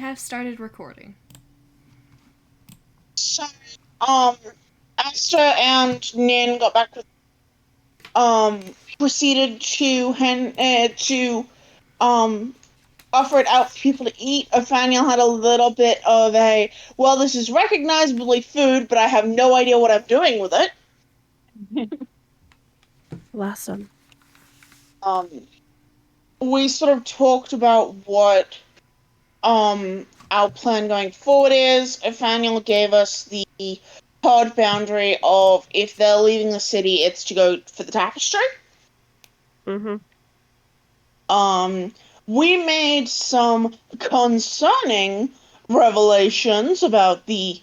have started recording. So, um, Asta and Nin got back with, um, proceeded to, um, offer it out for people to eat. Nathaniel had a little bit of a, well, this is recognizably food, but I have no idea what I'm doing with it. Bless him. Um, we sort of talked about what, our plan going forward is. Nathaniel gave us the hard boundary of if they're leaving the city, it's to go for the tapestry. Mm-hmm. Um, we made some concerning revelations about the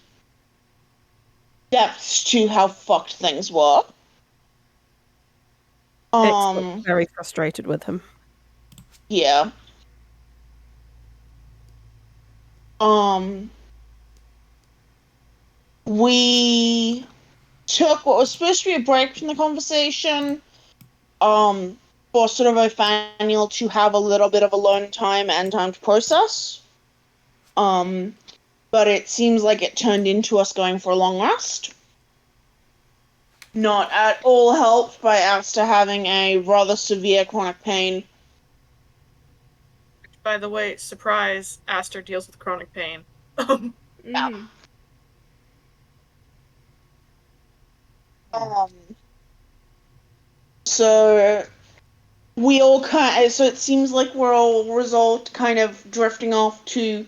depths to how fucked things were. Ix looked Um, very frustrated with him. yeah. Um, we took what was supposed to be a break from the conversation, um, for sort of Nathaniel to have a little bit of alone time and time to process. But it seems like it turned into us going for a long rest. Not at all helped by Asta having a rather severe chronic pain. By the way, surprise, Aster deals with chronic pain. Yeah. Mm-hmm. Um, so so it seems like we're all resolved kind of drifting off to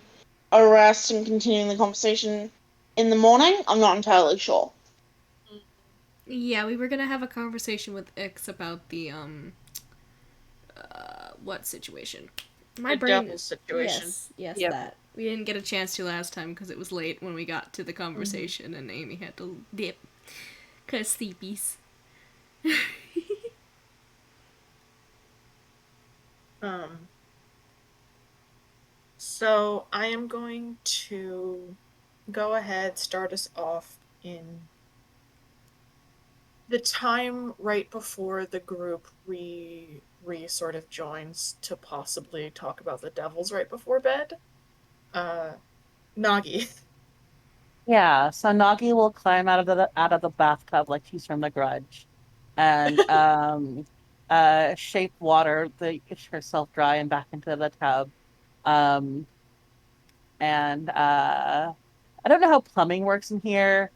a rest and continuing the conversation in the morning. I'm not entirely sure. Yeah, we were gonna have a conversation with Ix about the what situation? My The brain. devil situation. Yes, Yep. that. We didn't get a chance to last time because it was late when we got to the conversation, and Amy had to dip. Cause sleepies. Um, so I am going to go ahead, start us off in the time right before the group re sort of joins to possibly talk about the devils right before bed. Uh, Nagi. Yeah, so Nagi will climb out of the bathtub like she's from The Grudge, and shape water herself dry and back into the tub. Um, and I don't know how plumbing works in here.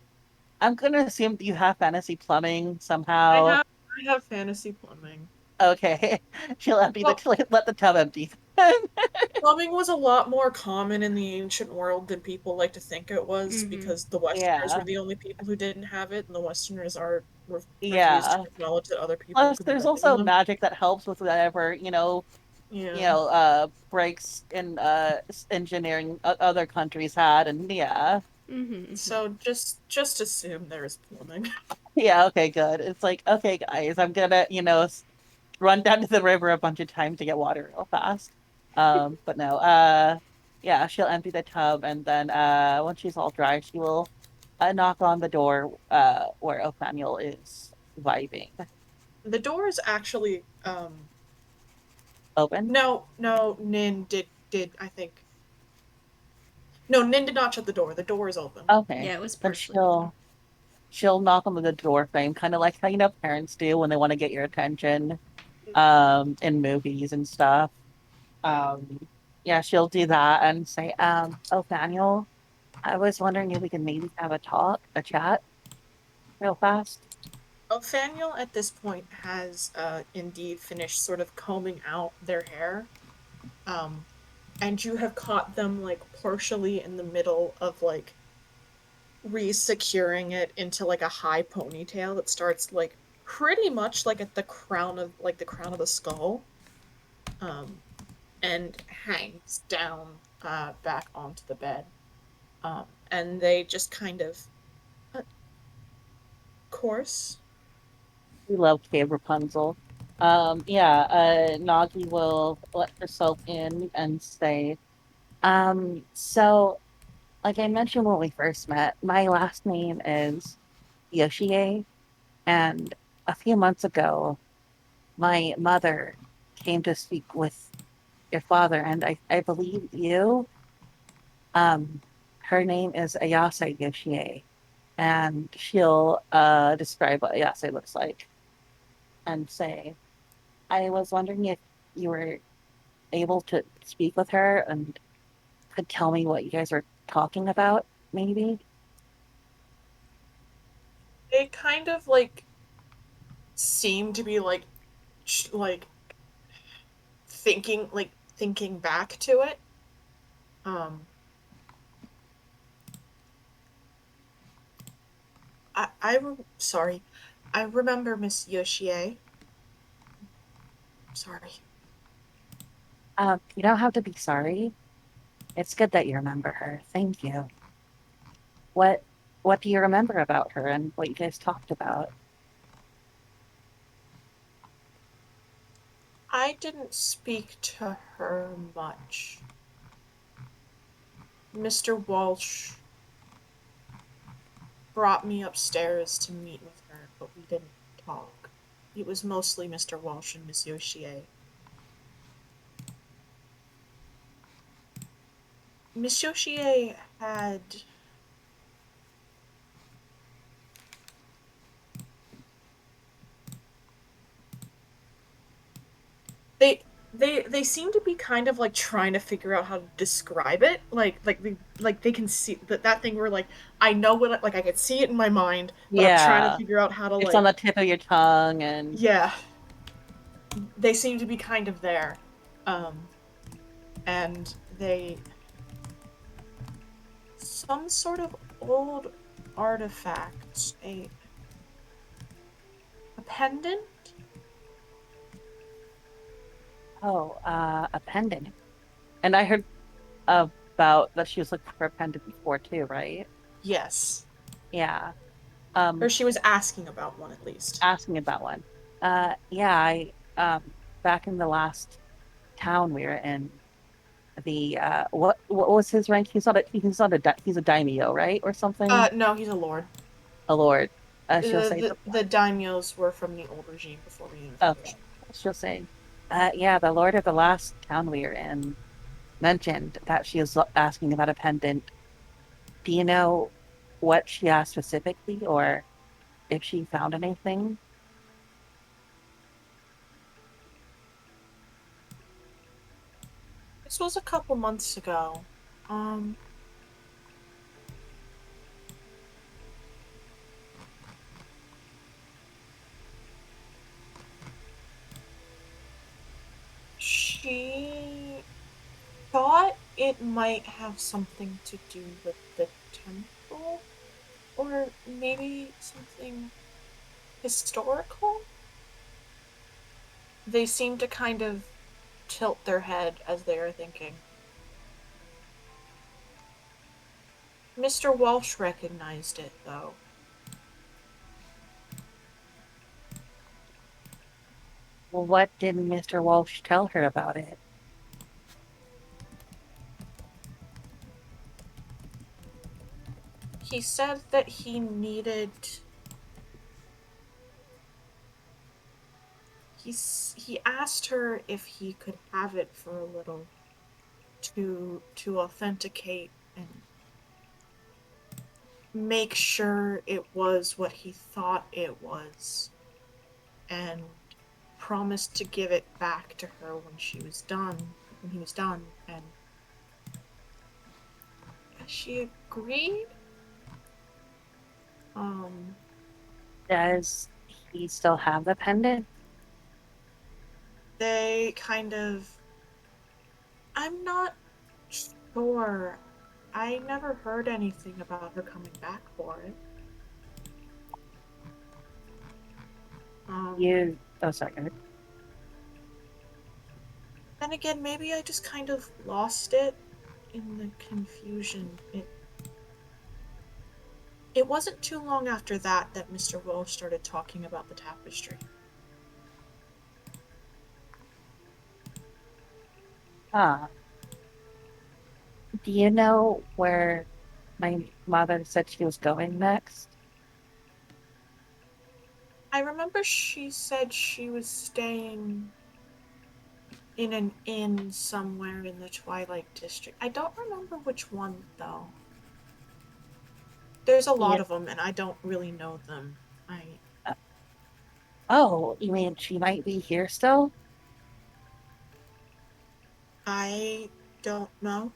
I'm gonna assume that you have fantasy plumbing I somehow. have I have fantasy plumbing. Okay, she'll empty Well, let the tub empty. plumbing was a lot more common in the ancient world than people like to think it was Mm-hmm. because the Westerners were Yeah, the only people who didn't have it, and the Westerners are refused to yeah. acknowledge that other people Plus, could there's live in also them. magic that helps with whatever, Yeah. breaks in engineering other countries had, and yeah. Mm-hmm. So just assume there's plumbing. Yeah, okay, good. It's like, okay, guys, I'm gonna, run down to the river a bunch of times to get water real fast. But no, yeah, she'll empty the tub, and then once she's all dry, she will knock on the door where Othaniel is vibing. The door is actually Open? no, Nin did I think. No, Nin did not shut the door. The door is open. Okay. Yeah, it was Then partially open. she'll knock on the door frame, kind of like how parents do when they want to get your attention in movies and stuff. Um yeah, she'll do that and say, Othaniel, I was wondering if we could maybe have a chat real fast. Othaniel at this point has indeed finished sort of combing out their hair. Um and you have caught them like partially in the middle of like re-securing it into like a high ponytail that starts like pretty much like at the crown of the skull, um and hangs down back onto the bed, and they just kind of of course. We love Cave Rapunzel. Yeah, Nagi will let herself in and say, so like I mentioned when we first met, my last name is Yoshie, and a few months ago, my mother came to speak with your father, and I believe you. Um, her name is Ayase Yoshie, and she'll describe what Ayase looks like and say, I was wondering if you were able to speak with her and could tell me what you guys were talking about, maybe? They kind of like seem to be like like thinking back to it. Um, sorry, I remember Miss Yoshie. Sorry. You don't have to be sorry. It's good that you remember her. Thank you. What what do you remember about her and what you guys talked about? I didn't speak to her much. Mr. Walsh brought me upstairs to meet with her, but we didn't talk. It was mostly Mr. Walsh and Miss Yoshie. Miss Yoshie had they they seem to be kind of like trying to figure out how to describe it, they can see that thing where like I know what, like I could see it in my mind, but I'm trying to Yeah, figure out how to it's on like, the tip of your tongue and yeah, they seem to be kind of there. And they some sort of old artifact, a pendant. oh, a pendant. And I heard about that she was looking for a pendant before too, right? Yes, Yeah. or Um, she was asking about one at least. asking about one. Yeah, I back in the last town we were in, the what was his rank? He's a daimyo, right? Or something? No, he's a lord. A lord. She'll say The daimyos were from the old regime before the okay. unification. She'll say, yeah, the lord of the last town we were in mentioned that she was asking about a pendant. Do you know what she asked specifically, or if she found anything? This was a couple months ago. Um, she thought it might have something to do with the temple, or maybe something historical. They seem to kind of tilt their head as they are thinking. Mr. Walsh recognized it, though. Well, what did Mr. Walsh tell her about it? He said that he asked her if he could have it for a little to authenticate and make sure it was what he thought it was, and promised to give it back to her when he was done, and she agreed. um Does he still have the pendant? they kind of I'm not sure. I never heard anything about her coming back for it. um Oh, sorry. then again, maybe I just kind of lost it in the confusion. It wasn't too long after that Mr. Welsh started talking about the tapestry. Ah, do you know where my mother said she was going next? I remember she said she was staying in an inn somewhere in the Twilight District. I don't remember which one, though. There's a lot Yeah. of them, and I don't really know them. Oh, you mean she might be here still? I don't know.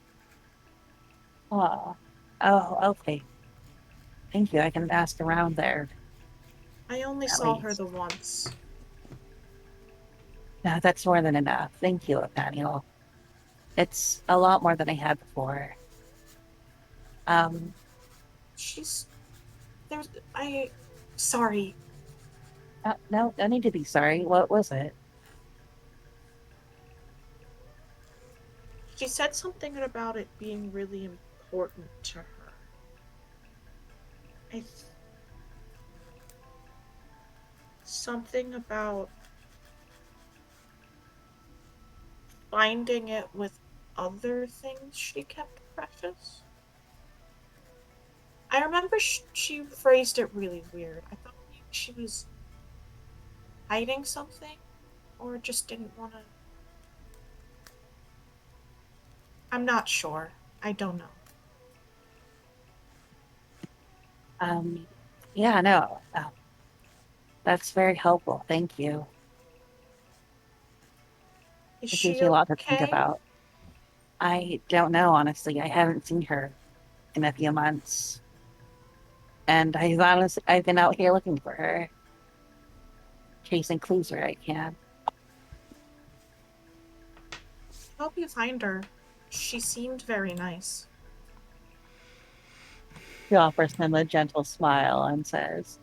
Oh, oh, okay. Thank you. I can ask around there I only at saw her least. the once. No, that's more than enough. Thank you, Nathaniel. It's a lot more than I had before. Um, She's there's I sorry. no, no need to be sorry. What was it? She said something about it being really important to her. I th- Something about finding it with other things she kept precious. I remember she phrased it really weird. I thought maybe she was hiding something or just didn't want to. I'm not sure. I don't know. Um, yeah, no, that's very helpful. Thank you. Is It gives she me a lot to think okay? about. I don't know, honestly. I haven't seen her in a few months. And I've been out here looking for her, chasing clues where I can. I hope you find her. She seemed very nice. She offers him a gentle smile and says,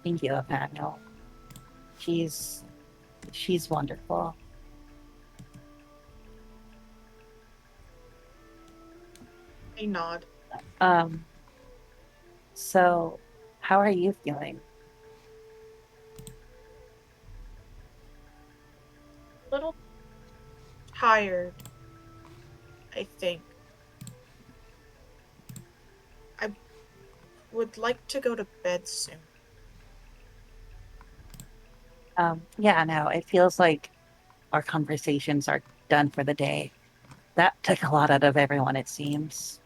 "Thank you, Nathaniel. She's she's wonderful." I nod. Um, so how are you feeling? A little tired, I think. I would like to go to bed soon. Yeah, no, it feels like our conversations are done for the day. That took a lot out of everyone, it seems.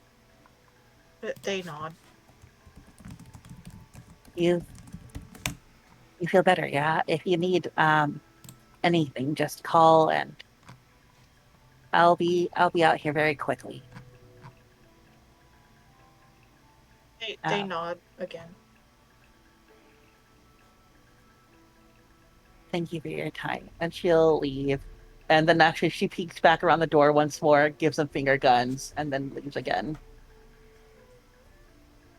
But they nod. You you feel better, yeah? If you need anything, just call and I'll be out here very quickly. They Uh, nod again. Thank you for your time. And she'll leave. And then actually she peeks back around the door once more, gives them finger guns, and then leaves again.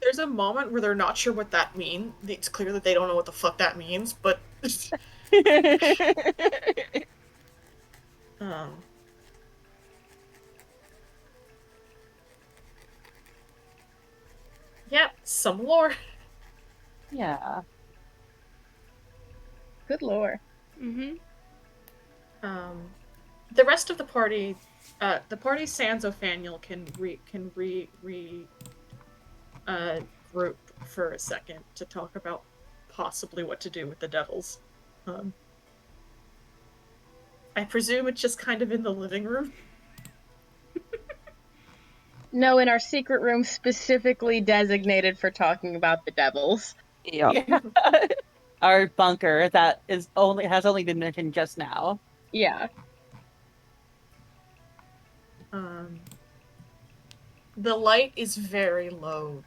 There's a moment where they're not sure what that means. It's clear that they don't know what the fuck that means, but um yeah, some lore. Yeah. Good lore. Mm-hmm. Um the rest of the party sans Othaniel can re group for a second to talk about possibly what to do with the devils. Um I presume it's just kind of in the living room. No, in our secret room specifically designated for talking about the devils. Yep. Yeah. Our bunker that is only has only been mentioned just now. Yeah. Um the light is very low.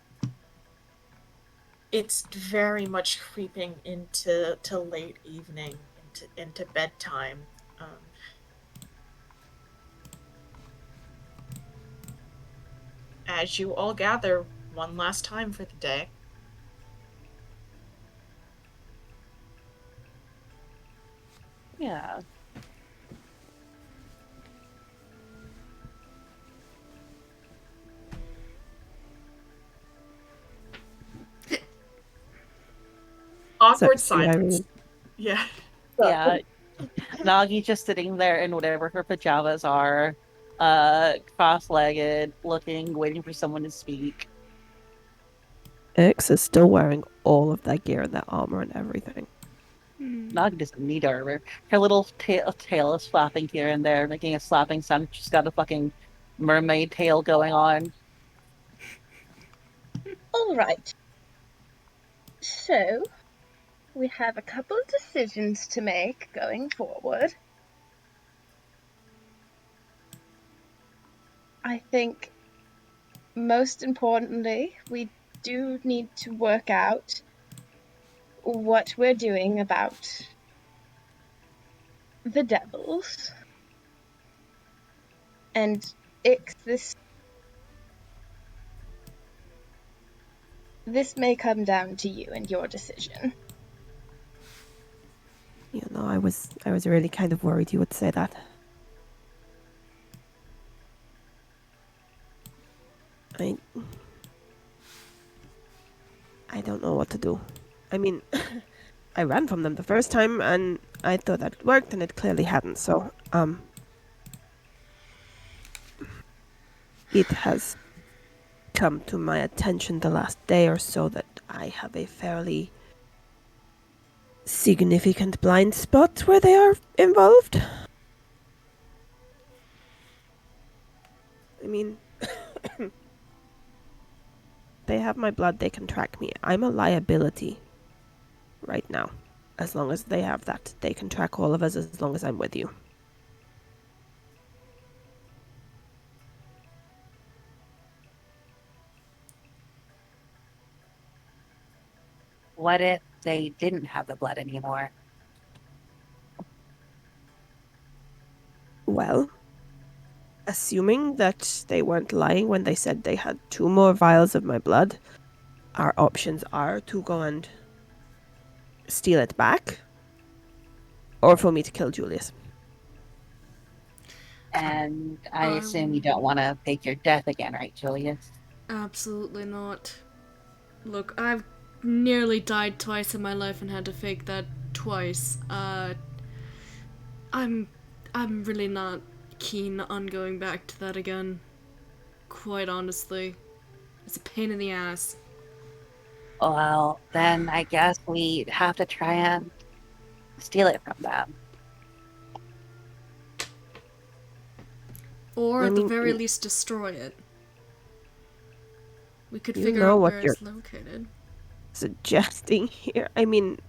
It's very much creeping into late evening, into bedtime. Um, as you all gather one last time for the day, Yeah. awkward Sexy silence. Irene. Yeah, Yeah. Nagi just sitting there in whatever her pajamas are, cross-legged, looking, waiting for someone to speak. Ix is still wearing all of their gear and their armor and everything. Nog doesn't need armor. Her little tail is flapping here and there, making a slapping sound. She's got a fucking mermaid tail going on. All right. So, we have a couple of decisions to make going forward. I think, most importantly, we do need to work out what we're doing about the devils. And Ix, this may come down to you and your decision. You know, I was really kind of worried you would say that. I don't know what to do. I mean, I ran from them the first time, and I thought that it worked, and it clearly hadn't. So, it has come to my attention the last day or so that I have a fairly significant blind spot where they are involved. I mean, they have my blood, they can track me. I'm a liability right now. As long as they have that, they can track all of us as long as I'm with you. What if they didn't have the blood anymore? Well, assuming that they weren't lying when they said they had 2 more vials of my blood, our options are to go and steal it back, or for me to kill Julius. And I assume you don't want to fake your death again, right, Julius? Absolutely not. Look, I've nearly died twice in my life and had to fake that twice. I'm really not keen on going back to that again. Quite honestly. It's a pain in the ass. Well, then I guess we'd have to try and steal it from them. Or I at the mean, very least destroy it. We could you figure know out what where you're it's located. suggesting here. I mean,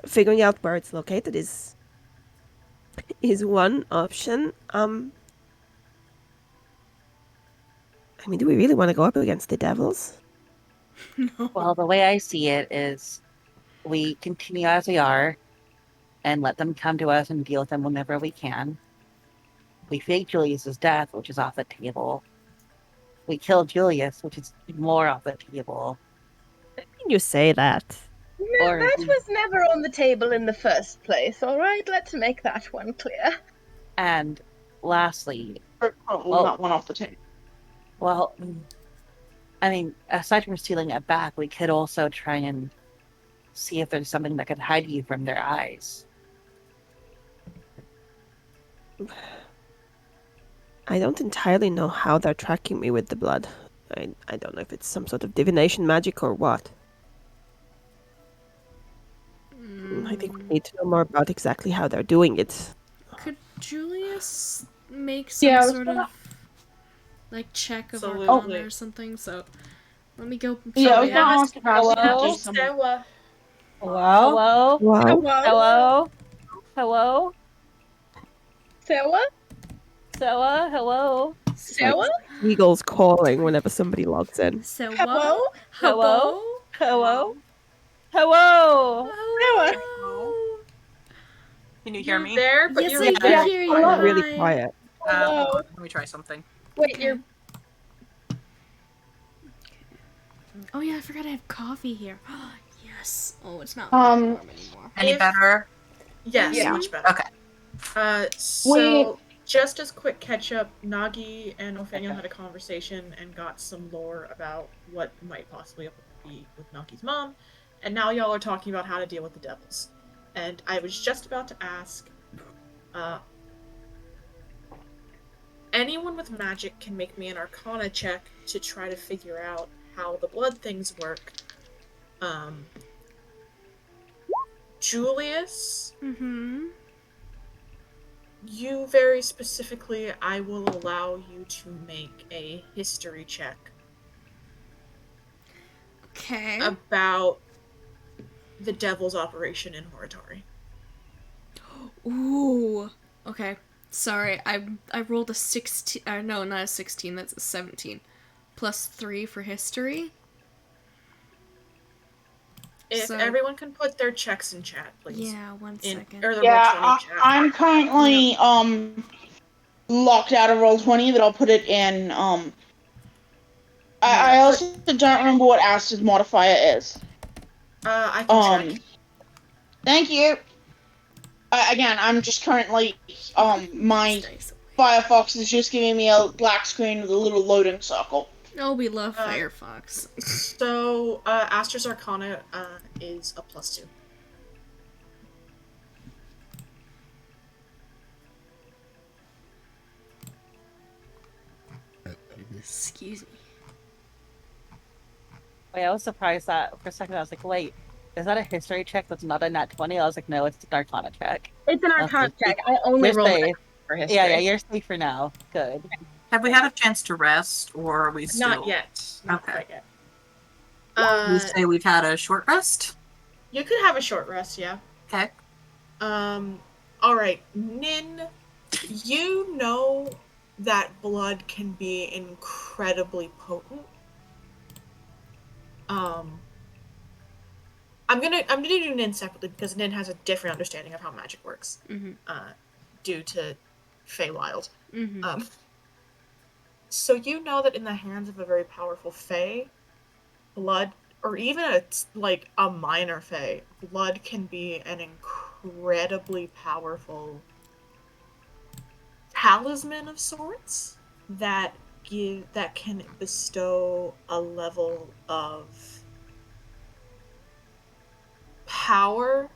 figuring out where it's located is one option. I mean, do we really want to go up against the devils? No. Well, the way I see it is we continue as we are and let them come to us and deal with them whenever we can. We fake Julius's death, which is off the table. We kill Julius, which is more off the table. Can you say that? No, Or that was never on the table in the first place, alright? Let's make that one clear. And lastly, Currently not one off the table. well, I mean, aside from stealing it back, we could also try and see if there's something that could hide you from their eyes. I don't entirely know how they're tracking me with the blood. I don't know if it's some sort of divination magic or what. I think we need to know more about exactly how they're doing it. Could Julius make some Yeah, I was sort gonna- of like check of Absolutely. Arcana or something? So let me go. Yeah, I was check gonna it. ask if Ashley could Hello? do some. Sewa. Hello? Hello? Wow. Hello? Hello? Hello? Sewa? Sewa? Hello? Sewa? Eagles calling whenever somebody logs in. So Hello? what? Hello? Hello? Hello? Hello. Can you hear You're me? there, but Yes, you're I can Yeah. hear you. Hello. Hi. Really quiet. Hold Hello? on, let me try something. Wait, Okay. you're... Oh yeah, I forgot I have coffee here. Yes. Oh, it's not Um, warm anymore. Any If- better? Yes, Yeah. much better. Okay. So just as quick catch up, Nagi and Othaniel had a conversation and got some lore about what might possibly be with Nagi's mom, and now y'all are talking about how to deal with the devils. And I was just about to ask, anyone with magic can make me an Arcana check to try to figure out how the blood things work. Julius, Mm-hmm. you very specifically, I will allow you to make a history check Okay. about the devil's operation in Horitari. Ooh. Okay. Sorry, I rolled a 16. No, not a 16. That's a 17. Plus 3 for history. If So everyone can put their checks in chat, please. yeah, one In second. or the roll Yeah, 20 chat. I'm currently locked out of Roll20, but I'll put it in. Yeah, I also don't remember what Aster's modifier is. I can check. Thank you. Again, I'm just currently my Dice Firefox is just giving me a black screen with a little loading circle. Oh, we love Uh, Firefox. So, Aster's Arcana is a +2. Excuse me. Wait, I was surprised that for a second I was like, wait, is that a history check that's not a nat 20? I was like, no, it's an arcana check. It's an arcana Okay. check. I only You're rolled safe. for history. Yeah, you're safe for now. Good. Have we had a chance to rest, or are we still? Not yet. Not Okay. quite yet. We say we've had a short rest. You could have a short rest, yeah. Okay. All right, Nin, you know that blood can be incredibly potent. I'm gonna do Nin separately because Nin has a different understanding of how magic works, due to Feywild. So you know that in the hands of a very powerful Fey, blood, or even a minor Fey, blood can be an incredibly powerful talisman of sorts that can bestow a level of power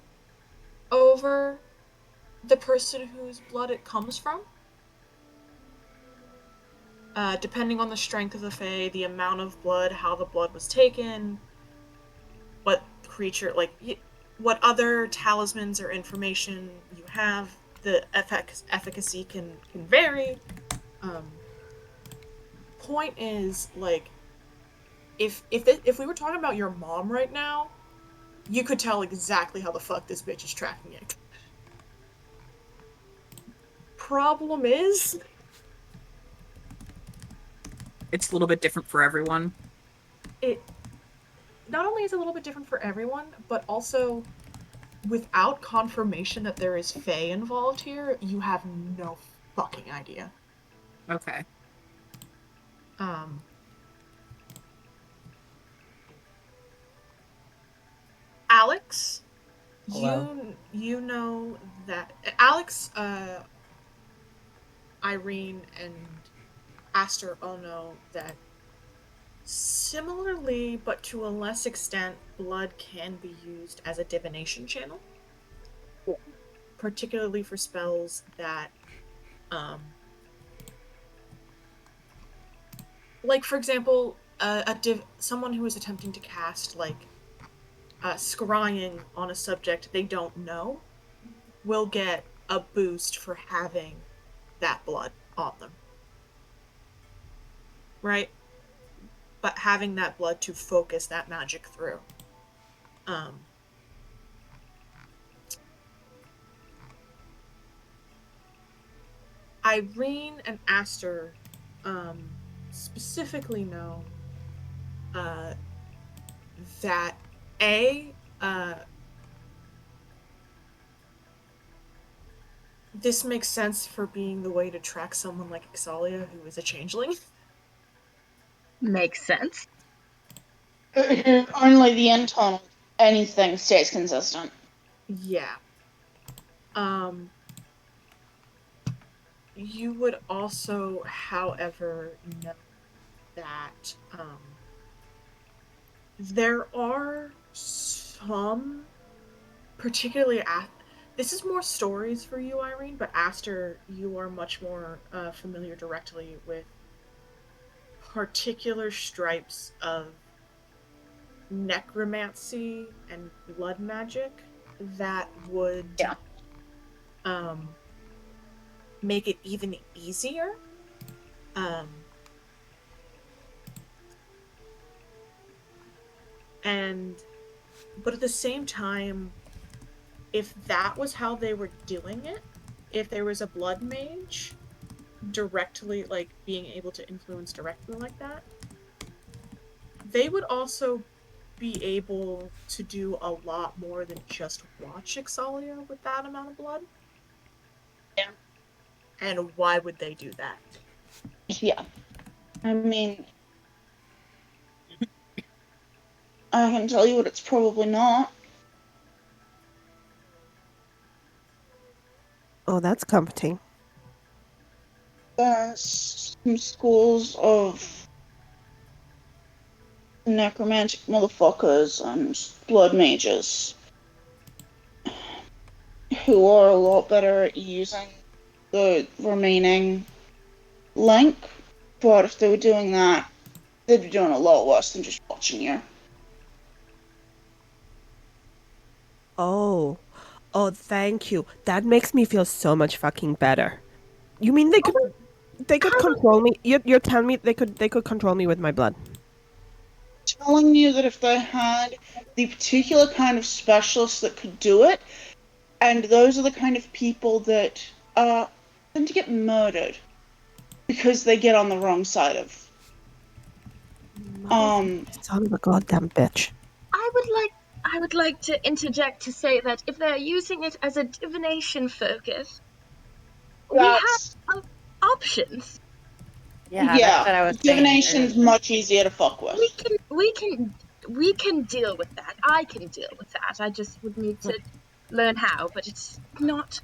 over the person whose blood it comes from. Depending on the strength of the Fae, the amount of blood, how the blood was taken, what creature, what other talismans or information you have, the efficacy can vary. Point is, if we were talking about your mom right now, you could tell exactly how the fuck this bitch is tracking it. Problem is, It's a little bit different for everyone. it not only is a little bit different for everyone, but also without confirmation that there is Fae involved here, you have no fucking idea. Okay. Alex, Hello. you know that Alex, Irene, and Aster all know that similarly, but to a less extent, blood can be used as a divination channel. Particularly for spells that, like for example, someone who is attempting to cast scrying on a subject they don't know will get a boost for having that blood on them. Right? But having that blood to focus that magic through. Irene and Aster specifically know that this makes sense for being the way to track someone like Ixalia, who is a changeling. Makes sense. Only the internal anything stays consistent. Yeah. You would also, however, know that there are some, particularly this is more stories for you, Irene, but Aster, you are much more familiar directly with particular stripes of necromancy and blood magic that would Yeah. make it even easier. But at the same time, if that was how they were doing it, if there was a blood mage directly, like, being able to influence directly like that, they would also be able to do a lot more than just watch Ixalia with that amount of blood. Yeah. And why would they do that? Yeah. I mean, I can tell you what it's probably not. Oh, that's comforting. There's some schools of necromantic motherfuckers and blood mages who are a lot better at using the remaining link. But if they were doing that, they'd be doing a lot worse than just watching you. Oh. Oh, thank you. That makes me feel so much fucking better. You mean they could control me? You're telling me they could control me with my blood? Telling you that if they had the particular kind of specialists that could do it, and those are the kind of people that tend to get murdered because they get on the wrong side of Son of a goddamn bitch. I would like to interject to say that if they're using it as a divination focus, we that's have options. Yeah, that's yeah, what I was saying. divination's much easier to fuck with. We can deal with that. I can deal with that. I just would need to learn how, but it's not.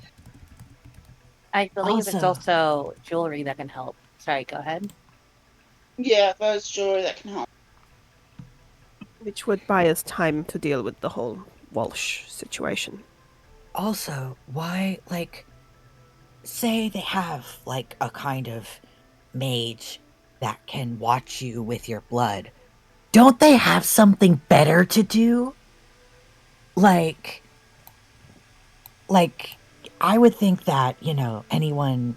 I believe it's Also, also jewelry that can help. Sorry, go ahead. Yeah, there's jewelry that can help. Which would buy us time to deal with the whole Walsh situation. why, like, say they have, like, a kind of mage that can watch you with your blood. Don't they have something better to do? Like, like, I would think that, anyone,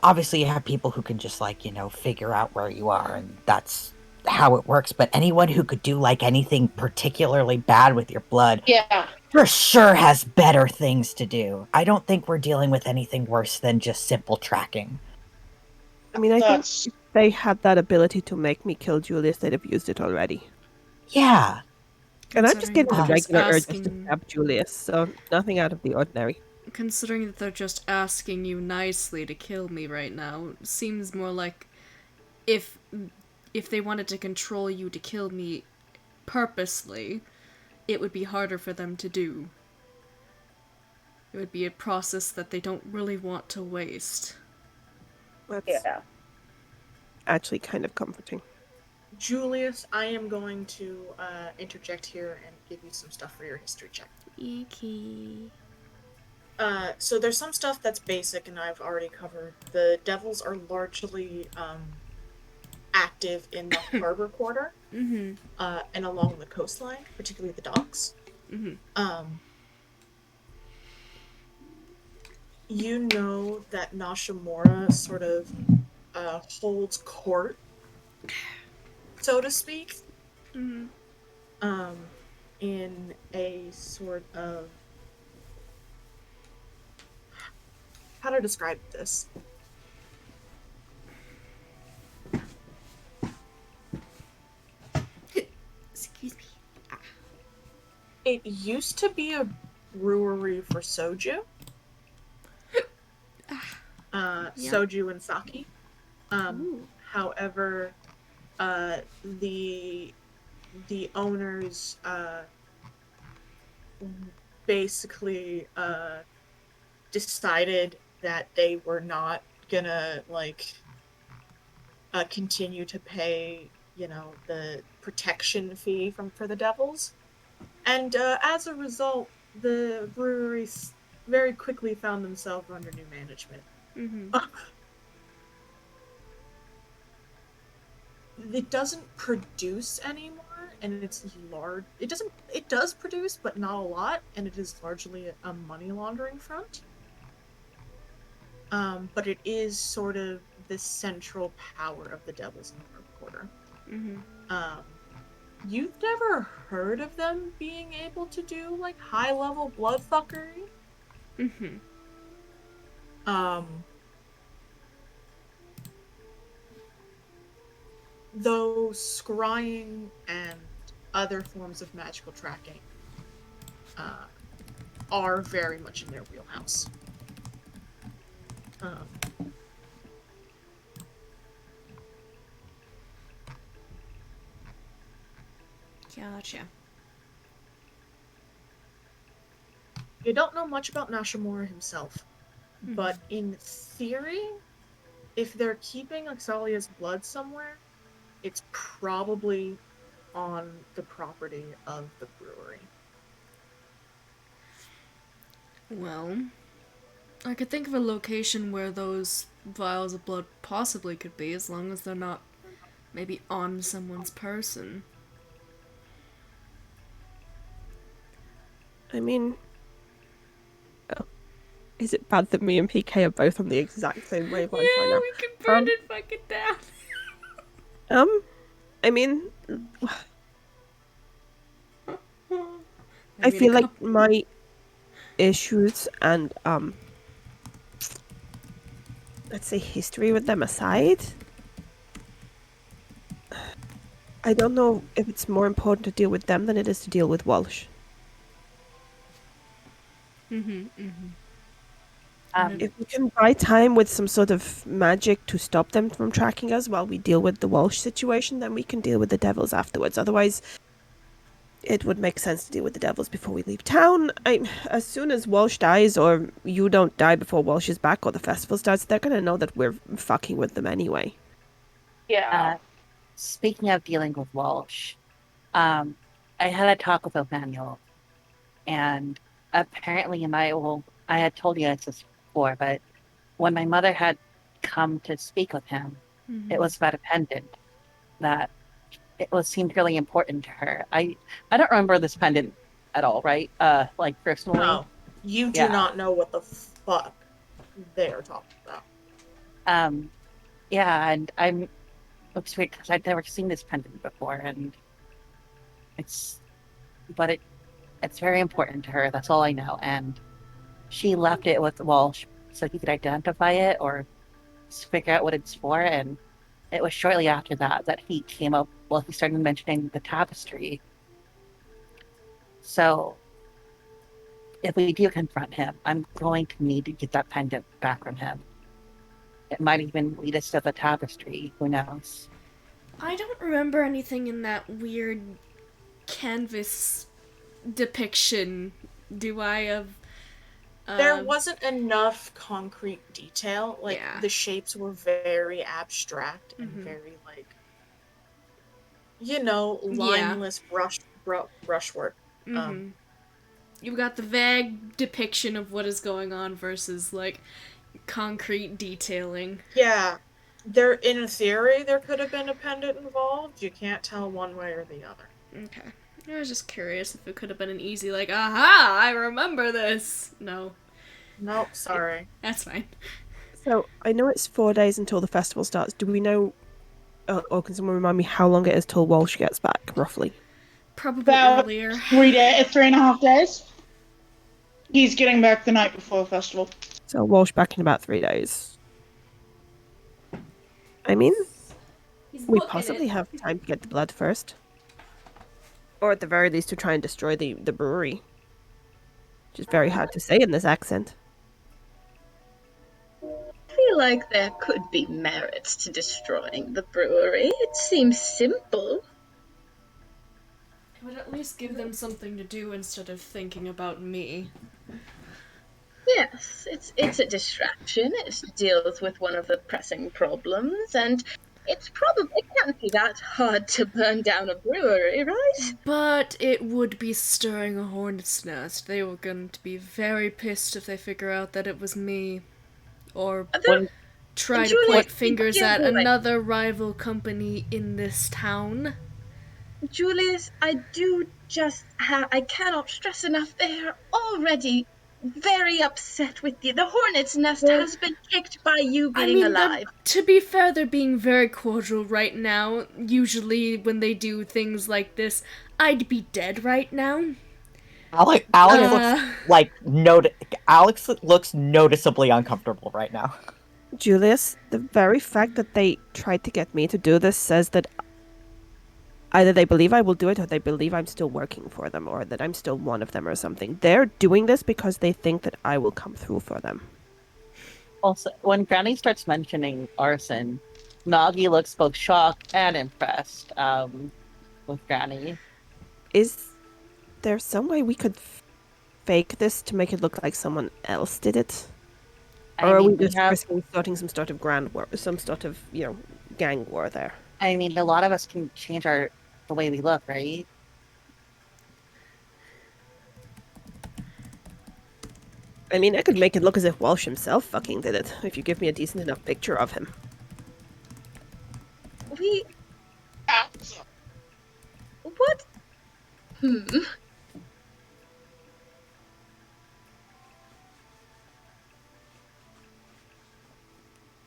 obviously you have people who can just, like, figure out where you are, and that's how it works, but anyone who could do, like, anything particularly bad with your blood Yeah, for sure has better things to do. I don't think we're dealing with anything worse than just simple tracking. I mean, I think that's if they had that ability to make me kill Julius, they'd have used it already. Yeah. And I'm just Considering getting they're the just regular urges to asking, stab Julius, so nothing out of the ordinary. considering that they're just asking you nicely to kill me right now, seems more like if if they wanted to control you to kill me purposely, it would be harder for them to do. It would be a process that they don't really want to waste. That's actually kind of comforting. Julius, I am going to interject here and give you some stuff for your history check. Icky. So there's some stuff that's basic and I've already covered. The devils are largely active in the harbor quarter and along the coastline, particularly the docks. You know that Nashimura sort of holds court, so to speak, in a sort of, how to describe this? Excuse me. It used to be a brewery for soju. Soju and sake. However, the owners basically decided that they were not gonna continue to pay, the protection fee for the devils, and as a result, the breweries very quickly found themselves under new management. It doesn't produce anymore, and it's large. It does produce, but not a lot, and it is largely a money laundering front. But it is sort of the central power of the Devils in the Dark Quarter. Mm-hmm. You've never heard of them being able to do like high level blood fuckery? Mm-hmm. Though scrying and other forms of magical tracking are very much in their wheelhouse. Gotcha. You don't know much about Nashimura himself, but in theory, if they're keeping Oxalia's blood somewhere, it's probably on the property of the brewery. Well, I could think of a location where those vials of blood possibly could be, as long as they're not maybe on someone's person. I mean, is it bad that me and PK are both on the exact same wavelength right now? We can burn it fucking down. I mean, I feel like my issues and let's say history with them aside, I don't know if it's more important to deal with them than it is to deal with Walsh. If we can buy time with some sort of magic to stop them from tracking us while we deal with the Walsh situation, then we can deal with the devils afterwards. Otherwise, it would make sense to deal with the devils before we leave town. As soon as Walsh dies, or you don't die before Walsh is back, or the festival starts, they're gonna know that we're fucking with them anyway. Yeah. Speaking of dealing with Walsh, I had a talk with Nathaniel, and apparently I had told you this before, but when my mother had come to speak with him, it was about a pendant that seemed really important to her. I don't remember this pendant at all, right? Like personally. No, you do not know what the fuck they're talking about. Yeah, and I'm it's weird because I've never seen this pendant before, and it's very important to her. That's all I know, and she left it with Walsh so he could identify it or figure out what it's for. And it was shortly after that he came up. Well, he started mentioning the tapestry. So if we do confront him, I'm going to need to get that pendant back from him. It might even lead us to the tapestry. Who knows? I don't remember anything in that weird canvas depiction. Do I of... There wasn't enough concrete detail. Like, the shapes were very abstract and very, like, lineless brushwork. You've got the vague depiction of what is going on versus, like, concrete detailing. Yeah. In theory, there could have been a pendant involved. You can't tell one way or the other. Okay. I was just curious if it could have been an easy, like, aha, I remember this. No. Nope, sorry. That's fine. So, I know it's 4 days until the festival starts. Do we know, or can someone remind me how long it is till Walsh gets back, roughly? Probably about earlier. 3.5 days. He's getting back the night before the festival. So Walsh back in about 3 days. I mean, we possibly have time to get the blood first. Or at the very least to try and destroy the brewery. Which is very hard to say in this accent. I feel like there could be merits to destroying the brewery. It seems simple. It would at least give them something to do instead of thinking about me. Yes, it's a distraction. It deals with one of the pressing problems, and it can't be that hard to burn down a brewery, right? But it would be stirring a hornet's nest. They were going to be very pissed if they figure out that it was me. Or try to point fingers at another rival company in this town. Julius, I do just I cannot stress enough, they are already very upset with you. The hornet's nest has been kicked by you I being mean, alive. to be fair, they're being very cordial right now. Usually, when they do things like this, I'd be dead right now. Alex Alex looks noticeably uncomfortable right now. Julius, the very fact that they tried to get me to do this says that either they believe I will do it or they believe I'm still working for them or that I'm still one of them or something. They're doing this because they think that I will come through for them. Also, when Granny starts mentioning arson, Nagi looks both shocked and impressed with Granny. Is there some way we could fake this to make it look like someone else did it? Or are we just risking starting some sort of grand war, some sort of, gang war there? I mean, a lot of us can change the way we look, right? I mean, I could make it look as if Walsh himself fucking did it, if you give me a decent enough picture of him. What?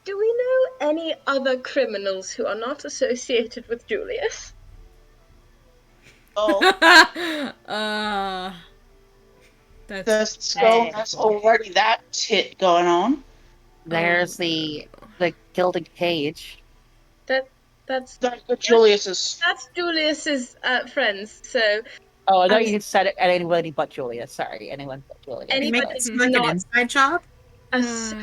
Do we know any other criminals who are not associated with Julius? Oh, That's the skull has already that tit going on. There's the gilded cage. That's Julius's. That's Julius's friends. So. Oh, I thought you said it at anybody but Julius. Sorry, anyone but Julius. You make Anybody it seem like an inside job? That's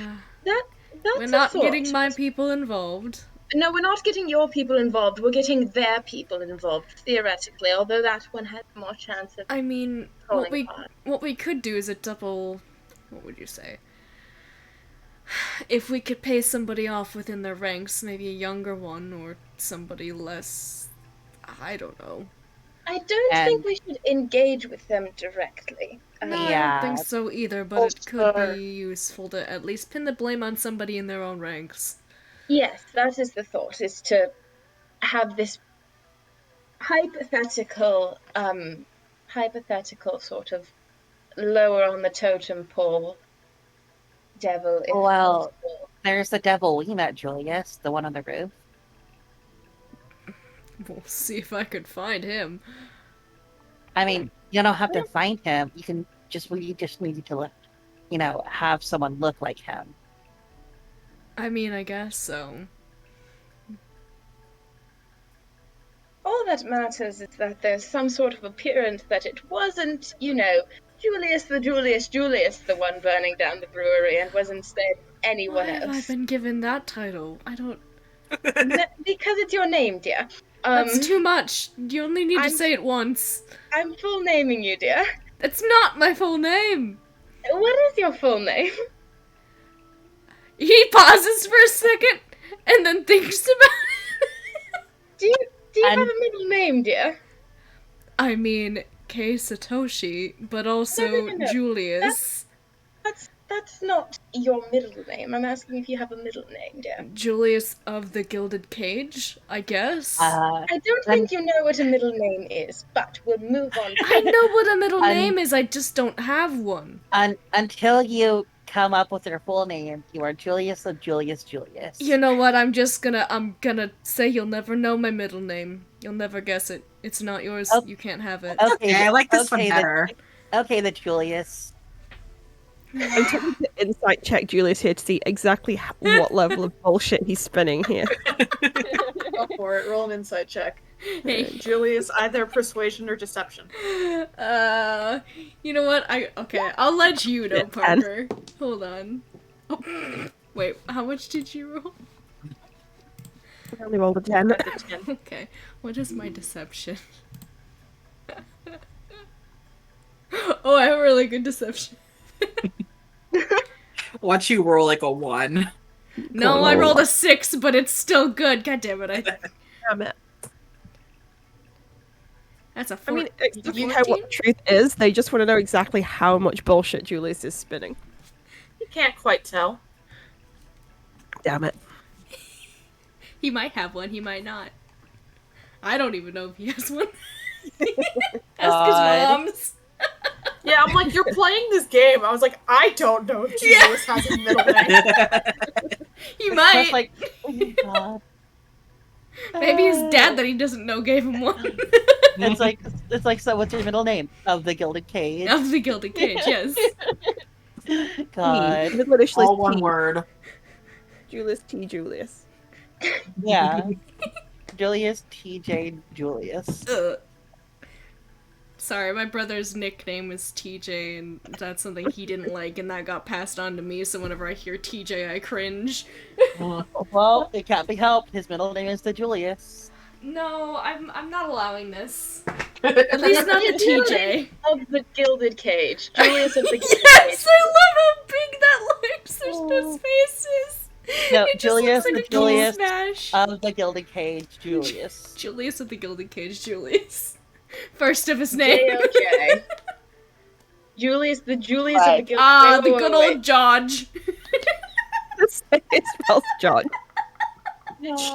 we're a not thought. getting my people involved. No, we're not getting your people involved. We're getting their people involved, theoretically. Although that one has more chance of. I mean, falling what we could do is a double. What would you say? If we could pay somebody off within their ranks, maybe a younger one or somebody less. I don't know. I don't think we should engage with them directly. No, I don't think so either, but it could be useful to at least pin the blame on somebody in their own ranks. Yes, that is the thought, is to have this hypothetical sort of lower on the totem pole devil. If possible. There's the devil we met, Julius, the one on the roof. We'll see if I could find him. I mean, you don't have to find him. We just need to, have someone look like him. I mean, I guess so. All that matters is that there's some sort of appearance that it wasn't, Julius the one burning down the brewery, and was instead anyone else. Why have I been given that title? I don't... Because it's your name, dear. That's too much. You only need to say it once. I'm full naming you, dear. It's not my full name. What is your full name? He pauses for a second and then thinks about it. Do you have a middle name, dear? I mean, Kei Satoshi, but also No. Julius. That's not your middle name. I'm asking if you have a middle name, dear. Julius of the Gilded Cage, I guess. I don't think you know what a middle name is, but we'll move on. I know what a middle name is, I just don't have one. Until you come up with your full name, you are Julius of Julius. You know what, I'm gonna say you'll never know my middle name. You'll never guess it. It's not yours, you can't have it. Okay, I like this one better. The Julius. I'm taking the insight check Julius here to see exactly what level of bullshit he's spinning here. Go for it. Roll an insight check. Hey. Julius, either persuasion or deception. You know what? I'll let you know, Parker. Hold on. Oh, wait, how much did you roll? I only rolled a 10. Okay, what is my deception? Oh, I have a really good deception. Watch you roll like a 1. No, I rolled a 6, but it's still good. God damn it! Damn it. That's a 4. I mean, you know what the truth is? They just want to know exactly how much bullshit Julius is spinning. You can't quite tell. Damn it. He might have one, he might not. I don't even know if he has one. Ask his God. moms. Yeah, I'm like, you're playing this game. I was like, I don't know if Julius has a middle name. He It's might. just like, oh my God. Maybe his dad that he doesn't know gave him one. It's like, so what's your middle name? Of the Gilded Cage. Of the Gilded Cage, yes. God. Middle initial is All one T. word. Julius T. Julius. Yeah. Julius TJ Julius. Sorry, my brother's nickname was TJ, and that's something he didn't like, and that got passed on to me, so whenever I hear TJ, I cringe. Well, it can't be helped. His middle name is the Julius. No, I'm not allowing this. At least not the TJ. Of the Gilded Cage. Julius of the Gilded Yes, Cage. I love how big that looks. There's no spaces. No, It just Julius, looks like the a key Julius smash. of the Gilded Cage, Julius. Julius of the Gilded Cage, Julius. First of his name. J-O-J. Julius of the Gilded Cage. Ah, Wait, the wait, good wait, old George. It spells John.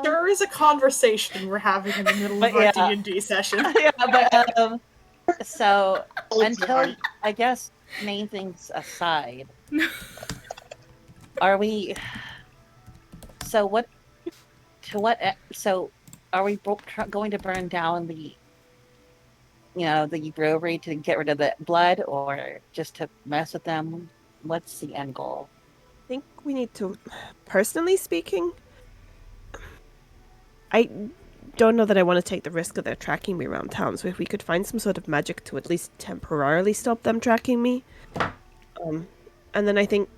Sure is a conversation we're having in the middle of our D&D session. Yeah, but so Oh, until God. I guess main things aside, are we? So what? To what? So are we going to burn down the, the brewery to get rid of the blood, or just to mess with them? What's the end goal? I think we need to, personally speaking, I don't know that I want to take the risk of their tracking me around town. So if we could find some sort of magic to at least temporarily stop them tracking me, and then I think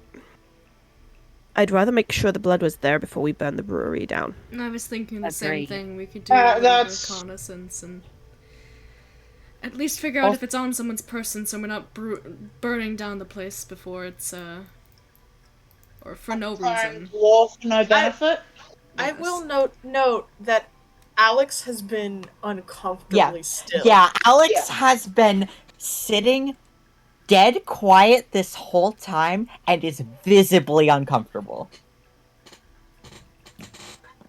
I'd rather make sure the blood was there before we burn the brewery down. I was thinking the same Agreed. thing. We could do a little that's- reconnaissance and at least figure out if it's on someone's person, so we're not burning down the place before it's or for no reason. War for no benefit. I will note that Alex has been uncomfortably still. Yeah, Alex has been sitting dead quiet this whole time and is visibly uncomfortable.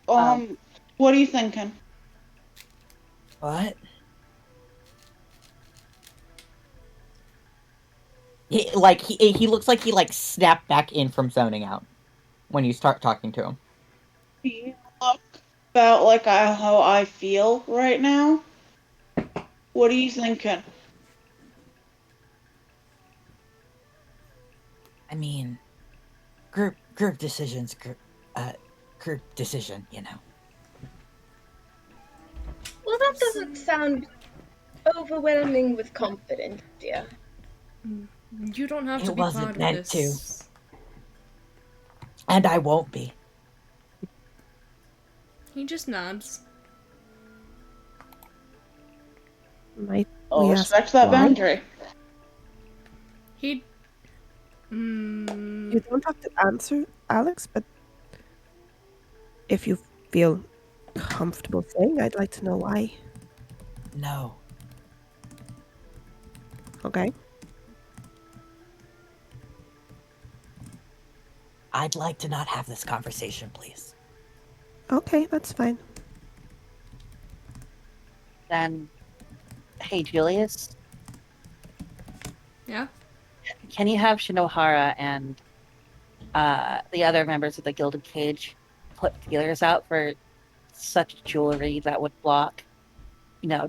What are you thinking? What? He looks like he snapped back in from zoning out when you start talking to him. You look about like how I feel right now. What are you thinking? I mean, group decisions, group decision, you know. Well, that doesn't sound overwhelming with confidence, dear. You don't have to It be wasn't part of meant this. And I won't be. He just nods. Might I'll we ask respect that why? boundary. He. You don't have to answer, Alex, but if you feel comfortable saying, I'd like to know why. No. Okay. I'd like to not have this conversation, please. Okay, that's fine. Then, hey Julius, Yeah? can you have Shinohara and the other members of the Gilded Cage put feelers out for such jewelry that would block,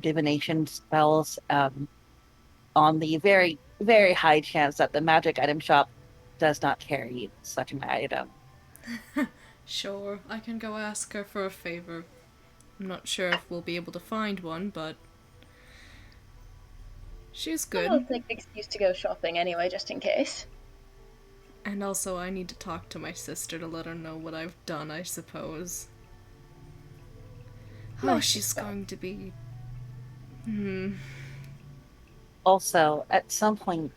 divination spells, on the very, very high chance that the magic item shop does not carry such an item? Sure, I can go ask her for a favor. I'm not sure if we'll be able to find one, but she's I'll good. take the excuse to go shopping anyway, just in case. And also, I need to talk to my sister to let her know what I've done, I suppose. Oh, she's going to be... Also, at some point,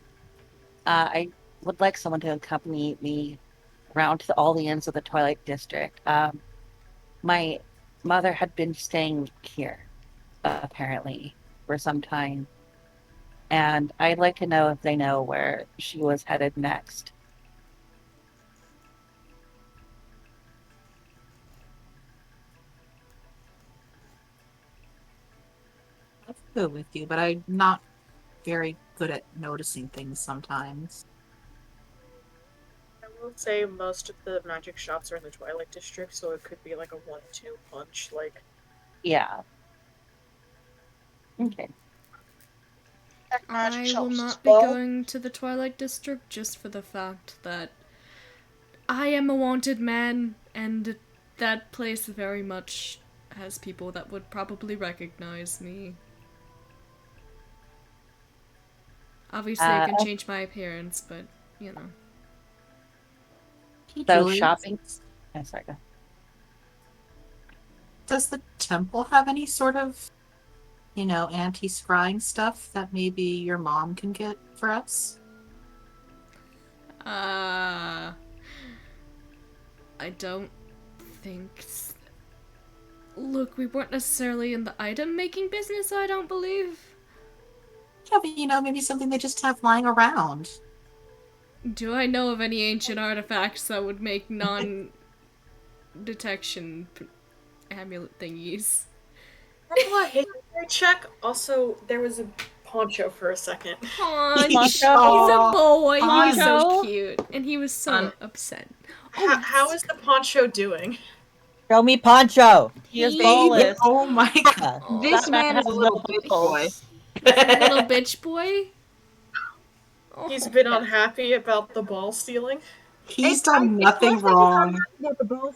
I would like someone to accompany me around to all the ends of the Twilight District. My mother had been staying here, apparently, for some time. And I'd like to know if they know where she was headed next. go with you, but I'm not very good at noticing things sometimes. I will say most of the magic shops are in the Twilight District, so it could be like a 1-2 punch. Like, Yeah. Okay. Magic I will shops as not be well. going to the Twilight District just for the fact that I am a wanted man, and that place very much has people that would probably recognize me. Obviously, I can change my appearance, but, you know. Hey, So Julie, shopping. Oh, sorry. Go. does the temple have any sort of, anti-scrying stuff that maybe your mom can get for us? I don't think. Look, we weren't necessarily in the item making business, I don't believe. Yeah, but maybe something they just have lying around. Do I know of any ancient artifacts that would make non detection amulet thingies? roll a history check. Also, there was a poncho for a second. Aw, Poncho? he's a boy. He's so Poncho? cute, and he was so upset. How is the poncho doing? Show me Poncho. He is He- boneless. Oh my god. This That man man is a has little no bitch boy. pimples. Little bitch boy. He's been unhappy about the ball stealing. He's done nothing wrong. That the ball's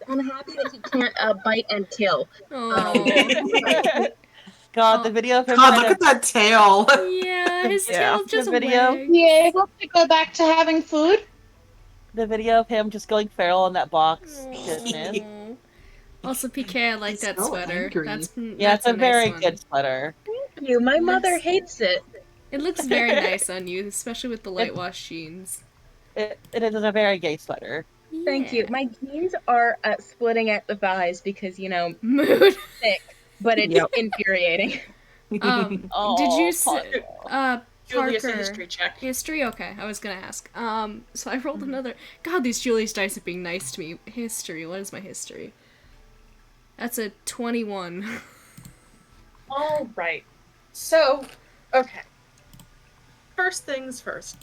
unhappy that he can't bite and kill. Oh. God, the video of him God, trying look to at that tail. Yeah, his Yeah. tail just The video. wags. Be able to go back to having food. the video of him just going feral in that box. Goodness. Aw. Also, PK, I like He's that so sweater. angry. Yeah, it's That's a very nice good one. sweater. Thank you. My mother hates it. It looks very nice on you, especially with the light wash jeans. It is a very gay sweater. Thank you. My jeans are splitting at the thighs because, Mood. thick, but it's Yep. infuriating. Oh, Did you Julius, a Parker history check. history? Okay, I was gonna ask. So I rolled another. God, these Julius dice are being nice to me. History. What is my history? That's a 21. All right. So, okay. First things first.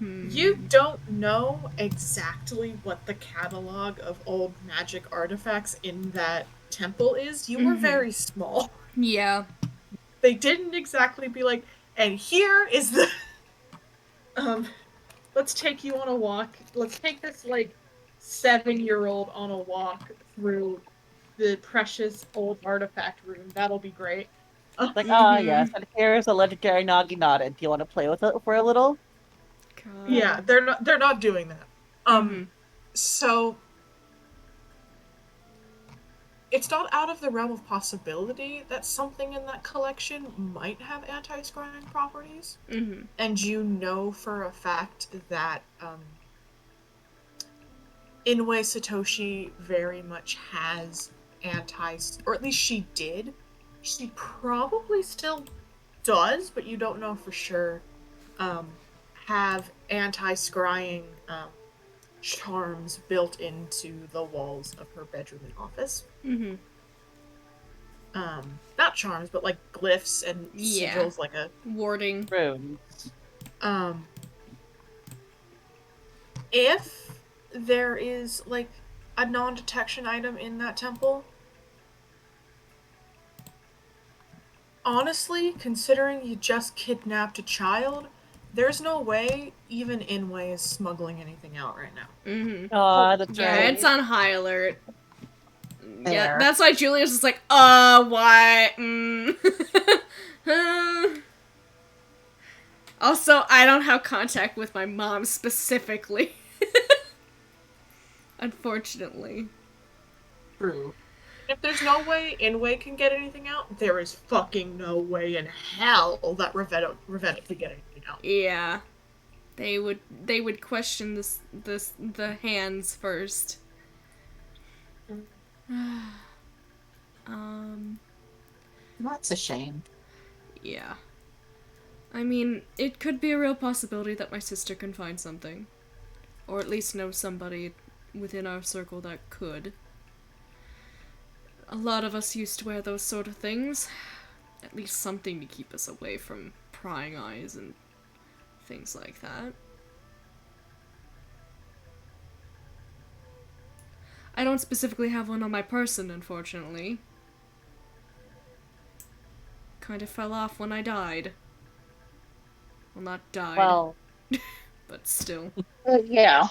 You don't know exactly what the catalog of old magic artifacts in that temple is. You were very small. Yeah. They didn't exactly be like, and here is the let's take you on a walk. Let's take this 7-year-old on a walk through the precious old artifact room. That'll be great. Like, yes, and here's a legendary Nagi Knotted. Do you want to play with it for a little? God. Yeah, they're not doing that. So it's not out of the realm of possibility that something in that collection might have anti-scrying properties. And you know for a fact that Inoue Satoshi very much has or at least she did. She probably still does, but you don't know for sure. Have anti-scrying charms built into the walls of her bedroom and office. Not charms, but glyphs and sigils, like a warding. Runes. If there is a non-detection item in that temple, honestly, considering you just kidnapped a child, there's no way even Inoue is smuggling anything out right now. Oh, that's Yeah, right. it's on high alert. Yeah, Fair. that's why Julius is like, what? Also, I don't have contact with my mom specifically. Unfortunately. True. If there's no way Inoue can get anything out, there is fucking no way in hell that Ravenna could get anything out. Yeah. They would question the hands first. That's a shame. Yeah. I mean, it could be a real possibility that my sister can find something. Or at least know somebody within our circle that could. A lot of us used to wear those sort of things. at least something to keep us away from prying eyes and things like that. I don't specifically have one on my person, unfortunately. Kind of fell off when I died. Well, not died, Well, but still. Yeah.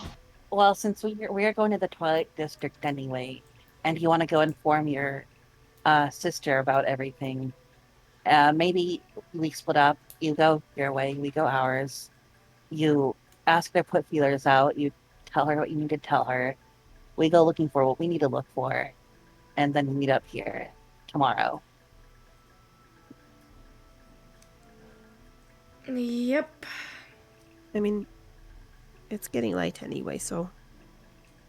well, since we are going to the Twilight District anyway, and you want to go inform your sister about everything, maybe we split up. You go your way, we go ours. You ask her to put feelers out. You tell her what you need to tell her. We go looking for what we need to look for, and then we meet up here tomorrow. Yep. I mean, it's getting late anyway, so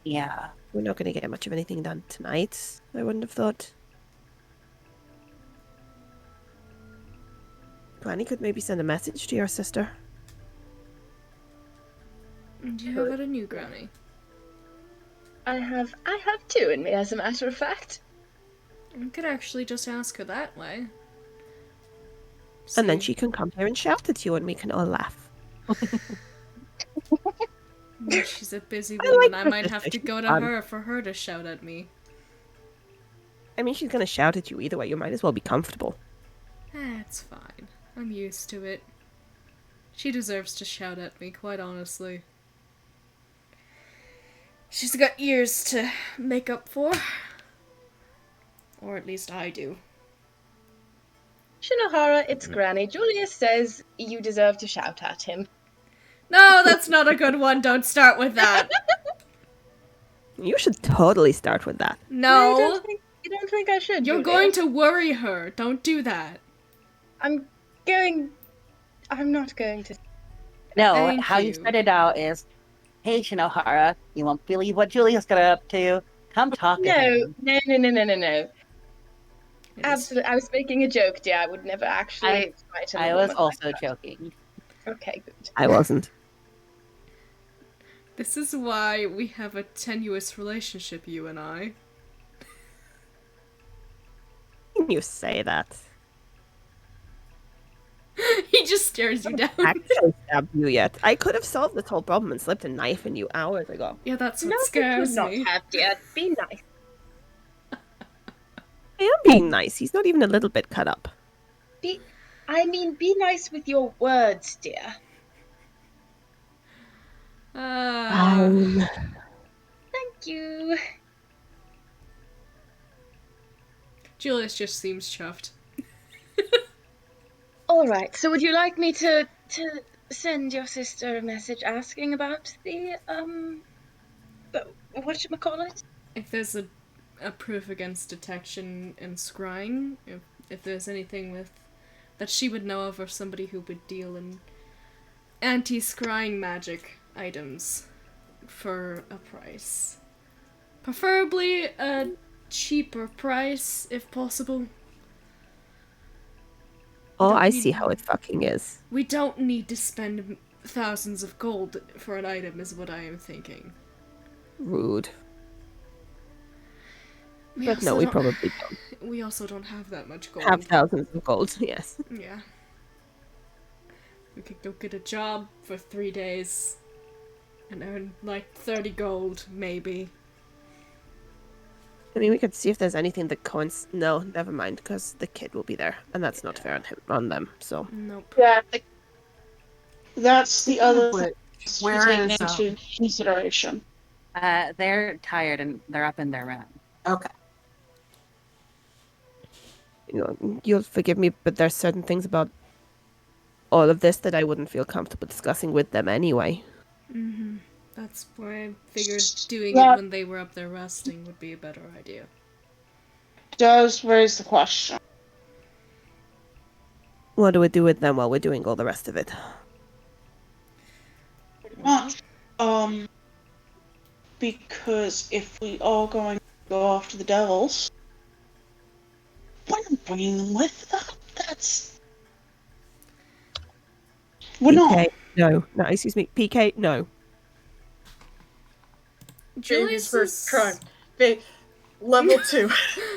Yeah. we're not going to get much of anything done tonight, I wouldn't have thought. Granny could maybe send a message to your sister. Do you have a new granny? I have two in me, as a matter of fact. I could actually just ask her that way. And then See- she can come here and shout at you and we can all laugh. She's a busy I woman. like I her might have sister, to she's go to fun. her for her to shout at me. I mean, she's going to shout at you either way. You might as well be comfortable. That's fine. I'm used to it. She deserves to shout at me, quite honestly. She's got years to make up for. Or at least I do. Shinohara, it's Granny. Julius says you deserve to shout at him. No, that's not a good one. Don't start with that. You should totally start with that. No. You don't think I should, You're Julius? going to worry her. Don't do that. I'm not going to. No, Thank how you you. started out is, hey, Shinohara, you won't believe what Julius got up to. Come talk to No. him. It is- Absolutely. I was making a joke, dear. I would never actually fight a I was woman also like that. joking. Okay, good. I wasn't. This is why we have a tenuous relationship, you and I. You say that. He just stares you down. Actually stabbed you yet. I could have solved this whole problem and slipped a knife in you hours ago. Yeah, that's what No, you scares could not me. have, dear. Be nice. I am being nice. He's not even a little bit cut up. Be nice with your words, dear. Thank you. Julius just seems chuffed. All right. So, would you like me to send your sister a message asking about the whatchamacallit? If there's a proof against detection and scrying, if there's anything with that she would know of, or somebody who would deal in anti-scrying magic items for a price. Preferably a cheaper price, if possible. Oh, Don't I need- see how it fucking is. We don't need to spend thousands of gold for an item, is what I am thinking. Rude. We But no, also we don't- probably don't We also don't have that much gold. have thousands of gold, yes. Yeah. We could go get a job for 3 days and earn like 30 gold, maybe. I mean, we could see if there's anything that No, never mind, because the kid will be there, and that's not fair on them, so... Nope. Yeah. That's the other Wait, thing where to take is, into consideration. They're tired and they're up in their room. Okay. You know, you'll forgive me, but there's certain things about all of this that I wouldn't feel comfortable discussing with them anyway. Mm-hmm. That's why I figured doing Yeah. it when they were up there resting would be a better idea. Does raise the question. What do we do with them while we're doing all the rest of it? Pretty much. Because if we are going to go after the devils, we're not bringing them with that. That's. We're not. PK, no, excuse me, PK, no. Julius Babies for is... crime. Level 2.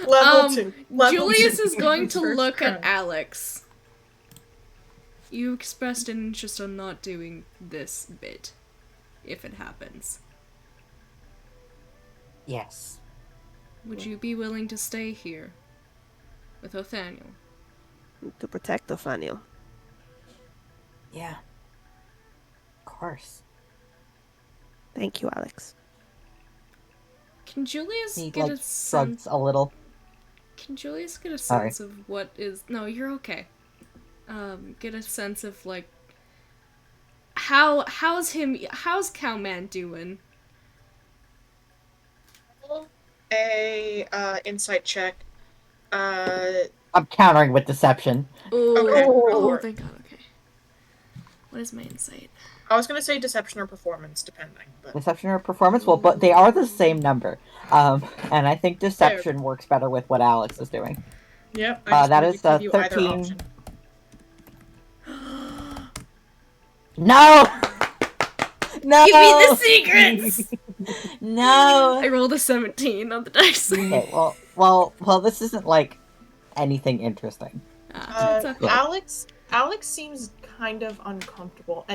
Level 2. Level Julius 2. is going to First look at round. Alex. You expressed an interest on not doing this bit, if it happens. Yes. Would you be willing to stay here with Othaniel? To protect Othaniel. Yeah. Of course. Thank you, Alex. Can Julius He get a shrugs sense? a little. Can Julius get a Sorry. sense of what is? No, you're okay. Get a sense of like how's Cowman doing? A insight check. I'm countering with deception. Oh, Okay, go oh, for it. thank God. Okay. What is my insight? I was gonna say deception or performance, depending, but Deception or performance? Well, but they are the same number. And I think deception works better with what Alex is doing. yep. I just That wanted is to give you either 13. option. No! No! Give me the secrets! No! I rolled a 17 on the dice. Okay, well, this isn't like anything interesting. It's okay. Alex seems kind of uncomfortable,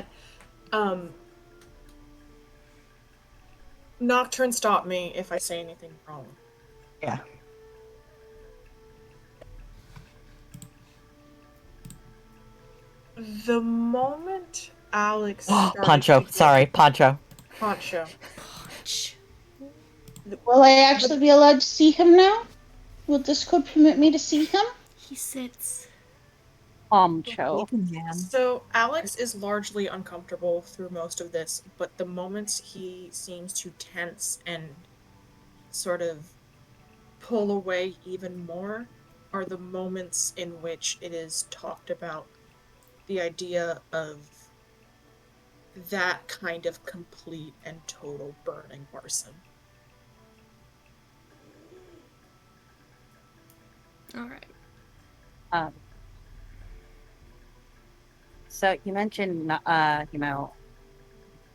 and Nocturne, stop me if I say anything wrong. Yeah. The moment Alex started Poncho. to get Sorry, Poncho. Poncho. Will I actually be allowed to see him now? Will Discord permit me to see him? He sits. Poncho. So Alex is largely uncomfortable through most of this, but the moments he seems to tense and sort of pull away even more are the moments in which it is talked about the idea of that kind of complete and total burning arson. Alright. Um, so you mentioned, not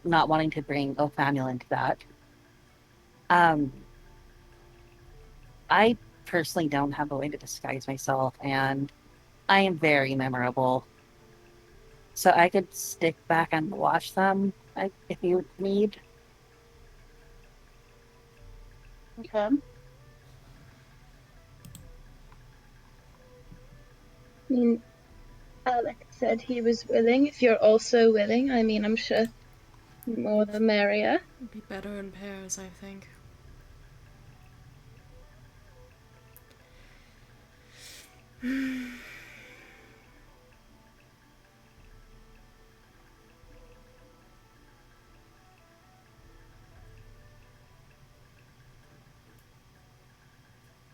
wanting to bring Othaniel into that. I personally don't have a way to disguise myself, and I am very memorable. So I could stick back and watch them if you need. Okay. I mean, Alex said he was willing. If you're also willing, I mean, I'm sure more the merrier. It'd be better in pairs, I think.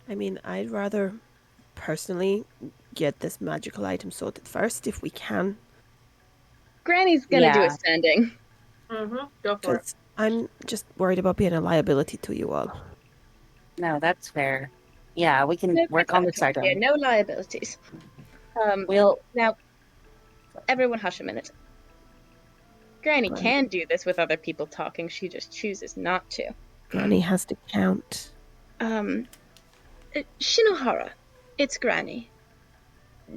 I mean, I'd rather personally get this magical item sorted first if we can. Granny's gonna do a Yeah. standing. Mm-hmm. Go for it. Because I'm just worried about being a liability to you all. No, that's fair. Yeah, we can No work on this here, item. no liabilities. We'll Now, everyone hush a minute. Granny Granny. can do this with other people talking, she just chooses not to. Granny has to count. Shinohara, it's Granny.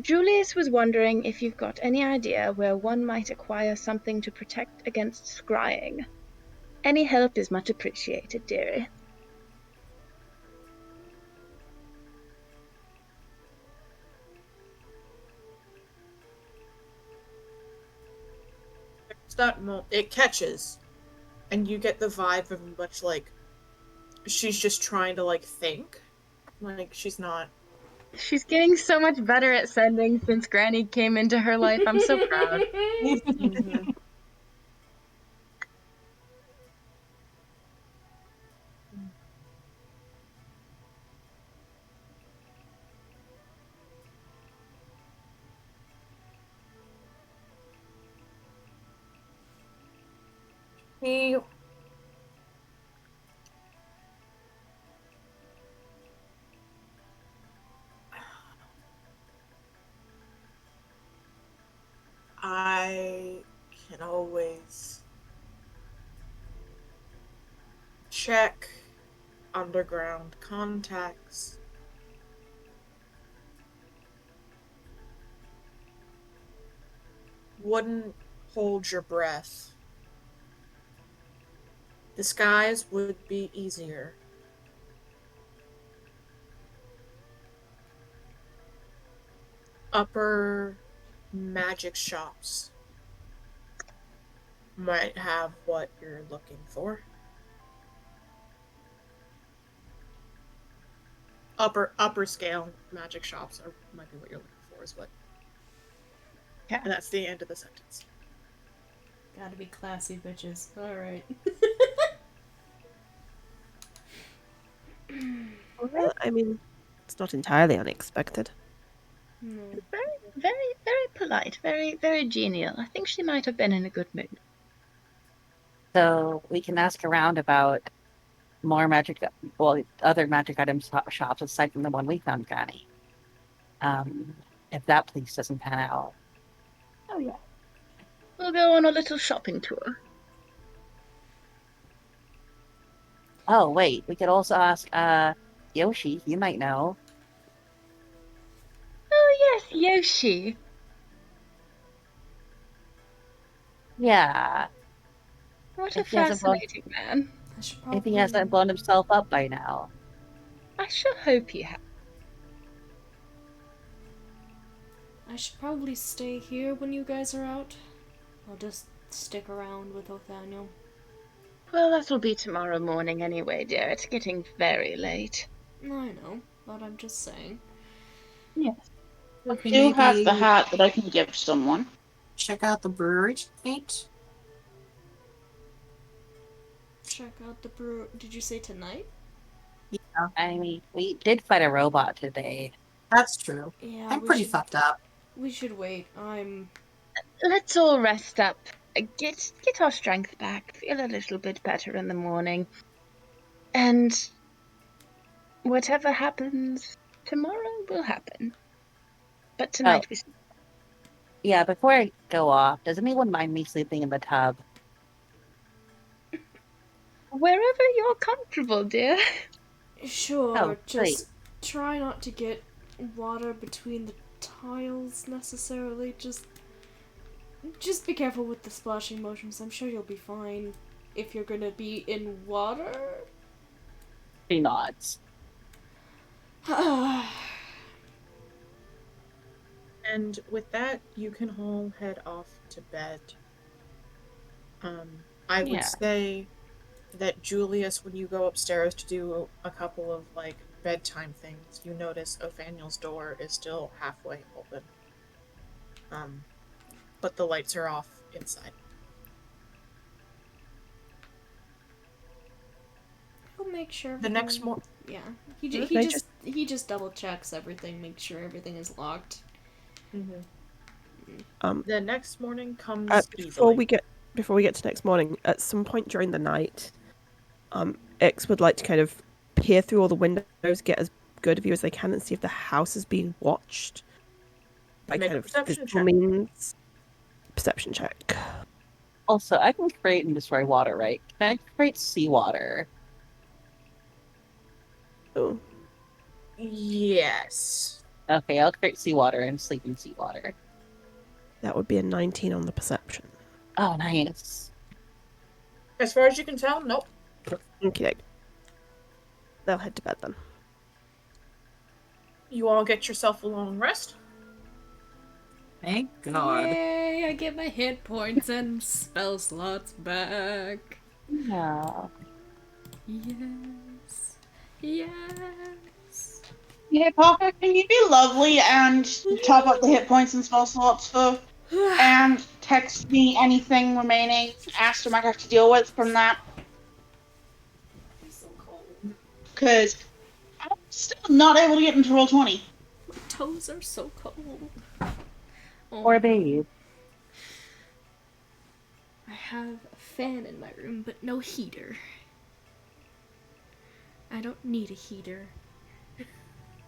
Julius was wondering if you've got any idea where one might acquire something to protect against scrying. Any help is much appreciated, dearie. It's that it catches, and you get the vibe of much like she's just trying to like think, like she's not. She's getting so much better at sending since Granny came into her life. I'm so proud. Mm-hmm. He I can always check on underground contacts. Wouldn't hold your breath. Disguise would be easier. Upper magic shops might have what you're looking for. Upper scale magic shops might be what you're looking for, is what. Yeah. And that's the end of the sentence. Gotta be classy, bitches. Alright. Well, I mean, it's not entirely unexpected. No. Very, very, very polite. Very, very genial. I think she might have been in a good mood. So we can ask around about more magic, well, other magic item shops aside from the one we found, Granny. If that place doesn't pan out. Oh, yeah. We'll go on a little shopping tour. Oh, wait, we could also ask, Yoshi, you might know. Oh, yes, Yoshi. Yeah, What a if he hasn't blown, fascinating man. I should if he probably. hasn't blown himself up by now. I sure hope he has. I should probably stay here when you guys are out. I'll just stick around with Othaniel. Well, that'll be tomorrow morning anyway, dear. It's getting very late. I know, but I'm just saying. Yes. I We do have the maybe hat that I can give someone. check out the brewery tonight. Check out the brew. Did you say tonight? Yeah, I mean, we did fight a robot today. that's true. Yeah, I'm we pretty should, fucked up. we should wait. I'm. Let's all rest up. Get our strength back. Feel a little bit better in the morning. And whatever happens tomorrow will happen. But tonight we sleep. Yeah, before I go off, does anyone mind me sleeping in the tub? Wherever you're comfortable, dear. Sure, Oh, just try not to get water between the tiles necessarily. Just be careful with the splashing motions. I'm sure you'll be fine if you're gonna be in water. She nods. And with that, you can all head off to bed. I would Yeah. say that Julius, when you go upstairs to do a couple of like bedtime things, you notice Othaniel's door is still halfway open. But the lights are off inside. He'll make sure. The next morning, Yeah, he Can I he just double checks everything, makes sure everything is locked. the next morning comes Before easily. we get to next morning, at some point during the night, X would like to kind of peer through all the windows, get as good a view as they can, and see if the house is being watched by Make kind a of perception physical check. means. Perception check. Also, I can create and destroy water, right? Can I create seawater? Oh, Yes. Okay, I'll create seawater and sleep in seawater. that would be a 19 on the perception. Oh, nice. As far as you can tell, nope. Okay. They'll head to bed then. You all get yourself a long rest. Thank God. Yay! I get my hit points and spell slots back. Yeah. Yes. Yes. Hey, Parker, can you be lovely and top up the hit points and spell slots for, and text me anything remaining Aster might have to deal with from that? I'm so cold. Because I'm still not able to get into Roll20. My toes are so cold. Oh, Or babe. I have a fan in my room, but no heater. I don't need a heater.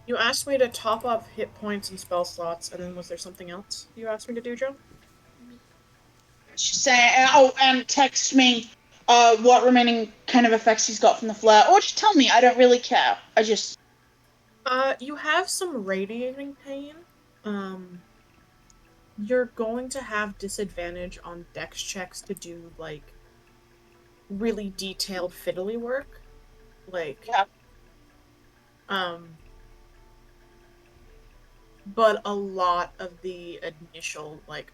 You asked me to top up hit points and spell slots, and then was there something else you asked me to do, Joe? Say, and text me what remaining kind of effects he's got from the flare, or just tell me. I don't really care. I just. You have some radiating pain. You're going to have disadvantage on dex checks to do, like, really detailed fiddly work. Like, Yeah. um, but a lot of the initial, like,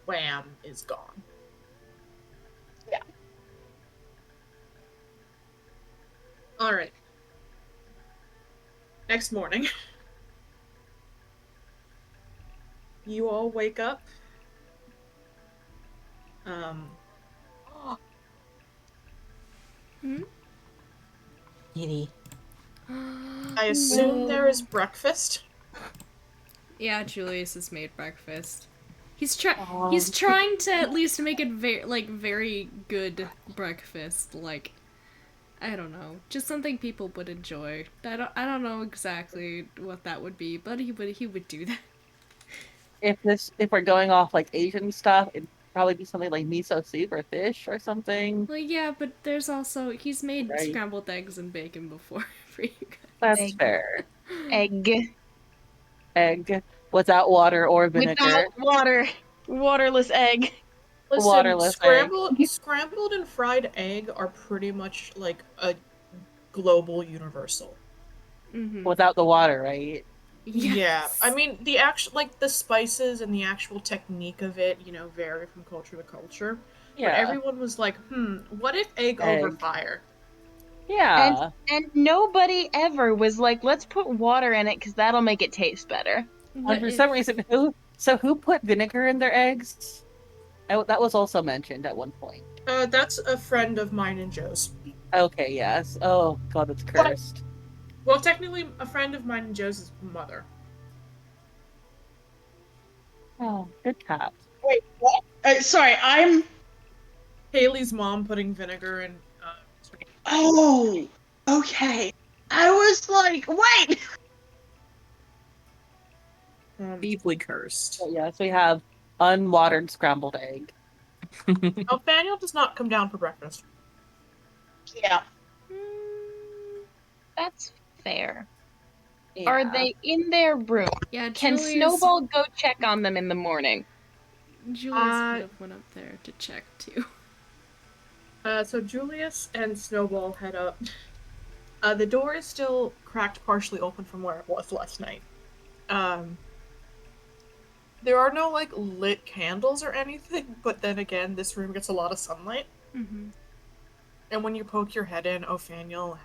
wham is gone. Yeah. Alright. Next morning, you all wake up. Um, Kitty. I assume there is breakfast. Yeah, Julius has made breakfast. He's Um, trying to at least make it very good breakfast. Like, I don't know, just something people would enjoy. I don't know exactly what that would be, but he would do that. if we're going off like Asian stuff, it'd probably be something like miso soup or fish or something, Well, yeah, but there's also he's made right? scrambled eggs and bacon before for you guys. That's Egg. fair. Egg. Egg without water or Without vinegar. water. Waterless egg. Listen, Waterless egg. scrambled and fried egg are pretty much like a global universal. Without the water, right? Yeah, I Yes. mean the actual like the spices and the actual technique of it, vary from culture to culture. But Yeah. everyone was like, what if egg over Egg. fire? And Yeah. and nobody ever was like, let's put water in it because that'll make it taste better. And What for if? some reason, who put vinegar in their eggs? That was also mentioned at one point. That's a friend of mine and Joe's. Okay, yes. Oh god, it's cursed. Well, technically, a friend of mine and Joe's mother. Oh, good cat. Wait, what? Sorry, I'm. Haley's mom putting vinegar in. Oh, okay. I was like, wait. Deeply cursed. But yes, we have unwatered scrambled egg. Nathaniel does not come down for breakfast. Yeah. That's fair. Yeah. Are they in their room? Yeah, Can Julius. Snowball go check on them in the morning? Julius would have went up there to check too. So Julius and Snowball head up. The door is still cracked partially open from where it was last night. There are no, like, lit candles or anything, but then again, this room gets a lot of sunlight. And when you poke your head in, Othaniel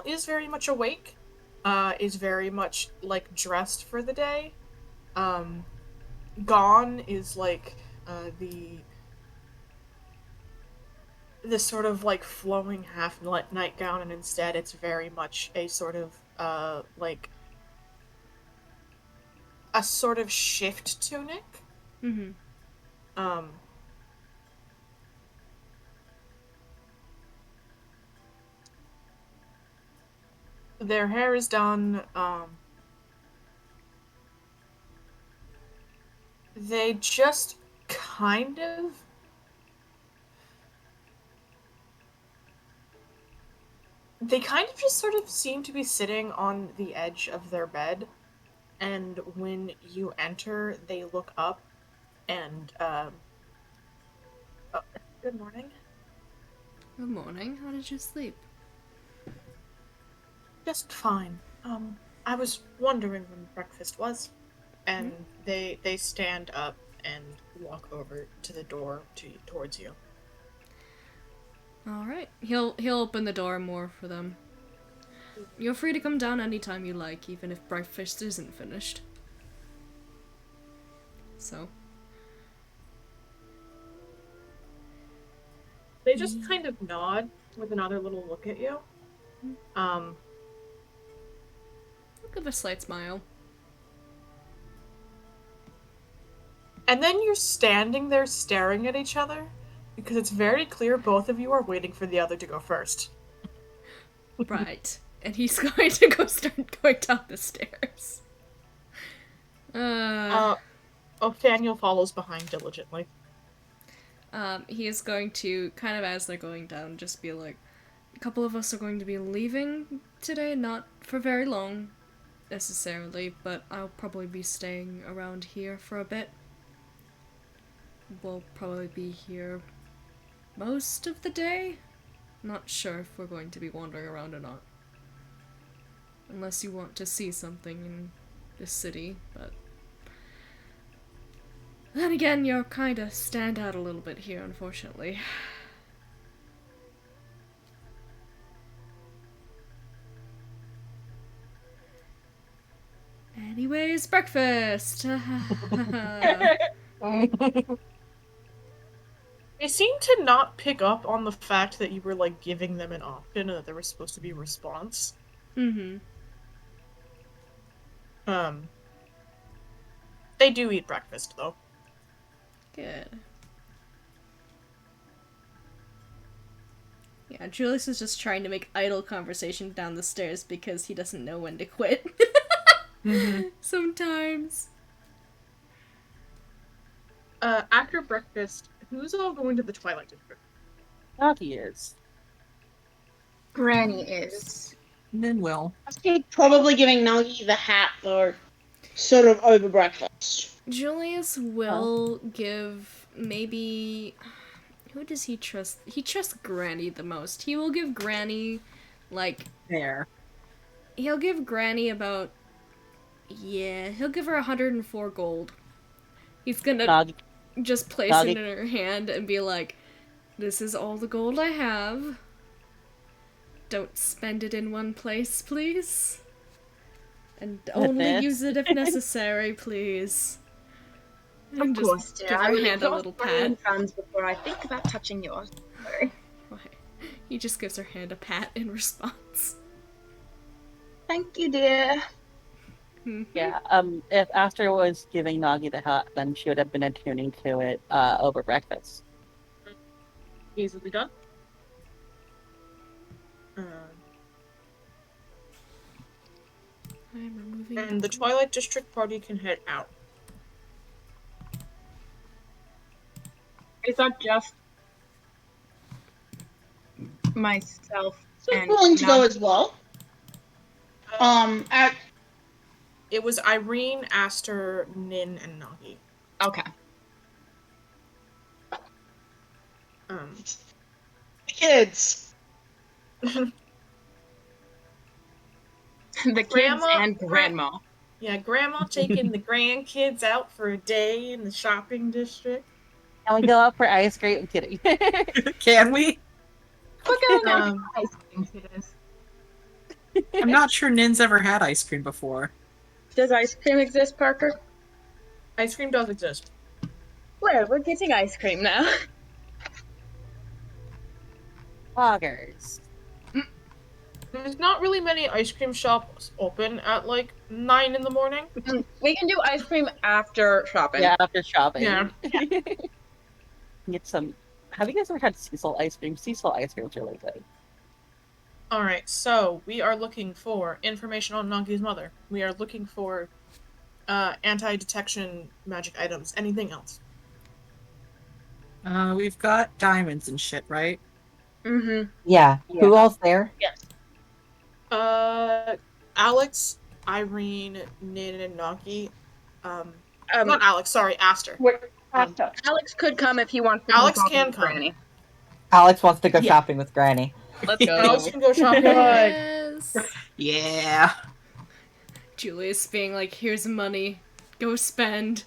is very much awake, is very much, like, dressed for the day. Gone is, like, the sort of, like, flowing half nightgown, and instead it's very much a sort of, like, a sort of shift tunic. Their hair is done. They just kind of. They kind of just sort of seem to be sitting on the edge of their bed, and when you enter, they look up and, oh, good morning. Good morning. How did you sleep? Just fine. I was wondering when breakfast was. And they stand up and walk over to the door towards you. All right. He'll open the door more for them. You're free to come down anytime you like, even if breakfast isn't finished. So. They just kind of nod with another little look at you. I'll give a slight smile. And then you're standing there staring at each other because it's very clear both of you are waiting for the other to go first. Right. And he's going to start going down the stairs. Othaniel follows behind diligently. he is going to, kind of as they're going down, just be like, a couple of us are going to be leaving today, not for very long, necessarily, but I'll probably be staying around here for a bit. We'll probably be here most of the day. Not sure if we're going to be wandering around or not. Unless you want to see something in the city, but... Then again, you're kinda stand out a little bit here, unfortunately. Anyways, breakfast! They seem to not pick up on the fact that you were, like, giving them an option and that there was supposed to be a response. Mm-hmm. They do eat breakfast, though. Good. Yeah, Julius is just trying to make idle conversation down the stairs because he doesn't know when to quit. Sometimes. After breakfast, who's all going to the Twilight District? Nagi is. Granny is. Then will. Probably giving Nagi the hat or sort of over breakfast. Julius will give maybe... Who does he trust? He trusts Granny the most. He will give Granny, like... There. He'll give Granny about... Yeah, he'll give her 104 gold. He's gonna Nagi. just place Nagi. it in her hand and be like, this is all the gold I have. Don't spend it in one place, please. And only Goodness. use it if necessary, please. And Of course, dear. give I her will hand a exhaust little my pat. own funds before I think about touching yours. Sorry. He just gives her hand a pat in response. Thank you, dear. Yeah, if Aster was giving Nagi the hat, then she would have been attuning to it over breakfast. Easily done. I'm removing And the Twilight District party can head out. Is that just myself So and willing to go Nagi? as well. At It was Irene, Aster, Nin, and Nagi. Okay. kids. The kids Grandma- and grandma. Yeah, Grandma taking the grandkids out for a day in the shopping district. Can we go out for ice cream? I'm kidding. Can we? We're going out Um, for ice cream, kiddos. I'm not sure Nin's ever had ice cream before. Does ice cream exist, Parker? Ice cream does exist. Well, we're getting ice cream now. Loggers. There's not really many ice cream shops open at like 9 in the morning. We can do ice cream after shopping. Yeah, after shopping. Yeah. Get some. Have you guys ever had Cecil ice cream? Cecil ice cream is really good. Alright, so we are looking for information on Nagi's mother. We are looking for anti-detection magic items. Anything else? We've got diamonds and shit, right? Mm-hmm. Yeah. Who else there? Alex, Irene, Nin, and Nagi. Not Um, Alex, sorry, Aster. Alex could come if he wants to Alex shopping can with come. Granny. Alex wants to go shopping with Granny. Let's go. Alex can go shopping. Yes. Yeah. Julius being like, here's money. Go spend.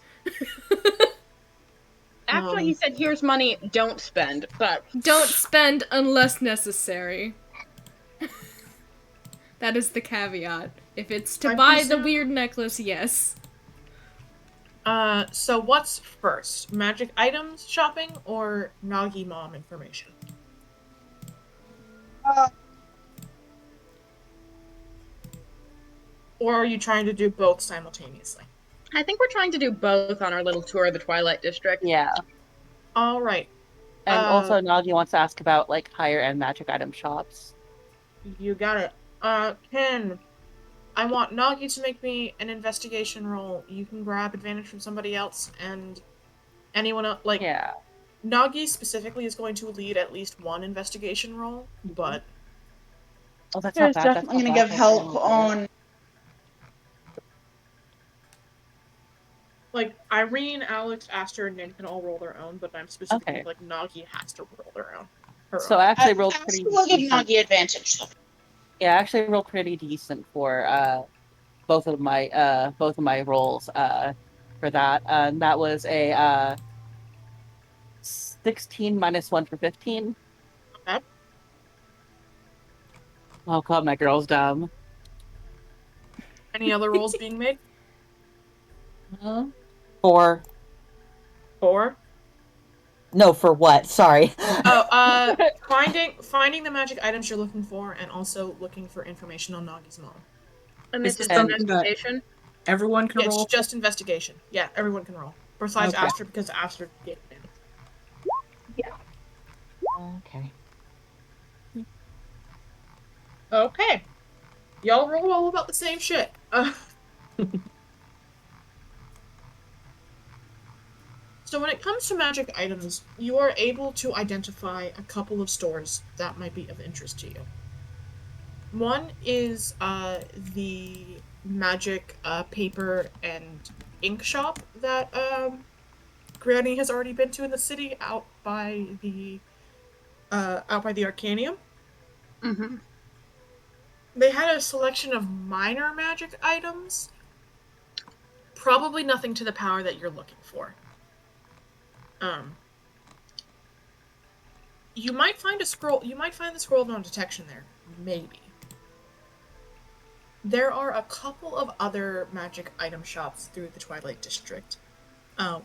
Actually, he said, here's money, don't spend. But Don't spend unless necessary. That is the caveat. If it's to I buy the presume- weird necklace, yes. So what's first? Magic items shopping or Nagi mom information? Or are you trying to do both simultaneously? I think we're trying to do both on our little tour of the Twilight District. Yeah. Alright, And also, Nagi wants to ask about like higher end magic item shops. you got it. Ken, I want Nagi to make me an investigation roll. You can grab advantage from somebody else, and anyone else, like, Yeah. Nagi specifically is going to lead at least one investigation roll, but Oh, that's not There's bad. That's definitely not gonna bad. give That's a help little better. on. like Irene, Alex, Aster, and Nin can all roll their own, but I'm specifically Okay. like Nagi has to roll their own. Her So own. I actually rolled Aster pretty will give decent. Nagi advantage. Though. Yeah, I actually rolled pretty decent for both of my rolls for that. And that was a 16 minus 1 for 15. Okay. Oh god, my girl's dumb. Any other rolls being made? Uh, 4. 4. No, for what? Sorry. Oh, finding the magic items you're looking for, and also looking for information on Nagi's mom. And Is this this is And- something that investigation. everyone can Yeah, it's roll? just investigation. Yeah, everyone can roll. Besides Okay. Aster, because Aster gave it in. Okay. Okay. Y'all roll all about the same shit. So when it comes to magic items, you are able to identify a couple of stores that might be of interest to you. One is the magic paper and ink shop that Granny has already been to in the city out by the Arcanium. Mm-hmm. They had a selection of minor magic items, probably nothing to the power that you're looking for. You might find a scroll. You might find the scroll of non-detection there, maybe. There are a couple of other magic item shops through the Twilight District.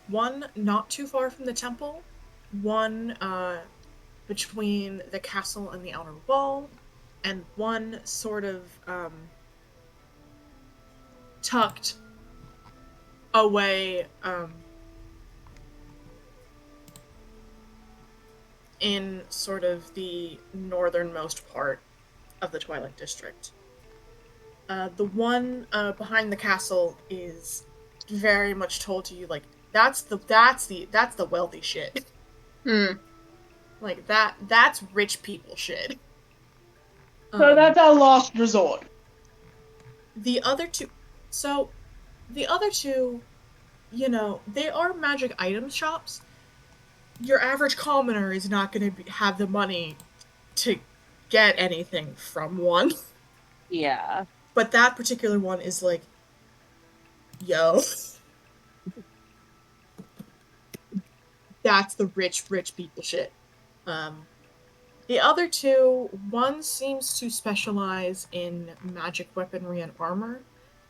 One not too far from the temple, one between the castle and the outer wall, and one sort of tucked away in sort of the northernmost part of the Twilight District. The one behind the castle is very much told to you like that's the wealthy shit. Hmm. Like that's rich people shit. So that's our last resort. The other two so the other two, they are magic item shops. Your average commoner is not going to have the money to get anything from one. yeah. But that particular one is like, yo, that's the rich people shit. The other two, one seems to specialize in magic weaponry and armor,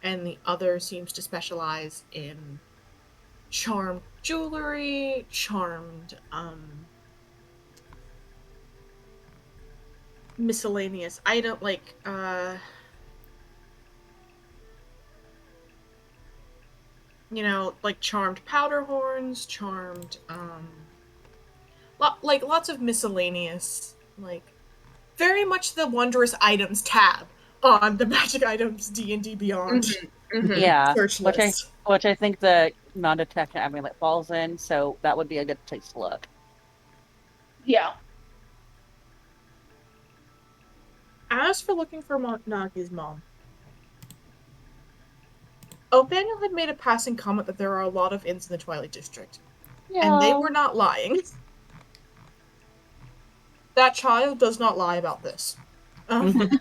and the other seems to specialize in charmed jewelry, charmed miscellaneous item like like charmed powder horns, charmed like lots of miscellaneous, like very much the wondrous items tab on the magic items D&D Beyond Mm-hmm. Yeah. search list. Which I think the non-detection amulet falls in, so that would be a good place to look. Yeah. As for looking for Nagi's mom, Othaniel had made a passing comment that there are a lot of inns in the Twilight District, and they were not lying. That child does not lie about this. That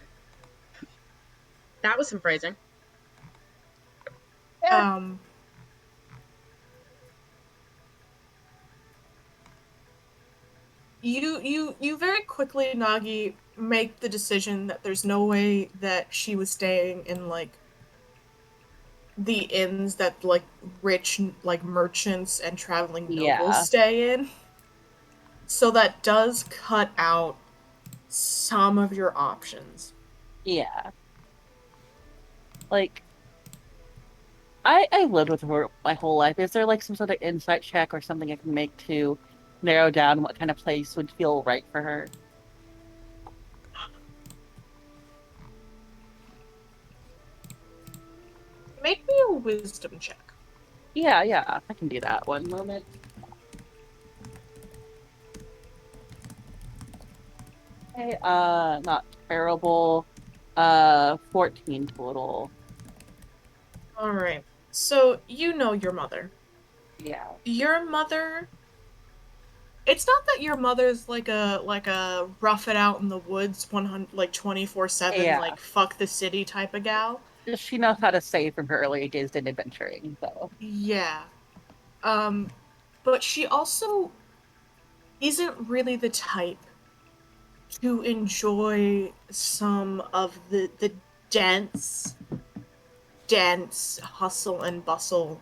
was some phrasing. Um, you very quickly, Nagi, make the decision that there's no way that she was staying in like the inns that like rich like merchants and traveling nobles stay in. So that does cut out some of your options. Yeah. Like, I lived with her my whole life. Is there like some sort of insight check or something I can make to narrow down what kind of place would feel right for her? Make me a wisdom check. Yeah, I can do that. One moment. Okay, not terrible. 14 total. All right. So you know your mother. Yeah. Your mother. It's not that your mother's like a rough it out in the woods 100 like 24/7 Yeah. like fuck the city type of gal. She knows how to save from her early days in adventuring, so. Yeah. Um but she also isn't really the type to enjoy some of the dense dense hustle and bustle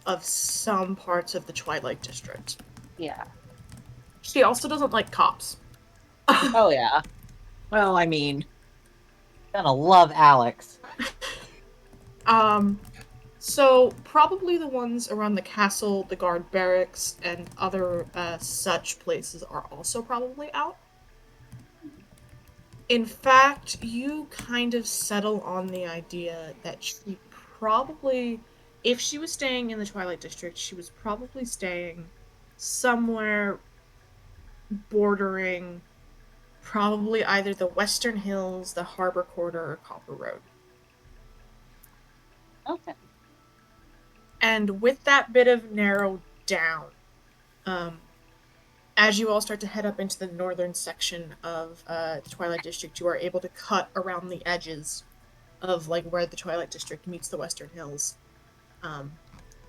of some parts of the Twilight District. Yeah. She also doesn't like cops. Oh, yeah. Well, I mean, gonna love Alex. um So probably the ones around the castle, the guard barracks, and other such places are also probably out. In fact, you kind of settle on the idea that she probably, if she was staying in the Twilight District, she was probably staying somewhere bordering probably either the Western Hills, the Harbor Quarter, or Copper Road. Okay. And with that bit of narrowed down, um, as you all start to head up into the northern section of the Twilight District, you are able to cut around the edges of like where the Twilight District meets the Western Hills, um,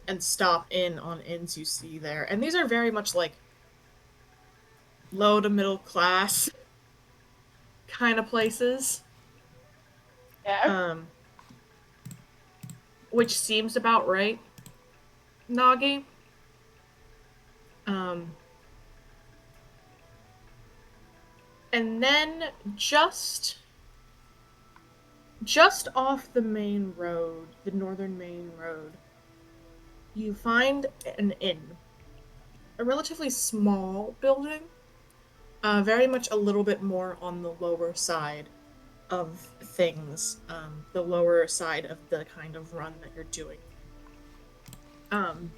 and stop in on inns you see there. And these are very much like low to middle class kind of places, Yeah. um, which seems about right, Nagi. Um, and then just off the main road, the northern main road, you find an inn, a relatively small building, very much a little bit more on the lower side of things, the lower side of the kind of run that you're doing. Um,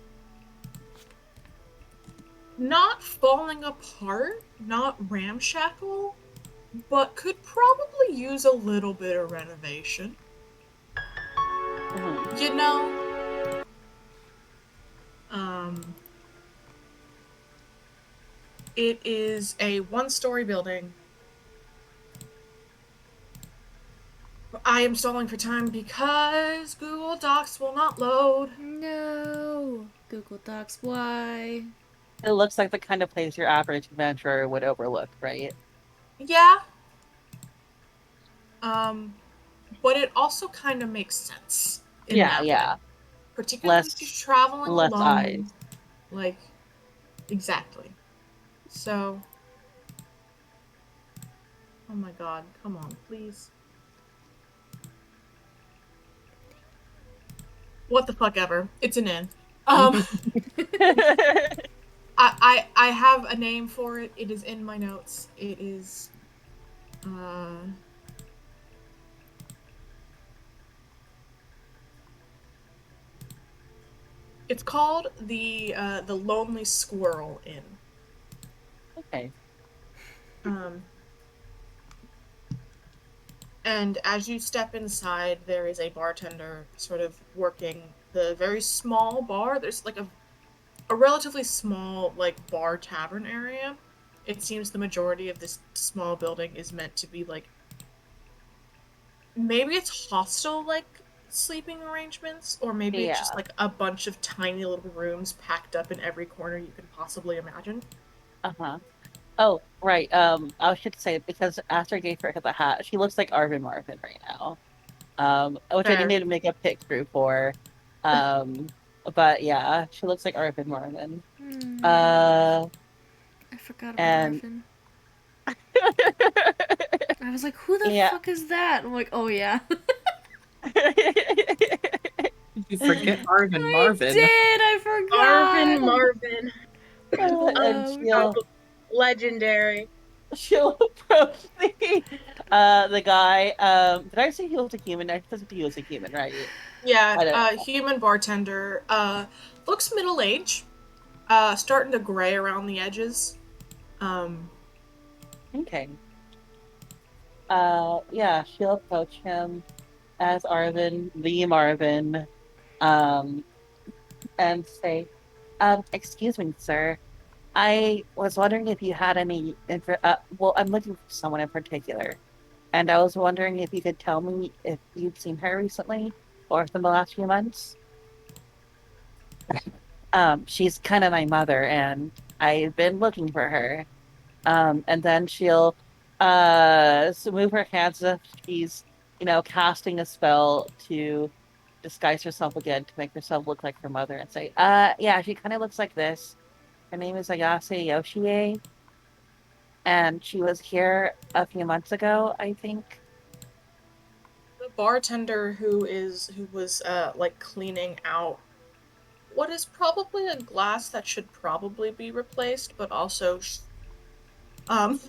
not falling apart, not ramshackle, but could probably use a little bit of renovation. Mhm. You know, um, it is a one-story building. I am stalling for time because Google Docs will not load. No. Google Docs, why? It looks like the kind of place your average adventurer would overlook, right? Yeah. Um, but it also kind of makes sense in Yeah, that way, yeah. particularly if you're Less traveling less eyes. alone. Like, exactly. So, oh my god, come on, please. What the fuck ever. It's an inn. Um, I have a name for it. It is in my notes. It is, uh, it's called the Lonely Squirrel Inn. Okay. Um, and as you step inside, there is a bartender sort of working the very small bar. There's like a relatively small like bar tavern area. It seems the majority of this small building is meant to be like maybe it's hostel like sleeping arrangements, or maybe it's just Yeah. like a bunch of tiny little rooms packed up in every corner you can possibly imagine. Uh-huh. Oh, right. I should say because after I gave her the hat, she looks like Arvin Marvin right now. Which I didn't Fair. need to make a pick through for. Um, but yeah, she looks like Arvin Marvin. Uh, I forgot about and Arvin. I was like, who the yeah. fuck is that? I'm like, oh yeah. You forget Arvin I Marvin. did! I Arvin forgot! Marvin, And Oh, legendary. she'll approach the guy. Did I say he was a human? I said he was a human, right? Yeah, I don't human bartender. Looks middle age. Starting to gray around the edges. Um, Okay. Yeah, she'll approach him as Arvin, the Marvin, um, and say, excuse me, sir. I was wondering if you had any well, I'm looking for someone in particular, and I was wondering if you could tell me if you'd seen her recently or within the last few months. She's kind of my mother, and I've been looking for her. And then she'll move her hands as if she's, casting a spell to disguise herself again to make herself look like her mother and say, yeah, she kind of looks like this. Her name is Ayase Yoshie, and she was here a few months ago, I think. The bartender who was like cleaning out what is probably a glass that should probably be replaced, but also um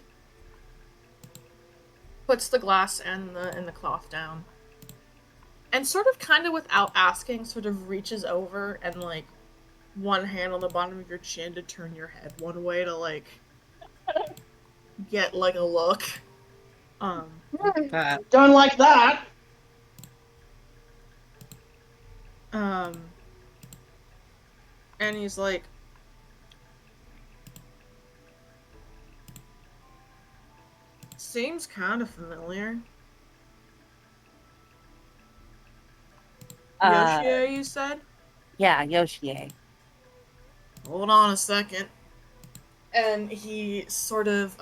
puts the glass and the cloth down. And sort of kind of without asking, sort of reaches over and like one hand on the bottom of your chin to turn your head one way to like get like a look. Um Uh, Don't like that. um and he's like, seems kind of familiar. uh, Yoshie, you said? yeah, Yoshie. Hold on a second. And he sort of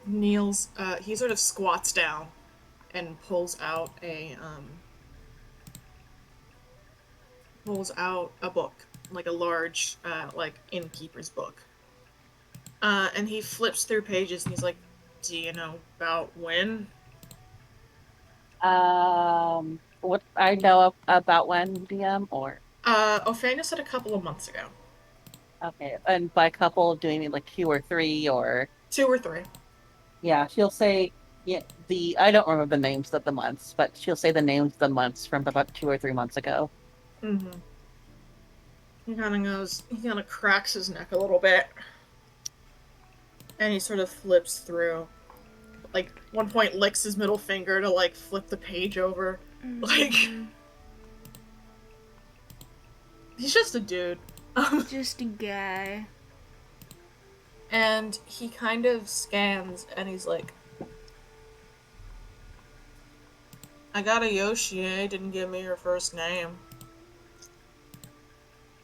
kneels, he sort of squats down and pulls out a book, like a large like innkeeper's book. And he flips through pages and he's like, "Do you know about when?" What I know about when DM or Ophania said a couple of months ago. okay, and by couple, do you mean like two or three or? 2 or 3. Yeah, she'll say, yeah, I don't remember the names of the months, but she'll say the names of the months from about 2 or 3 months ago. Mm-hmm. He kind of cracks his neck a little bit. And he sort of flips through. Like, one point licks his middle finger to, like, flip the page over. Like, he's just a dude. Just a guy. And he kind of scans and he's like, I got a Yoshie, didn't give me her first name.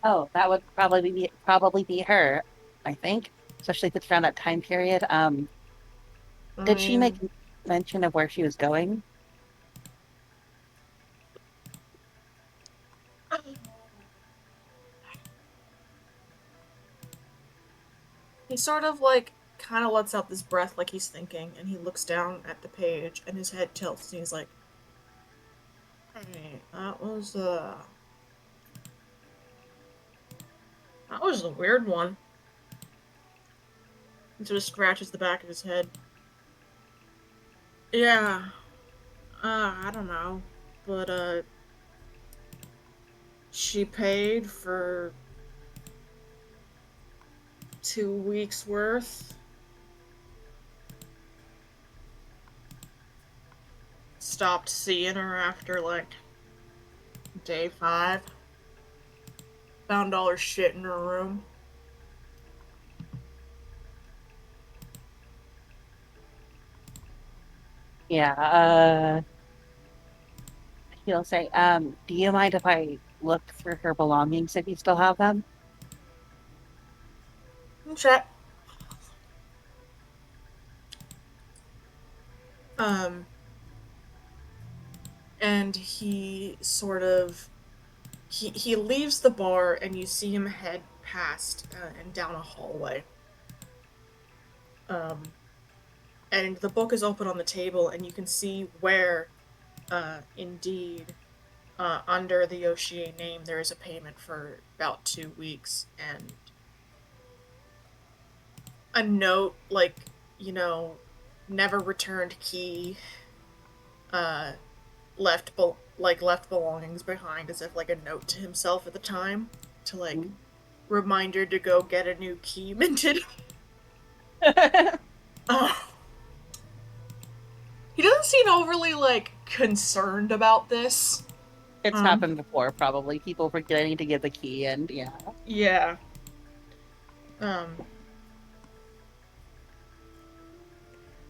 Oh, that would probably be her, I think, especially if it's around that time period. I Did she make mean, mention of where she was going? he sort of like kind of lets out this breath like he's thinking, and he looks down at the page and his head tilts and he's like, hey, that was a weird one. He sort of scratches the back of his head. Yeah, I don't know. But, she paid for 2 weeks worth. Stopped seeing her after, like, day 5. Found all her shit in her room. Yeah, she'll say, do you mind if I look through her belongings if you still have them? Check. Um, and he sort of he leaves the bar and you see him head past and down a hallway. Um, and the book is open on the table and you can see where, indeed, under the Yoshie name, there is a payment for about 2 weeks and a note like, you know, never returned key, uh, left belongings behind as if like a note to himself at the time to like reminder to go get a new key minted. Oh. He doesn't seem overly like concerned about this. It's happened before, probably. People forgetting to give the key, and yeah. Yeah.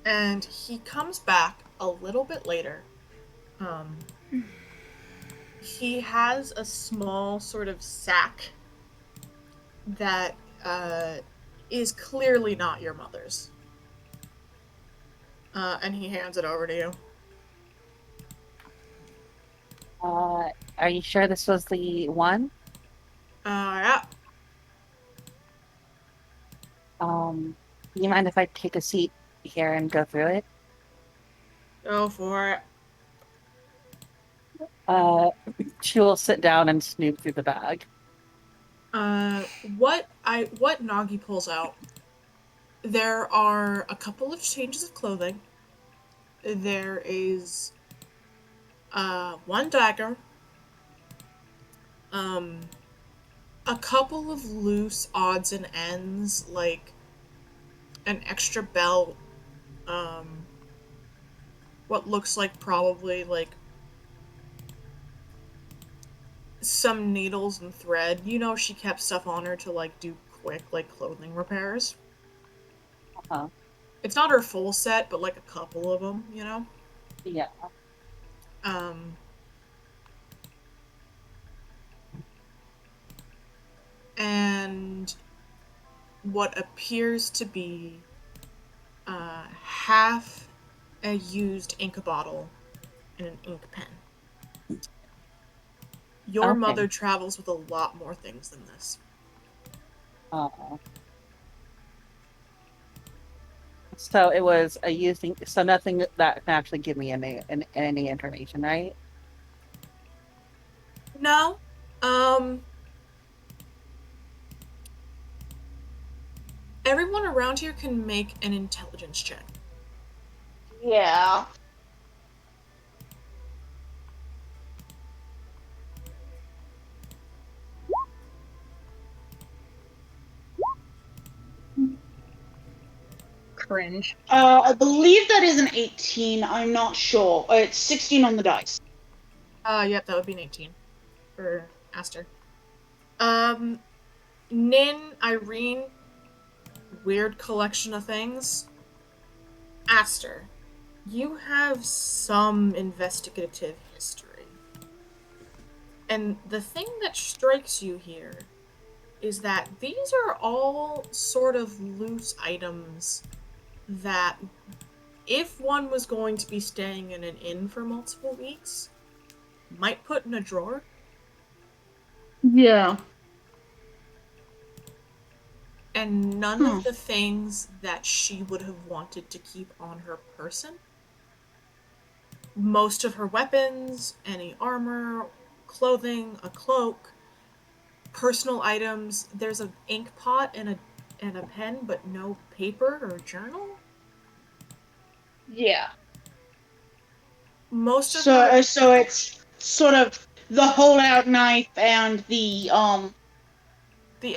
And he comes back a little bit later. He has a small sort of sack that is clearly not your mother's. And he hands it over to you. Are you sure this was the one? Yeah. Do you mind if I take a seat here and go through it? Go for it. She will sit down and snoop through the bag. What Nagi pulls out? There are a couple of changes of clothing. There is one dagger, a couple of loose odds and ends, like an extra belt, what looks like probably like some needles and thread. You know, she kept stuff on her to like do quick like clothing repairs. Uh-huh. It's not her full set, but like a couple of them, you know. Yeah. And what appears to be half a used ink bottle and an ink pen. Your Okay. mother travels with a lot more things than this. So it was a using, so nothing that can actually give me any information, right? No. Everyone around here can make an intelligence check. Yeah. Cringe. I believe that is an 18. I'm not sure. It's 16 on the dice. Yep, that would be an 18 for Aster. Nin, Irene, weird collection of things. Aster, you have some investigative history. And the thing that strikes you here is that these are all sort of loose items that, if one was going to be staying in an inn for multiple weeks, might put in a drawer. Yeah. And none of the things that she would have wanted to keep on her person. Most of her weapons, any armor, clothing, a cloak, personal items. There's an ink pot and a pen, but no paper or journal. Yeah. Most of So it's sort of the holdout knife and the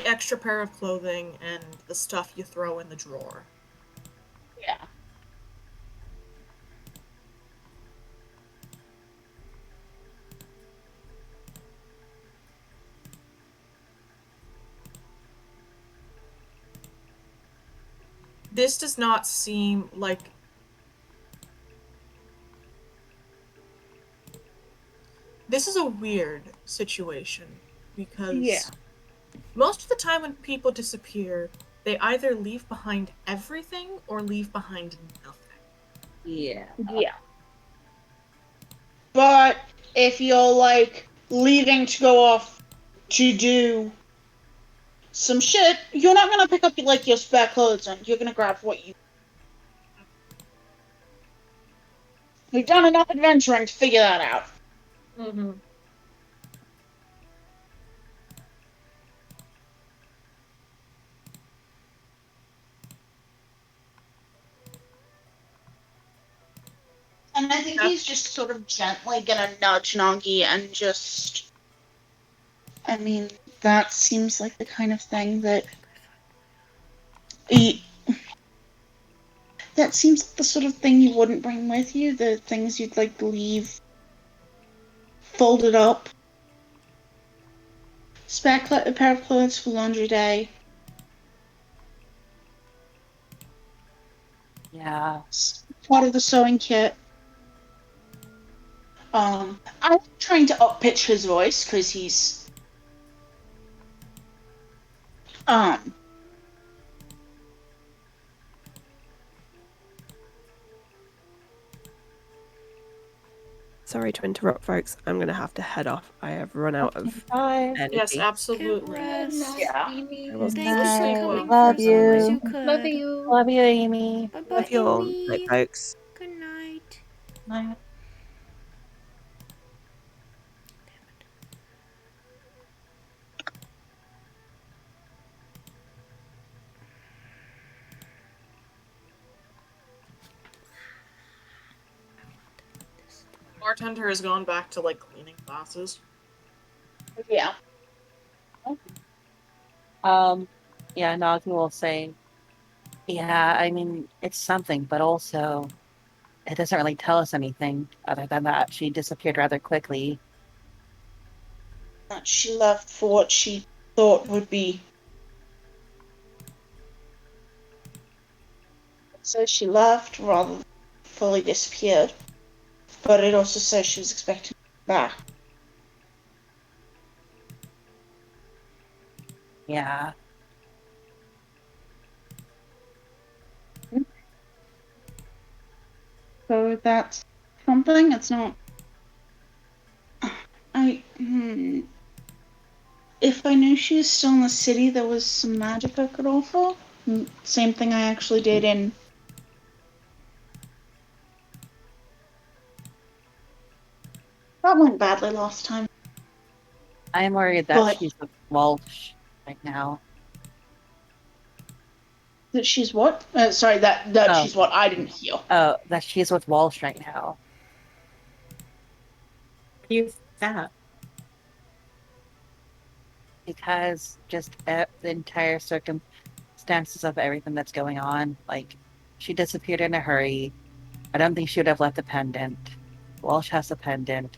extra pair of clothing and the stuff you throw in the drawer. Yeah. This does not seem like this is a weird situation because most of the time when people disappear, they either leave behind everything or leave behind nothing. Yeah. Yeah. But if you're like leaving to go off to do some shit, you're not gonna pick up like your spare clothes and you're gonna grab what you. You've done enough adventuring to figure that out. Mm-hmm. And I think he's just sort of gently gonna nudge Nagi and just. I mean, that seems like the kind of thing that. That seems like the sort of thing you wouldn't bring with you. The things you'd like leave folded up. A pair of clothes for laundry day. Yeah. Part of the sewing kit. I'm trying to up pitch his voice because he's um Sorry to interrupt, folks. I'm going to have to head off. I have run out of Bye. energy. Yes, absolutely. Good Rest. night, Yeah. Amy. I will Thank you Night. for Sleep coming well. for Love as long as you. you Love could. you. Love you, Amy. Bye bye, Love you all. Amy. Night, folks. Good night. Night. Bartender has gone back to like cleaning glasses. yeah. Um, yeah, Nagi will say, yeah, I mean, it's something, but also it doesn't really tell us anything other than that she disappeared rather quickly. That she left for what she thought would be. It says she left rather than fully disappeared. But it also says she was expecting back. Yeah. So that's something. It's not. If I knew she was still in the city, there was some magic I could offer. Same thing I actually did in. That went badly last time. I'm worried that But she's with Walsh right now. that she's what? Sorry, that Oh. she's what? I didn't hear. Oh, that she's with Walsh right now. You that Because just the entire circumstances of everything that's going on, like she disappeared in a hurry. I don't think she would have left a pendant. Walsh has a pendant.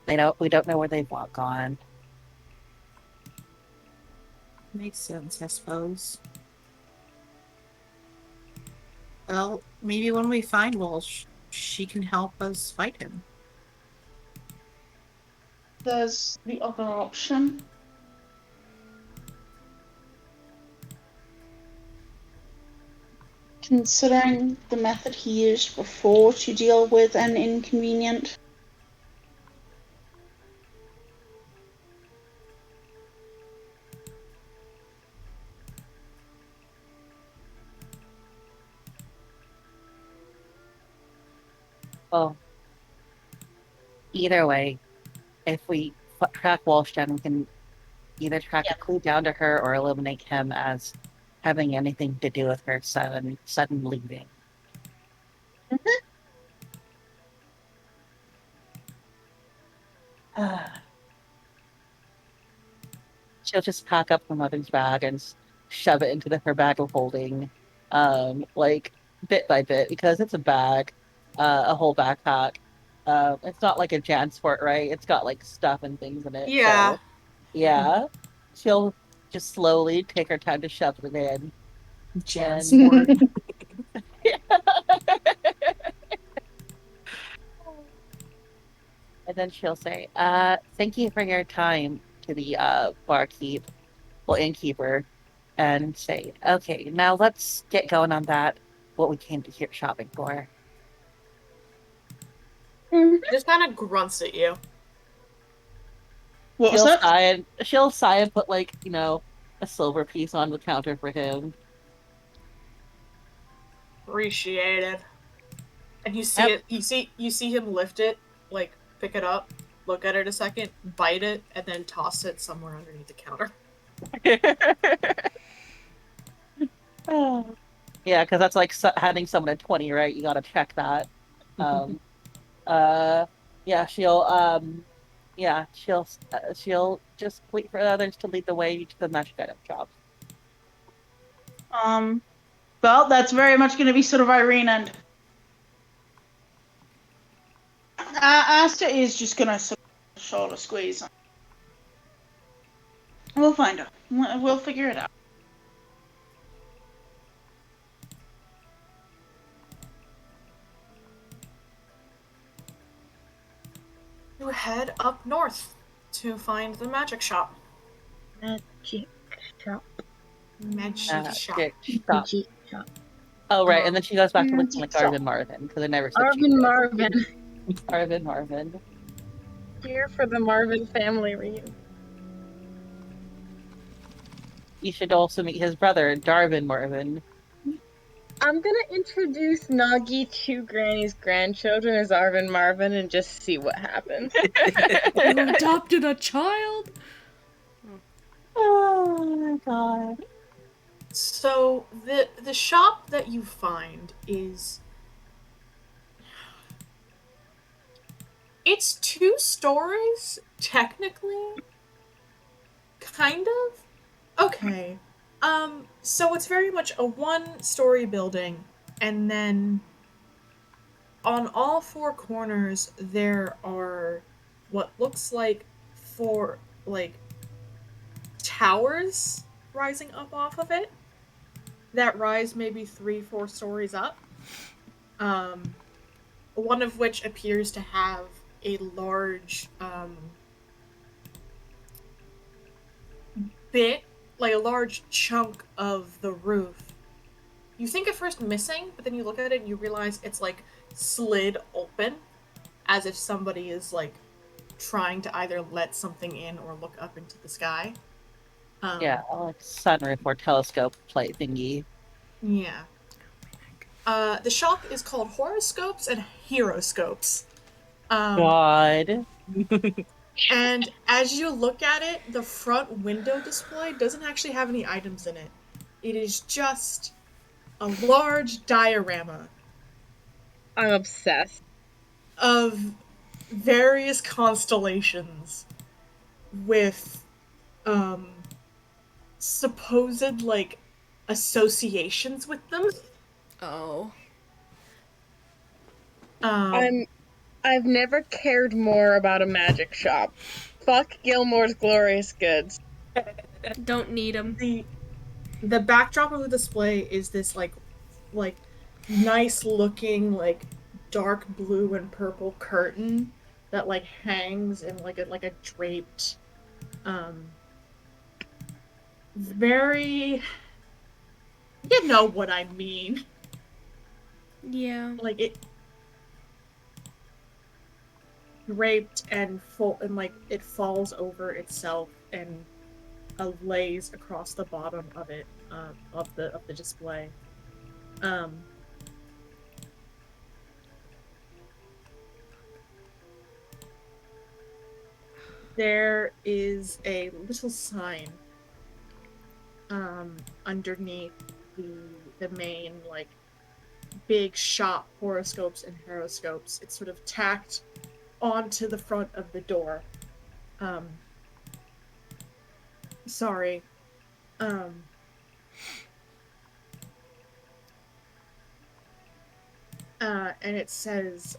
We don't know where they've gone. makes sense, I suppose. Well, maybe when we find Walsh, she can help us fight him. There's the other option. Considering the method he used before to deal with an inconvenient. Well, either way, if we track Walsh down, we can either track a clue down to her or eliminate him as having anything to do with her sudden leaving. She'll just pack up her mother's bag and shove it into her bag of holding, like bit by bit, because it's a bag, a whole backpack. It's not like a Jansport, right? It's got like stuff and things in it. Yeah. So yeah, she'll just slowly take her time to shove it in. Jansport. And then she'll say, thank you for your time to the innkeeper, and say, okay, now let's get going on what we came to here shopping for. Just kind of grunts at you. What was that? She'll sigh and put a silver piece on the counter for him. Appreciated. And you see Yep. it. You see him lift it, like pick it up, look at it a second, bite it, and then toss it somewhere underneath the counter. Yeah, because that's like handing someone a 20, right? You gotta check that. Yeah, she'll just wait for others to lead the way to the magic item shop. Well, that's very much going to be sort of Irene and Asta is just going to sort of shoulder squeeze. We'll find her. We'll figure it out. You head up north to find the magic shop. Magic shop. Magic shop. Magic shop. Magic shop. Oh, right. And then she goes back to looking Magic like shop. Arvin Marvin because I never said she Arvin did. Marvin. Arvin Marvin. Here for the Marvin family reunion. You should also meet his brother, Darvin Marvin. I'm gonna introduce Nagi to Granny's grandchildren as Arvin Marvin and just see what happens. You adopted a child? Oh my god. So the shop that you find is it's 2 stories technically, kind of. Okay. So it's very much a 1-story building, and then on all 4 corners there are what looks like 4 like towers rising up off of it that rise maybe 3-4 stories up. One of which appears to have a large bit, like a large chunk of the roof. You think at first missing, but then you look at it and you realize it's like slid open, as if somebody is like trying to either let something in or look up into the sky. Yeah, like sunroof or telescope plate thingy. Yeah. The shop is called Horoscopes and Heroscopes. God. And as you look at it, the front window display doesn't actually have any items in it. It is just a large diorama I'm obsessed. of various constellations with supposed like associations with them. Oh. I've never cared more about a magic shop. Fuck Gilmore's Glorious Goods. Don't need them. The backdrop of the display is this like nice looking like dark blue and purple curtain that like hangs in like a draped very, you know what I mean. Yeah. Like it draped and full and like it falls over itself and lays across the bottom of it, of the display. There is a little sign underneath the main like big shop horoscopes and horoscopes. It's sort of tacked onto the front of the door. Sorry. And it says,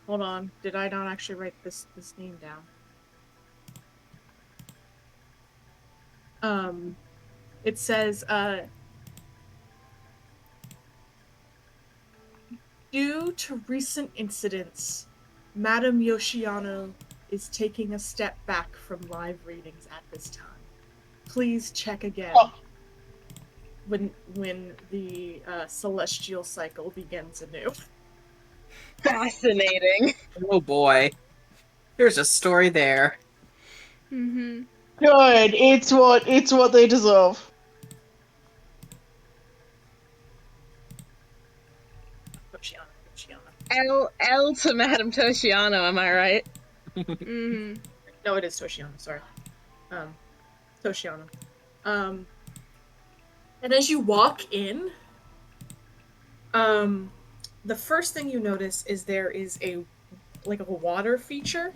hold on, did I not actually write this name down? It says, due to recent incidents, Madame Yoshiano is taking a step back from live readings at this time. Please check again when the celestial cycle begins anew. Fascinating. Oh boy. There's a story there. Mm-hmm. Good. It's what they deserve. L to Madame Toshiano, am I right? Mm-hmm. No, it is Toshiano, sorry. Toshiano. And as you walk in, the first thing you notice is there is a water feature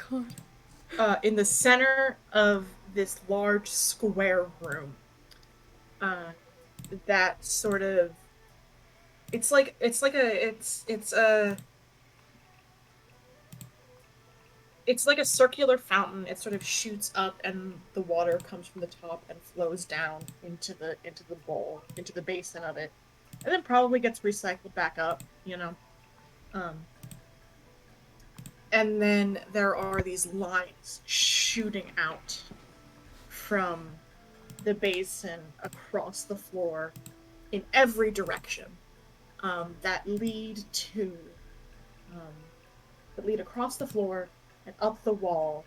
God. in the center of this large square room. That sort of it's like a circular fountain. It sort of shoots up, and the water comes from the top and flows down into the bowl, into the basin of it, and then probably gets recycled back up. Um, and then there are these lines shooting out from the basin across the floor in every direction, that lead to um, that lead across the floor and up the wall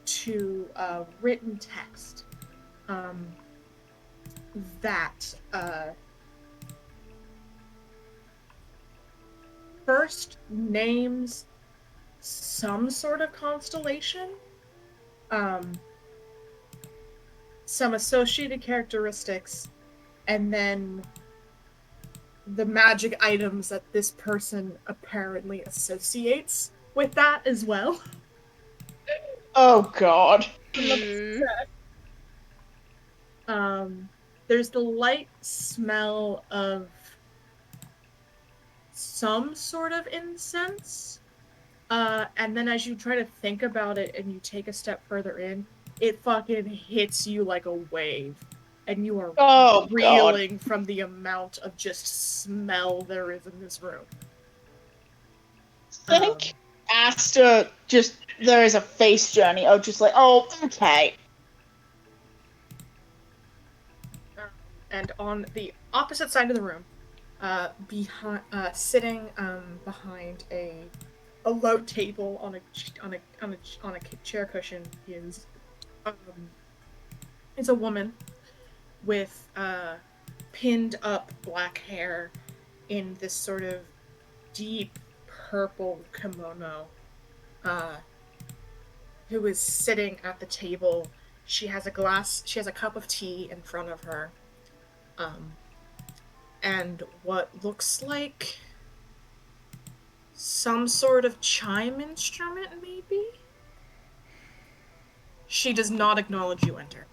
to written text, um, that first names some sort of constellation, um, some associated characteristics, and then the magic items that this person apparently associates with that as well. Oh God. Hmm. There's the light smell of some sort of incense. And then as you try to think about it and you take a step further in, it fucking hits you like a wave. And you are Oh God. reeling from the amount of just smell there is in this room. Think Asta just there is a face journey of just like, oh, okay. And on the opposite side of the room, sitting behind a low table on a chair cushion um, is a woman with pinned up black hair in this sort of deep purple kimono, uh, who is sitting at the table. She has a cup of tea in front of her, and what looks like some sort of chime instrument, maybe? She does not acknowledge you enter.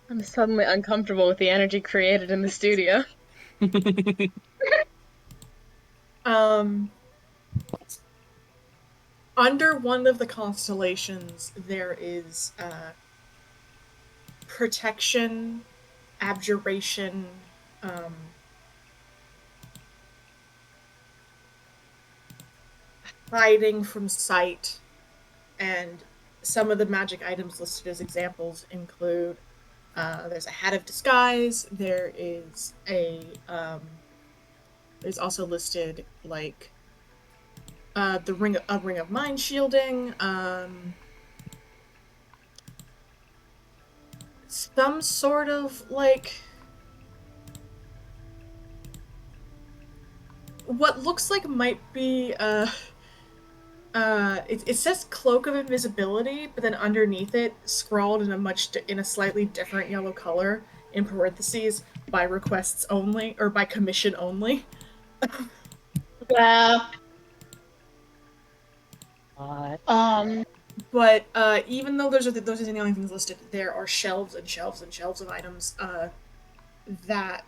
I'm suddenly uncomfortable with the energy created in the studio. Under one of the constellations, there is protection, abjuration, hiding from sight, and some of the magic items listed as examples include there's a hat of disguise. There's also listed like a ring of mind shielding, some sort of like what looks like might be it says cloak of invisibility, but then underneath it, scrawled in a slightly different yellow color in parentheses, by requests only or by commission only. Yeah. Uh, But even though those are the only things listed, there are shelves and shelves and shelves of items that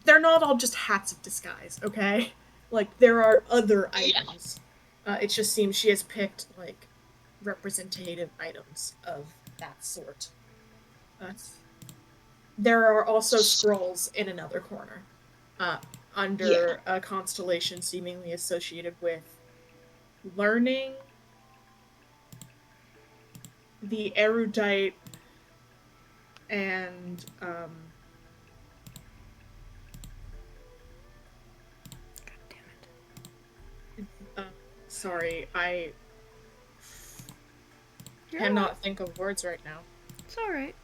they're not all just hats of disguise. Okay, like there are other items. It just seems she has picked like representative items of that sort. There are also scrolls in another corner, under a constellation seemingly associated with learning, the erudite, and sorry, I cannot think of words right now. It's alright.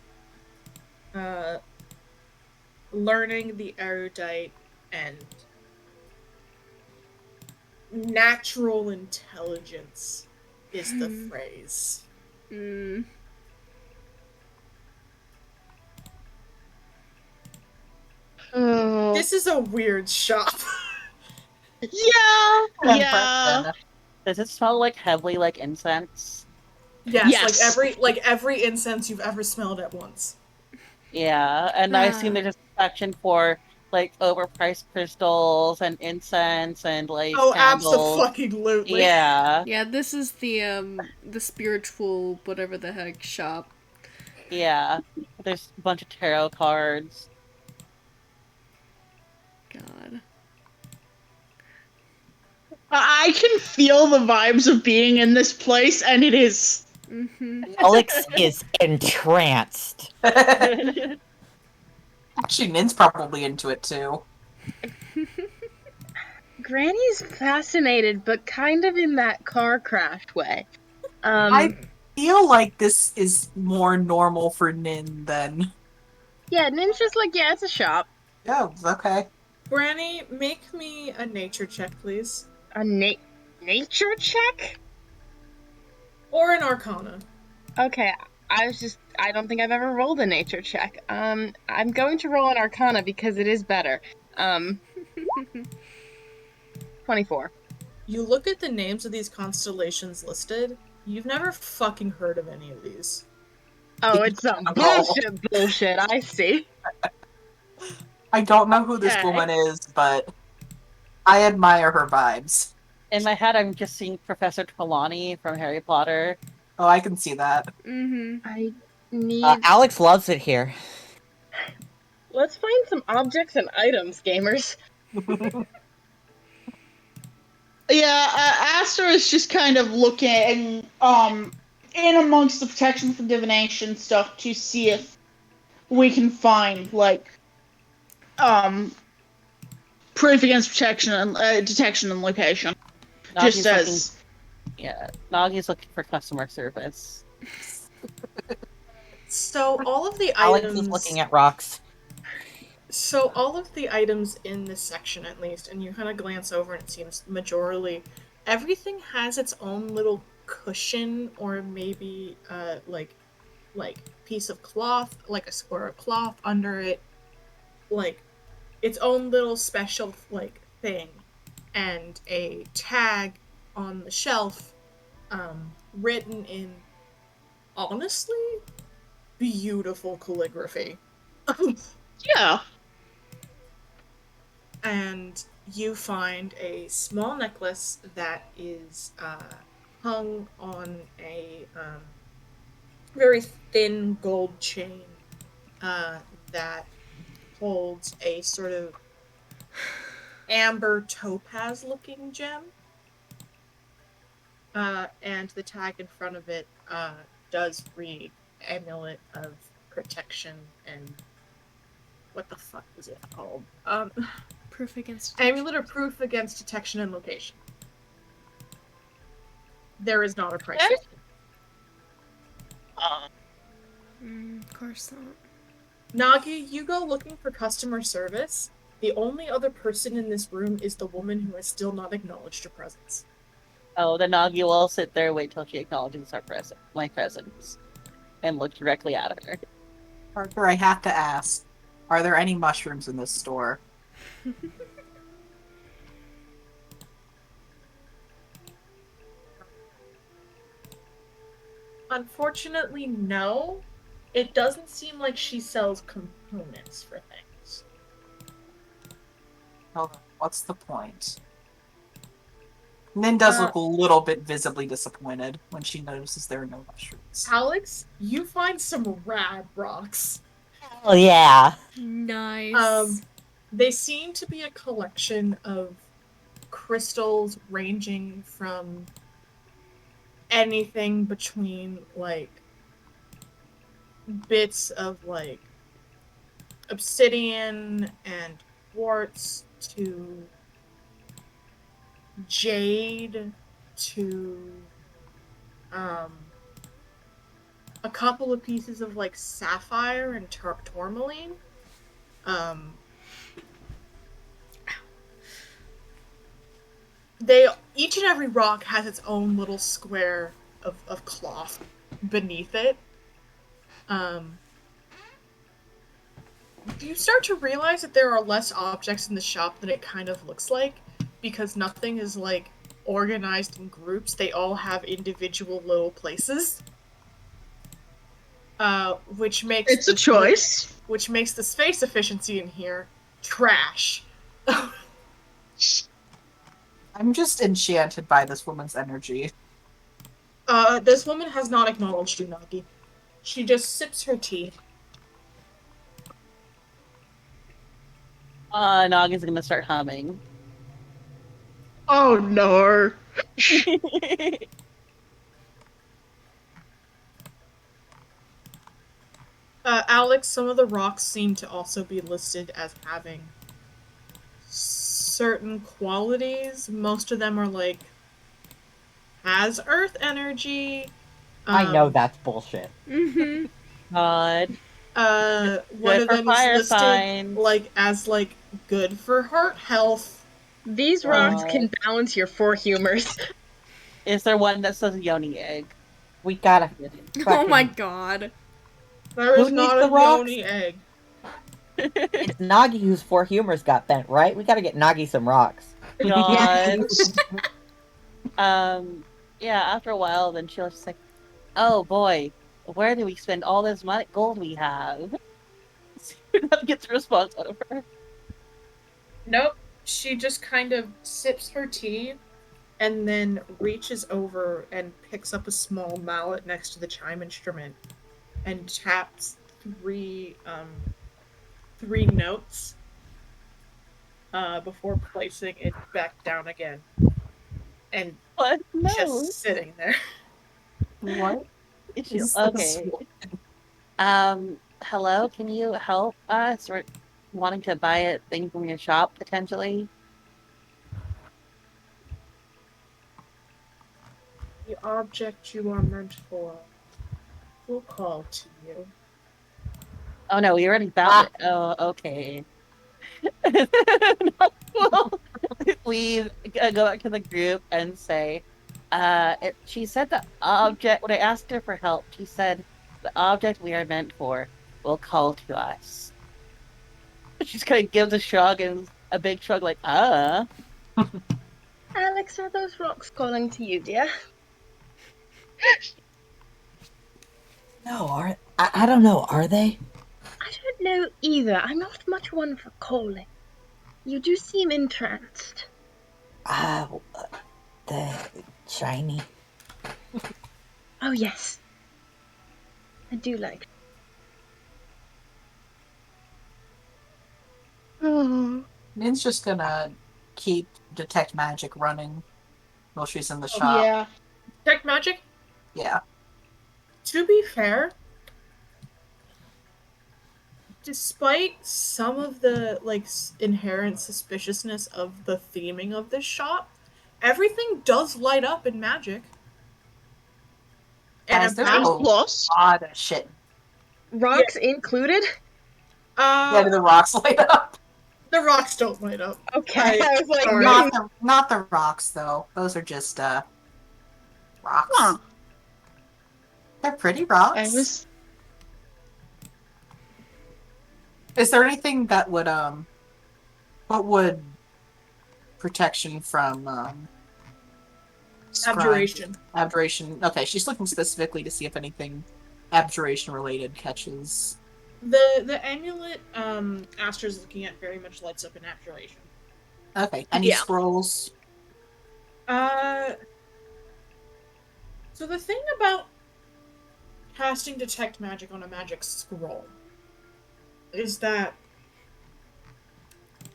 Learning, the erudite, and natural intelligence is the phrase. Oh. This is a weird shop. Yeah. Does it smell like heavily like incense? Yes, Yes. like every incense you've ever smelled at once. Yeah, and I assume there's a section for like overpriced crystals and incense and like Oh, candles. abso-fucking-lutely. Yeah, Yeah, this is the spiritual whatever the heck shop. yeah. There's a bunch of tarot cards. God. I can feel the vibes of being in this place, and it is. Mm-hmm. Alex is entranced. Actually, Nin's probably into it too. Granny's fascinated, but kind of in that car crash way. I feel like this is more normal for Nin than. Yeah, Nin's just like, yeah, it's a shop. Oh, okay. Granny, make me a nature check, please. A nature check? Or an arcana. Okay, I don't think I've ever rolled a nature check. I'm going to roll an arcana because it is better. 24. You look at the names of these constellations listed, you've never fucking heard of any of these. Oh, it's some bullshit, I see. I don't know who this Okay. woman is, but I admire her vibes. In my head, I'm just seeing Professor Trelawney from Harry Potter. Oh, I can see that. Mm-hmm. I need... Alex loves it here. Let's find some objects and items, gamers. Yeah, Aster is just kind of looking in amongst the protection from divination stuff to see if we can find like proof against protection and detection and location. Nagi's Just as Nagi's looking for customer service. So all of the Alex items... is looking at rocks. So all of the items in this section, at least, and you kind of glance over and it seems majorly, everything has its own little cushion or maybe like piece of cloth, like a square of cloth under it, like its own little special like thing, and a tag on the shelf, written in honestly beautiful calligraphy. yeah. And you find a small necklace that is hung on a very thin gold chain that holds a sort of amber topaz looking gem. And the tag in front of it does read Amulet of Protection and what the fuck is it called? Proof against Amulet of Proof against Detection and Location. There is not a price. Of course not. Nagi, you go looking for customer service. The only other person in this room is the woman who has still not acknowledged your presence. Oh, then Nagi will sit there, wait till she acknowledges my presence, and look directly at her. Parker, I have to ask, are there any mushrooms in this store? Unfortunately, no. It doesn't seem like she sells components for things. Well, what's the point? Nin does look a little bit visibly disappointed when she notices there are no mushrooms. Alex, you find some rad rocks. Oh yeah. Nice. They seem to be a collection of crystals ranging from anything between like bits of like obsidian and quartz to jade to a couple of pieces of like sapphire and tourmaline. Each and every rock has its own little square of cloth beneath it. You start to realize that there are less objects in the shop than it kind of looks like, because nothing is like organized in groups. They all have individual little places. Which makes It's a choice. which makes the space efficiency in here trash. I'm just enchanted by this woman's energy. This woman has not acknowledged you, Nagi. She just sips her tea. Naga's gonna start humming. Oh no. Alex, some of the rocks seem to also be listed as having certain qualities. Most of them are like has earth energy. I know that's bullshit. Mm-hmm. God. One Good of for them is fire listed signs. like as like good for heart health. These rocks God. can balance your 4 humors. Is there one that says yoni egg? We gotta Oh my fucking. god. There Who is needs not the a rocks? yoni egg. It's Nagi whose 4 humors got bent, right? We gotta get Nagi some rocks. God. Yeah, after a while, then she'll just like, oh boy, where do we spend all this money gold we have? That gets a response out of her. Nope. She just kind of sips her tea and then reaches over and picks up a small mallet next to the chime instrument and taps three notes before placing it back down again and What? No. just sitting there. What is this? Okay. Hello, can you help us? We're wanting to buy a thing from your shop, potentially. The object you are meant for will call to you. Oh no, we already found it. Oh, okay. Well, we go back to the group and say, she said the object, when I asked her for help, she said the object we are meant for will call to us. She's kind of gives a shrug and a big shrug, like, Alex, are those rocks calling to you, dear? No, I don't know. Are they? I don't know either. I'm not much one for calling. You do seem entranced. Ah, the shiny. Oh, yes. I do like. Oh. Nin's just gonna keep detect magic running while she's in the shop. Yeah. Detect magic? Yeah. To be fair, despite some of the like inherent suspiciousness of the theming of this shop, everything does light up in magic. And Guys, there's about a Plus. lot of shit. Rocks included? Yeah, do the rocks light up? the rocks don't light up. Okay, I was like, sorry. Not the rocks though. Those are just rocks. Huh. They're pretty rocks. I was. Is there anything that would what would protection from scrying- Abjuration. Abjuration. Okay, she's looking specifically to see if anything abjuration related catches. The amulet Astra's looking at very much lights up in abjuration. Okay. Any Yeah. scrolls? So the thing about casting detect magic on a magic scroll is that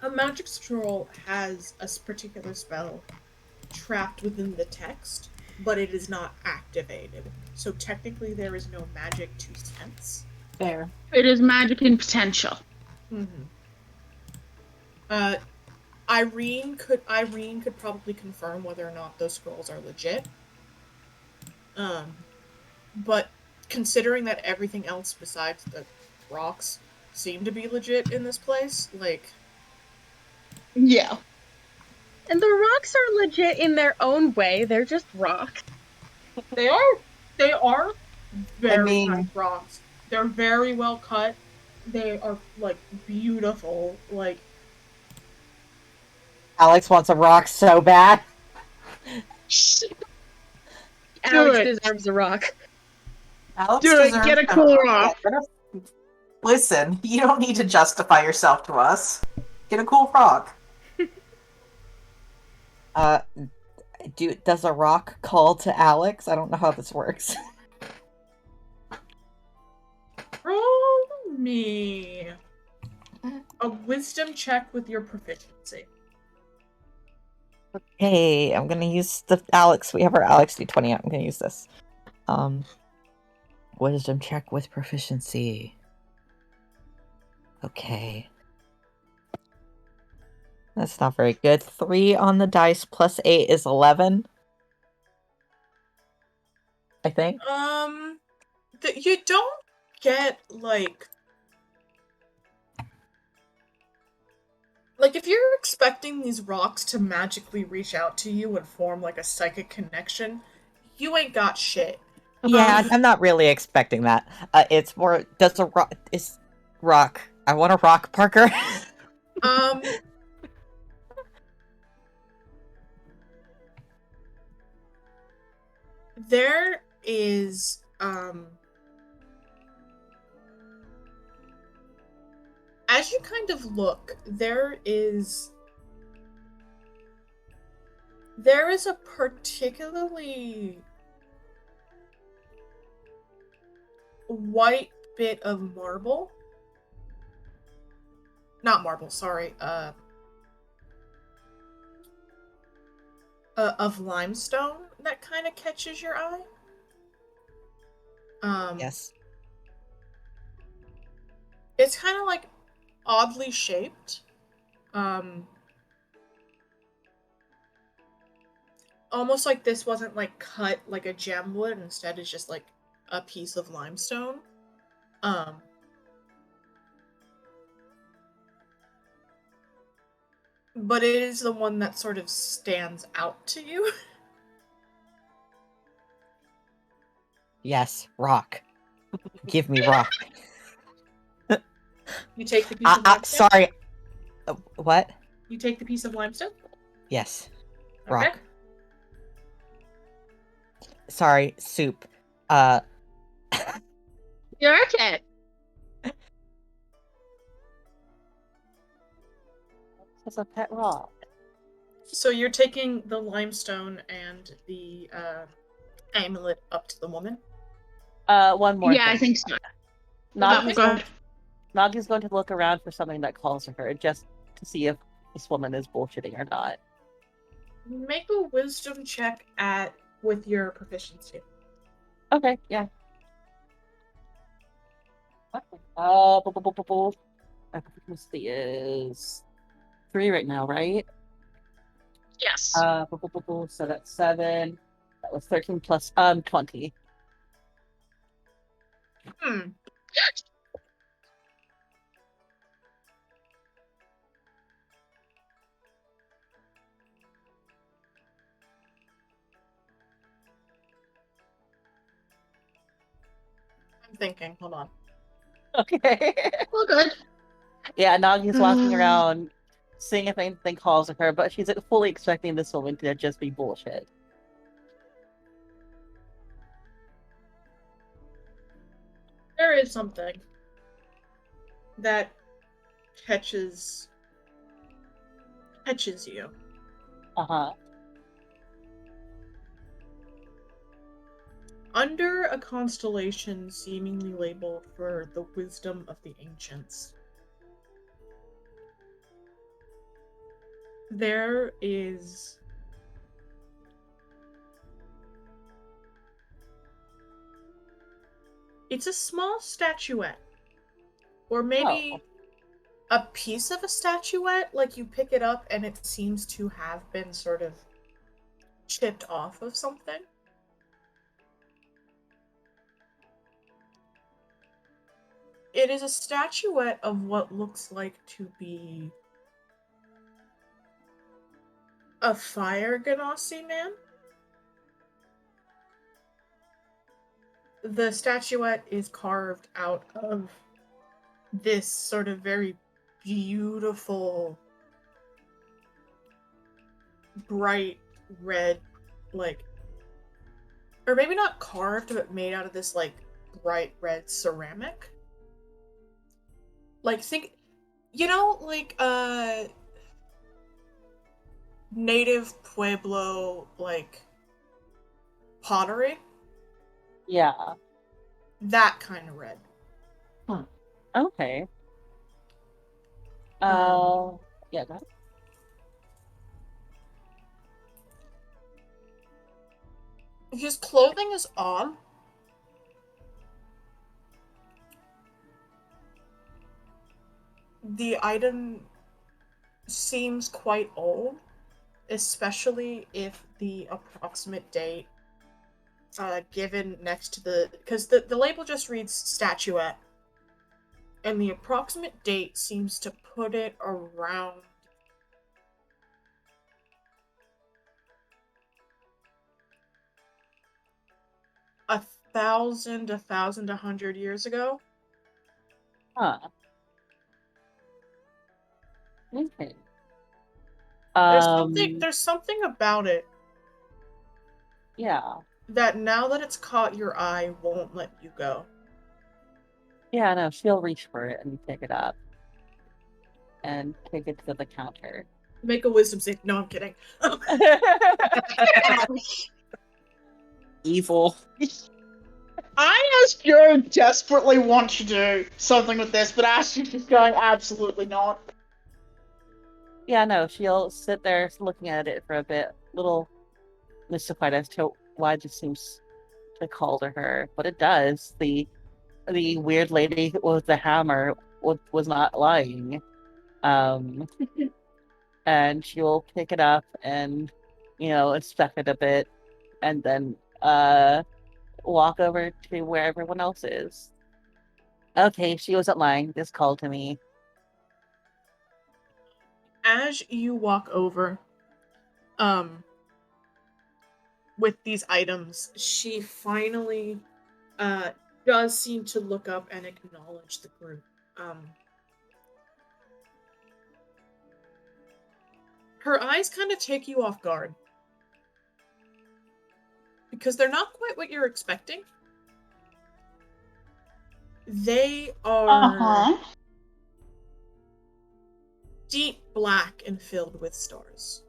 a magic scroll has a particular spell trapped within the text, but it is not activated. So technically there is no magic to sense. Fair. It is magic in potential. Mm-hmm. Irene could probably confirm whether or not those scrolls are legit. But considering that everything else besides the rocks seem to be legit in this place, like Yeah. and the rocks are legit in their own way. They're just rocks. they are very I mean- nice rocks. They're very well cut. They are like beautiful. Like Alex wants a rock so bad. Alex it. deserves a rock. Alex Do it. deserves Get a a cool rock. rock. Listen, you don't need to justify yourself to us. Get a cool rock. Uh, does a rock call to Alex? I don't know how this works. Roll me a wisdom check with your proficiency. Hey, I'm gonna use the Alex. We have our Alex D20 out. I'm gonna use this. Wisdom check with proficiency. Okay. That's not very good. 3 on the dice plus 8 is 11. I think. You don't get like if you're expecting these rocks to magically reach out to you and form like a psychic connection, you ain't got shit. Yeah, I'm not really expecting that. It's more, does a rock, is rock. I want a rock, Parker. There is, as you kind of look, there is a particularly white bit of marble. Not marble, sorry. Of limestone that kind of catches your eye. Yes. It's kind of like oddly shaped. Almost like this wasn't like cut like a gem would, instead it's just like a piece of limestone. But it is the one that sort of stands out to you. Yes, rock. Give me rock. You take the piece of limestone? Sorry. What? You take the piece of limestone? Yes. Rock. Okay. Sorry, soup. You're okay. It's a pet rock. So you're taking the limestone and the amulet up to the woman? One more Yeah, thing. I think so. Nagi's, Go ahead. Nagi's going to look around for something that calls to her, just to see if this woman is bullshitting or not. Make a wisdom check with your proficiency. Okay, yeah. My proficiency is 3 right now, right? Yes. So that's 7. That was 13 plus 20. I'm thinking. Hold on. Okay. Well, good. Yeah, Nagi's walking around, seeing if anything calls to her, but she's fully expecting this woman to just be bullshit. There is something that catches you. Uh-huh. Under a constellation seemingly labeled for the wisdom of the ancients, there is it's a small statuette, or maybe a piece of a statuette. Like you pick it up and it seems to have been sort of chipped off of something. It is a statuette of what looks like to be a fire Ganassi man. The statuette is carved out of this sort of very beautiful, bright red like, or maybe not carved, but made out of this like bright red ceramic. Like, think, like native Pueblo like pottery, Yeah. that kind of red. Okay. Um, Yeah. Go ahead. his clothing is odd. The item seems quite old, especially if the approximate date given next to because the label just reads statuette, and the approximate date seems to put it around 1,100 years ago. Huh. Okay. There's something about it Yeah. that now that it's caught your eye won't let you go. Yeah, no, she'll reach for it and pick it up and take it to the counter. Make a wisdom save. No, I'm kidding. Ouch. Evil. I, as Joe, desperately want to do something with this, but Ashley's just going, absolutely not. Yeah, no, she'll sit there looking at it for a bit, little mystified as to why this seems to call to her, but it does. The weird lady with the hammer was not lying. Um, and she'll pick it up and, inspect it a bit, and then walk over to where everyone else is. Okay, she wasn't lying. This called to me. As you walk over, with these items, she finally does seem to look up and acknowledge the group. Her eyes kind of take you off guard because they're not quite what you're expecting. They are deep black and filled with stars.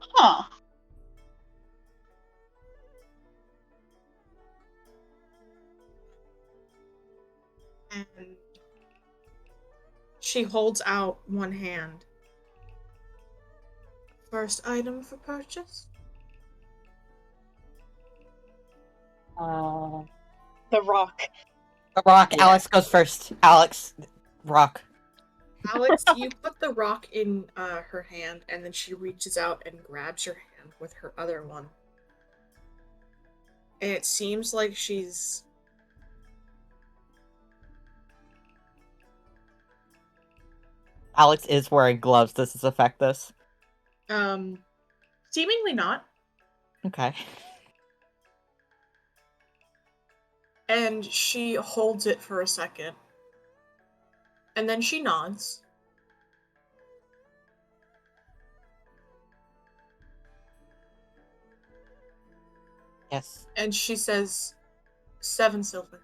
Huh. And she holds out one hand. First item for purchase? Uh, The rock. The rock. Yeah. Alex goes first. Alex, rock. Alex, you put the rock in her hand, and then she reaches out and grabs your hand with her other one. And it seems like she's... Alex is wearing gloves. Does this affect this? Seemingly not. Okay. And she holds it for a second. And then she nods. Yes. And she says, 7 silver.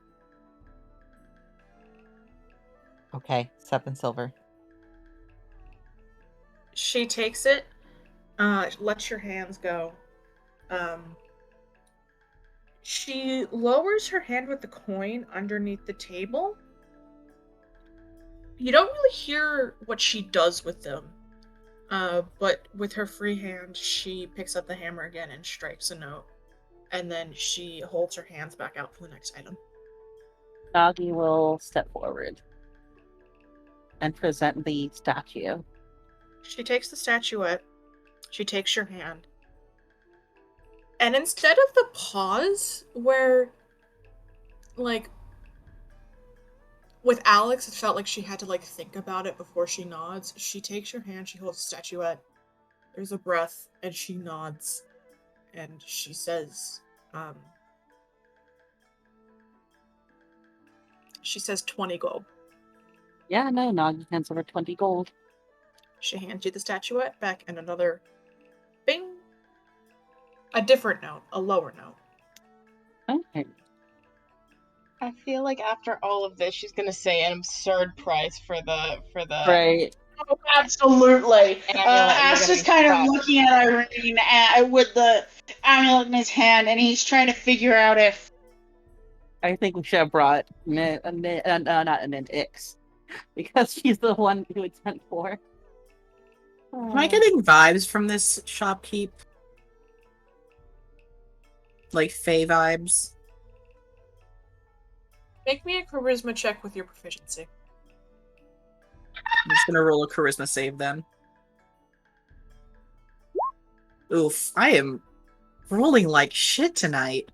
Okay. 7 silver. She takes it, lets your hands go. She lowers her hand with the coin underneath the table. You don't really hear what she does with them. But with her free hand, she picks up the hammer again and strikes a note. And then she holds her hands back out for the next item. Nagi will step forward and present the statue. She takes the statuette. She takes your hand. And instead of the pause where, like, with Alex, it felt like she had to, like, think about it before she nods. She takes your hand, she holds the statuette. There's a breath, and she nods. And she says, she says 20 gold. Yeah, no, Nagi hands over 20 gold. She hands you the statuette back and another bing. A different note, a lower note. Okay. I feel like after all of this, she's gonna say an absurd price for the Right. Oh, absolutely. amulet. And we're Ash gonna is be kind of shocked. looking at Irene with the amulet in his hand, and he's trying to figure out if. I think we should have brought not an Ix, because she's the one who it's meant for. Am I getting vibes from this shopkeep? Like Fey vibes? Make me a charisma check with your proficiency. I'm just gonna roll a charisma save then. Oof, I am rolling like shit tonight.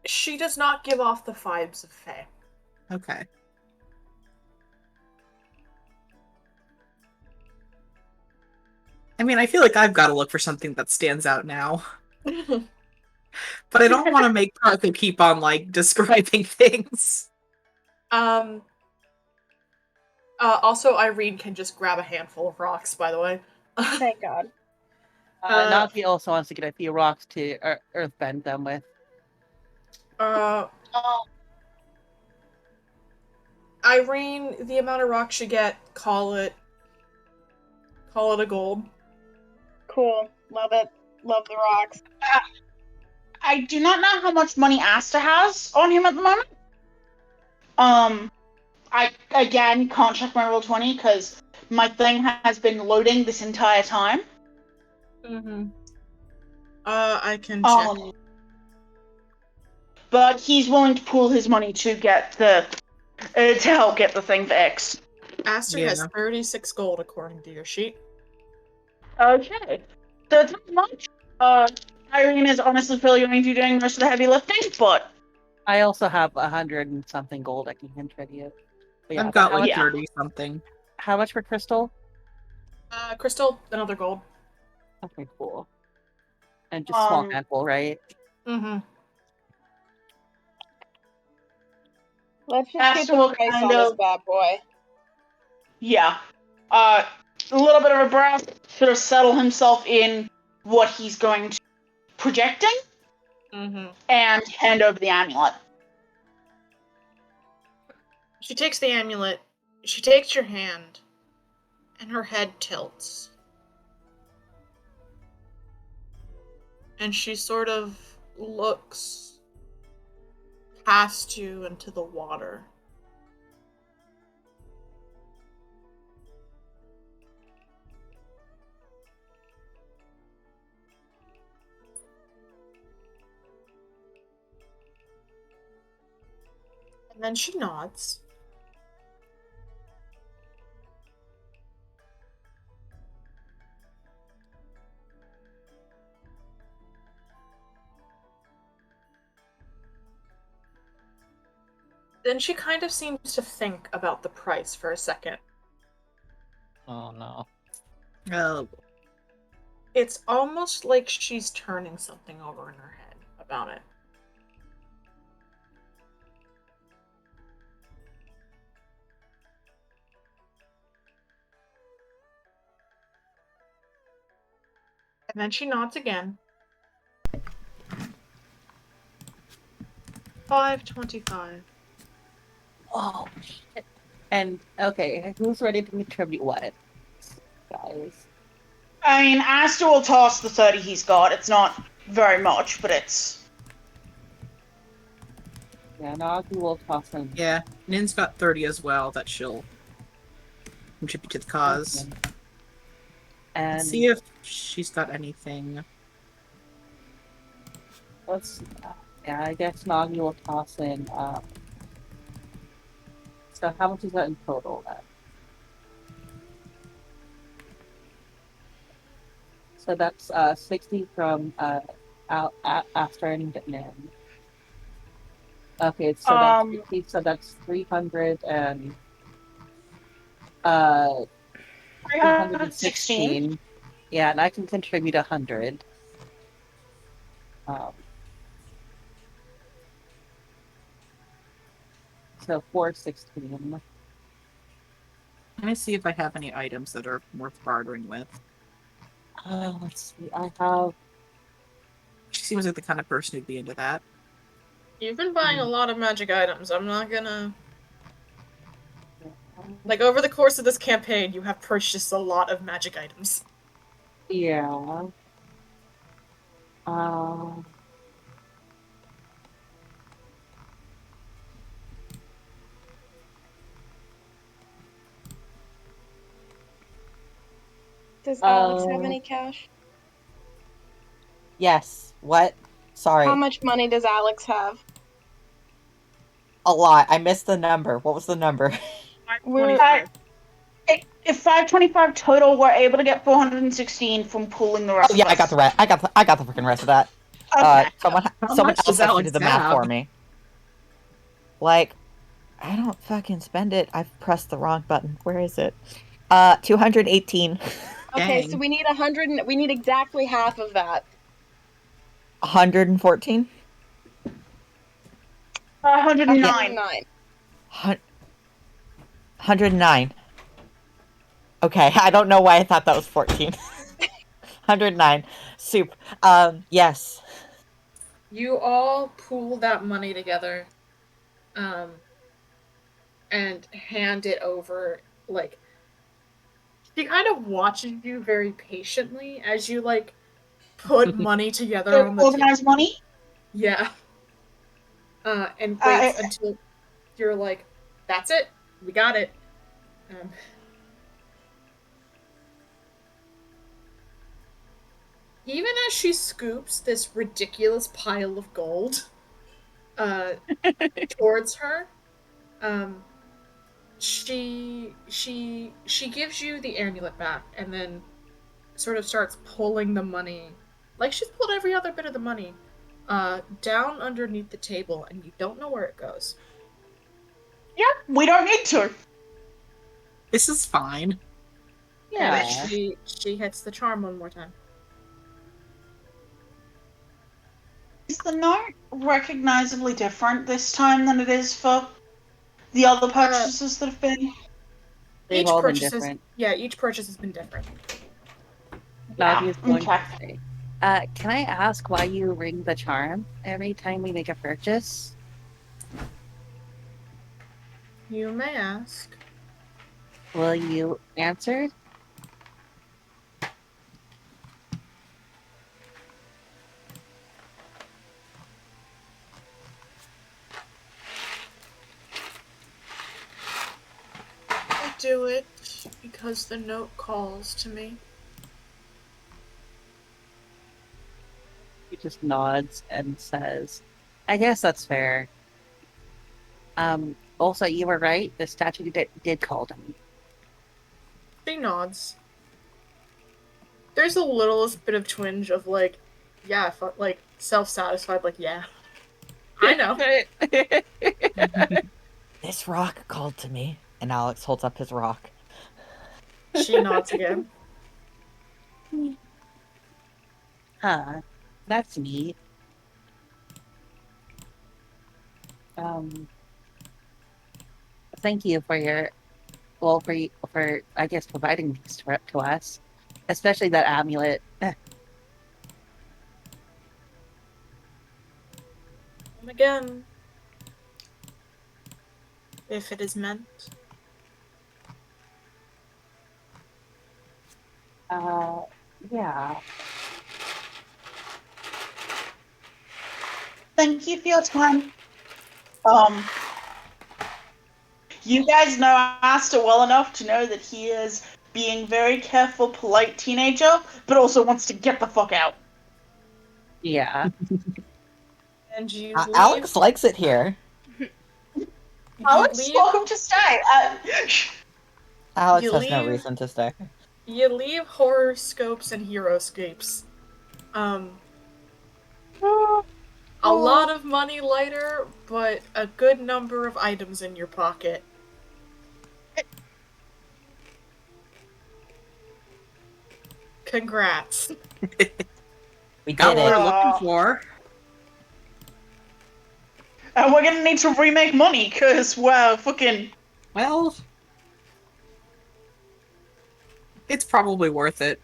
She does not give off the vibes of Fae. Okay. I mean, I feel like I've got to look for something that stands out now. But I don't want to make Parker keep on, like, describing things. Also, Irene can just grab a handful of rocks, by the way. Thank God. Nazi also wants to get a few rocks to earthbend them with. Irene, the amount of rocks you get, call it a gold. Cool. Love it. Love the rocks. I do not know how much money Asta has on him at the moment. I again can't check my Roll20 because my thing has been loading this entire time. Mm-hmm. I can check. But he's willing to pool his money to get the to help get the thing fixed. Aster Yeah. has 36 gold according to your sheet. Okay, so it's not much. Irene is honestly probably going to be doing most of the heavy lifting, but I also have 100 and something gold I can contribute. But yeah, I've got how like much, 30 something. how much for Crystal? Crystal, another gold. Okay, cool. And just small Um, handful, right? Mm-hmm. Let's just Asta get the will price kind on this of- bad boy. yeah. A little bit of a breath, sort of settle himself in what he's going to projecting, Mm-hmm. and hand over the amulet. She takes the amulet, she takes your hand, and her head tilts. And she sort of looks past you into the water. And then she nods. Then she kind of seems to think about the price for a second. Oh no. Oh, It's almost like she's turning something over in her head about it. And then she nods again. 525. Oh shit. And okay, who's ready to contribute what? Guys. I mean, Asta will toss the 30 he's got. It's not very much, but it's... Yeah, Nagi will toss him. yeah. Nin's got 30 as well that she'll contribute to the cause. Okay. And Let's see if she's got anything. let's yeah, I guess Nagi will toss in so how much is that in total then? So that's 60 from Astra and Nin. Okay, so that's 60, so that's 300 and 316. Yeah, and I can contribute 100. So 416. Let me see if I have any items that are worth bartering with. Let's see. I have. She seems like the kind of person who'd be into that. You've been buying a lot of magic items. I'm not gonna. Like, over the course of this campaign, you have purchased a lot of magic items. Yeah. Um. Does Alex have any cash? Yes. What? Sorry. How much money does Alex have? A lot. I missed the number. What was the number? We're 525. If 525 total, we're able to get 416 from pooling the Oh rest yeah, of I got us. the rest. I got the freaking rest of that. Okay. How Someone much else does has to do Alex the math have? for me. Like, I don't fucking spend it. I've pressed the wrong button. Where is it? 218. okay. Dang. So we need 100. We need exactly half of that. 114. 109. 109. 109. Okay, I don't know why I thought that was 14. 109. Soup. Yes. You all pool that money together, and hand it over. Like, she kind of watches you very patiently as you, like, put money together So on the table. organize money. Yeah. And Uh, waits until you're like, that's it, we got it. Um, Even as she scoops this ridiculous pile of gold uh, towards her, um, she gives you the amulet back and then sort of starts pulling the money, like she's pulled every other bit of the money, down underneath the table, and you don't know where it goes. yeah, we don't need to. This is fine. Yeah. And she hits the charm one more time. Is the note recognizably different this time than it is for the other purchases that have been? They've Each all been purchase has different. each purchase has been different. Nagi is going Okay. to say. Can I ask why you ring the charm every time we make a purchase? You may ask. Will you answer? I do it because the note calls to me. He just nods and says, I guess that's fair. Also, you were right. The statue did call to me. She nods. There's a littlest bit of twinge of like, yeah, like self-satisfied, like, yeah, I know. This rock called to me. And Alex holds up his rock. She nods again. Huh. That's neat. Um, Thank you for your, well, for I guess providing these to us, especially that amulet. And again, if it is meant. Uh, yeah. Thank you for your time. You guys know Aster well enough to know that he is being very careful, polite teenager, but also wants to get the fuck out. Yeah. And you leave. Alex likes it here. Alex, welcome to stay. Alex You has no leave- reason to stay. You leave horoscopes and heroscapes. A lot of money later, but a good number of items in your pocket. Congrats. We Got did what it. we're looking for. And we're gonna need to remake money, because, well, fucking... Well, It's probably worth it.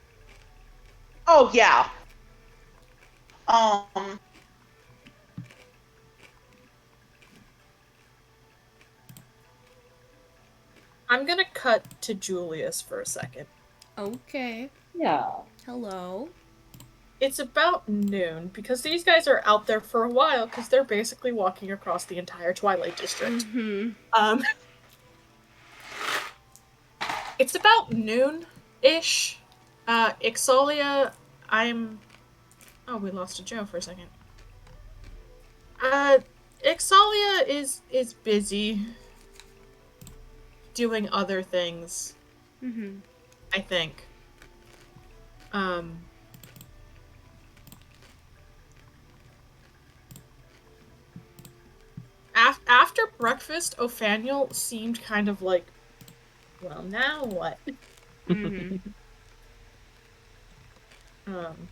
Oh yeah. Um. I'm gonna cut to Julius for a second. Okay. Yeah. Hello. It's about noon because these guys are out there for a while because they're basically walking across the entire Twilight District. Mm-hmm. It's about noon-ish. Ixalia, Oh, we lost a Joe for a second. Ixalia is busy doing other things. Mm-hmm. I think. After breakfast, Ophaniel seemed kind of like, well, now what? Mm-hmm. Um,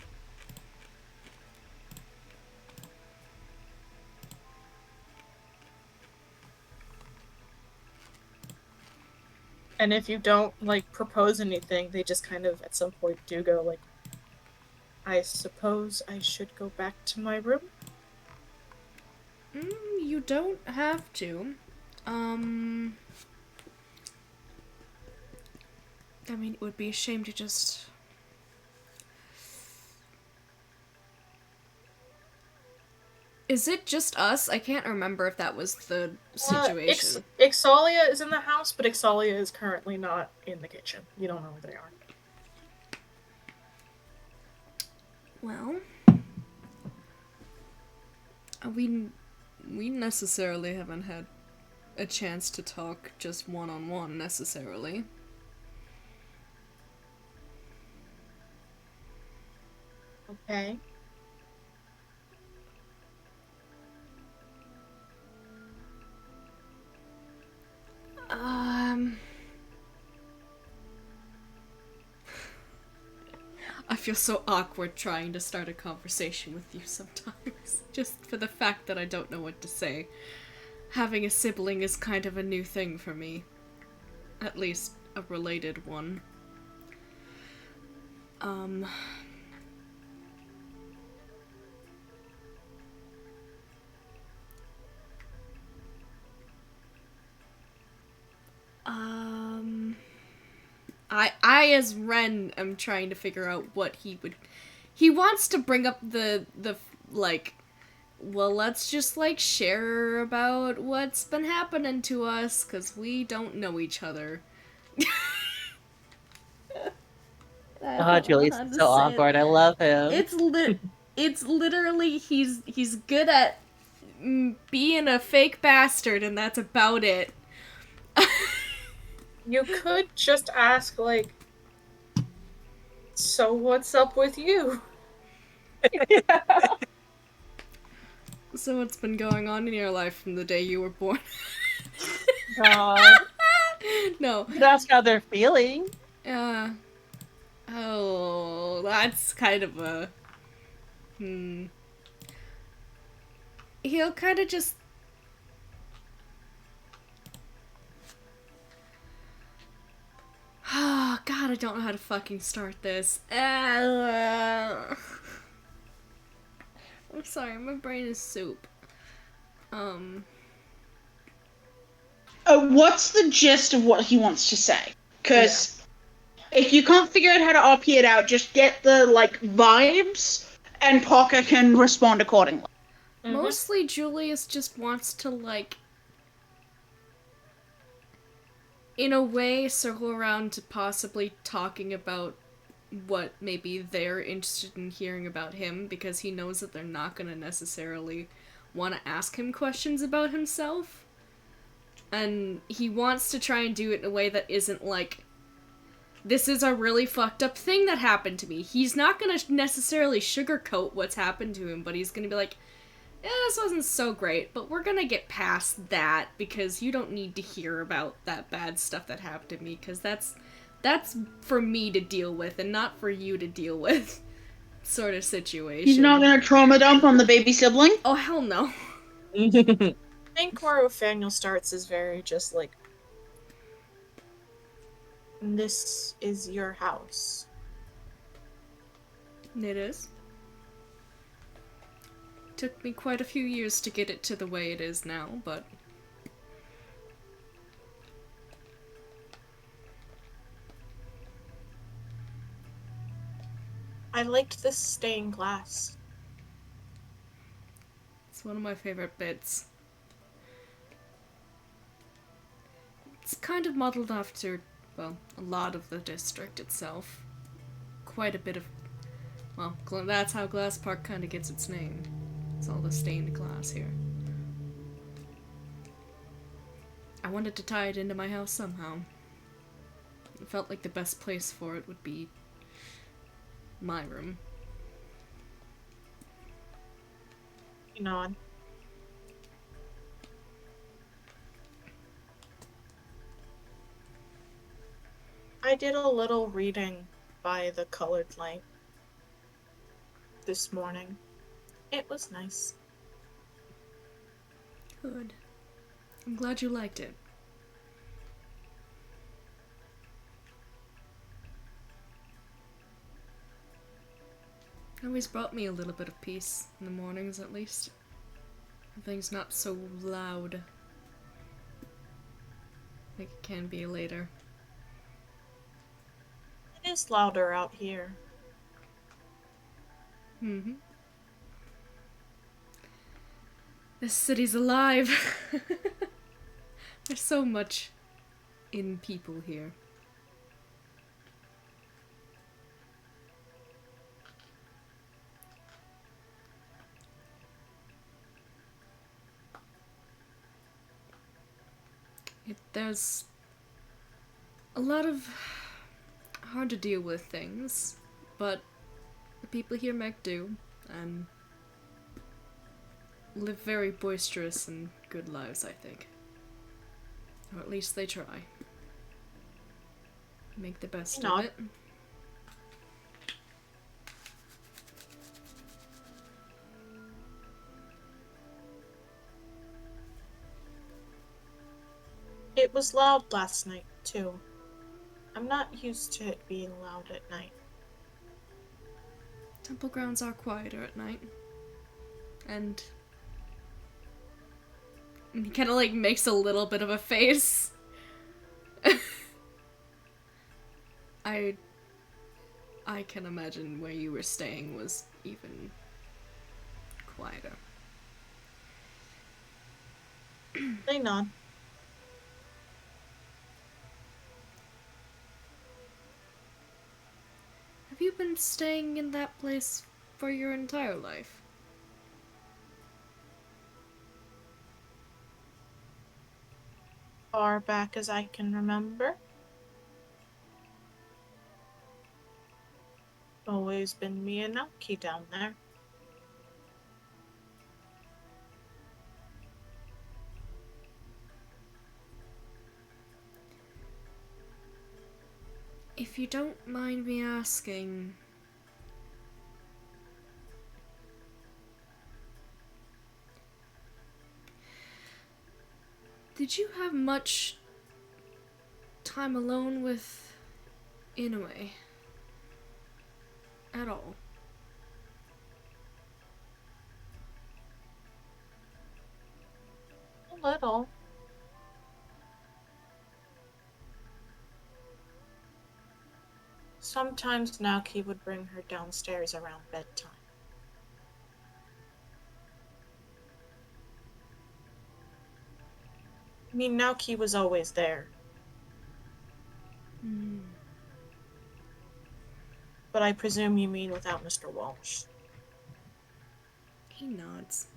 and if you don't, like, propose anything, they just kind of, at some point, do go, like, I suppose I should go back to my room? You don't have to. I mean, it would be a shame to just... Is it just us? I can't remember if that was the situation. Ixalia is in the house, but Ixalia is currently not in the kitchen. You don't know where they are. Well... we necessarily haven't had a chance to talk just one-on-one, necessarily. Okay. I feel so awkward trying to start a conversation with you sometimes. Just for the fact that I don't know what to say. Having a sibling is kind of a new thing for me. At least, a related one. I as Ren am trying to figure out what he would... He wants to bring up the like, well, let's just, like, share about what's been happening to us, because we don't know each other. Julius is so awkward. I love him. It's literally, he's good at being a fake bastard, and that's about it. You could just ask, like, so what's up with you? So what's been going on in your life from the day you were born? God. No. You can ask how they're feeling. Oh, that's kind of a... He'll kind of just... Oh, God, I don't know how to fucking start this. I'm sorry, my brain is soup. What's the gist of what he wants to say? Because if you can't figure out how to RP it out, just get the, like, vibes, and Parker can respond accordingly. Mm-hmm. Mostly Julius just wants to, like, in a way, circle around to possibly talking about what maybe they're interested in hearing about him, because he knows that they're not going to necessarily want to ask him questions about himself. And he wants to try and do it in a way that isn't like, this is a really fucked up thing that happened to me. He's not going to necessarily sugarcoat what's happened to him, but he's going to be like, yeah, this wasn't so great, but we're gonna get past that because you don't need to hear about that bad stuff that happened to me, because that's for me to deal with and not for you to deal with, sort of situation. He's not gonna trauma dump on the baby sibling? Oh, hell no. I think where Ophaniel starts is very just like, And this is your house. It is. Took me quite a few years to get it to the way it is now, but I liked this stained glass. it's one of my favorite bits. It's kind of modeled after, well, a lot of the district itself. Quite a bit of, well, that's how Glass Park kind of gets its name. It's all the stained glass here. I wanted to tie it into my house somehow. It felt like the best place for it would be my room. You know, I did a little reading by the colored light this morning. It was nice. Good. I'm glad you liked it. It always brought me a little bit of peace in the mornings, at least. Everything's not so loud like it can be later. It is louder out here. Mm-hmm. This city's alive. There's so much in people here. There's a lot of hard to deal with things, but the people here make do and live very boisterous and good lives, I think. Or at least they try. Make the best of it. It was loud last night, too. I'm not used to it being loud at night. Temple grounds are quieter at night. And he kind of like makes a little bit of a face. I can imagine where you were staying was even quieter. They nod. Have you been staying in that place for your entire life? Far back as I can remember. Always been me and Naoki down there. If you don't mind me asking, did you have much time alone with Inoue? At all? A little. Sometimes Naoki would bring her downstairs around bedtime. I mean, Naoki was always there. But I presume you mean without Mr. Walsh. He nods.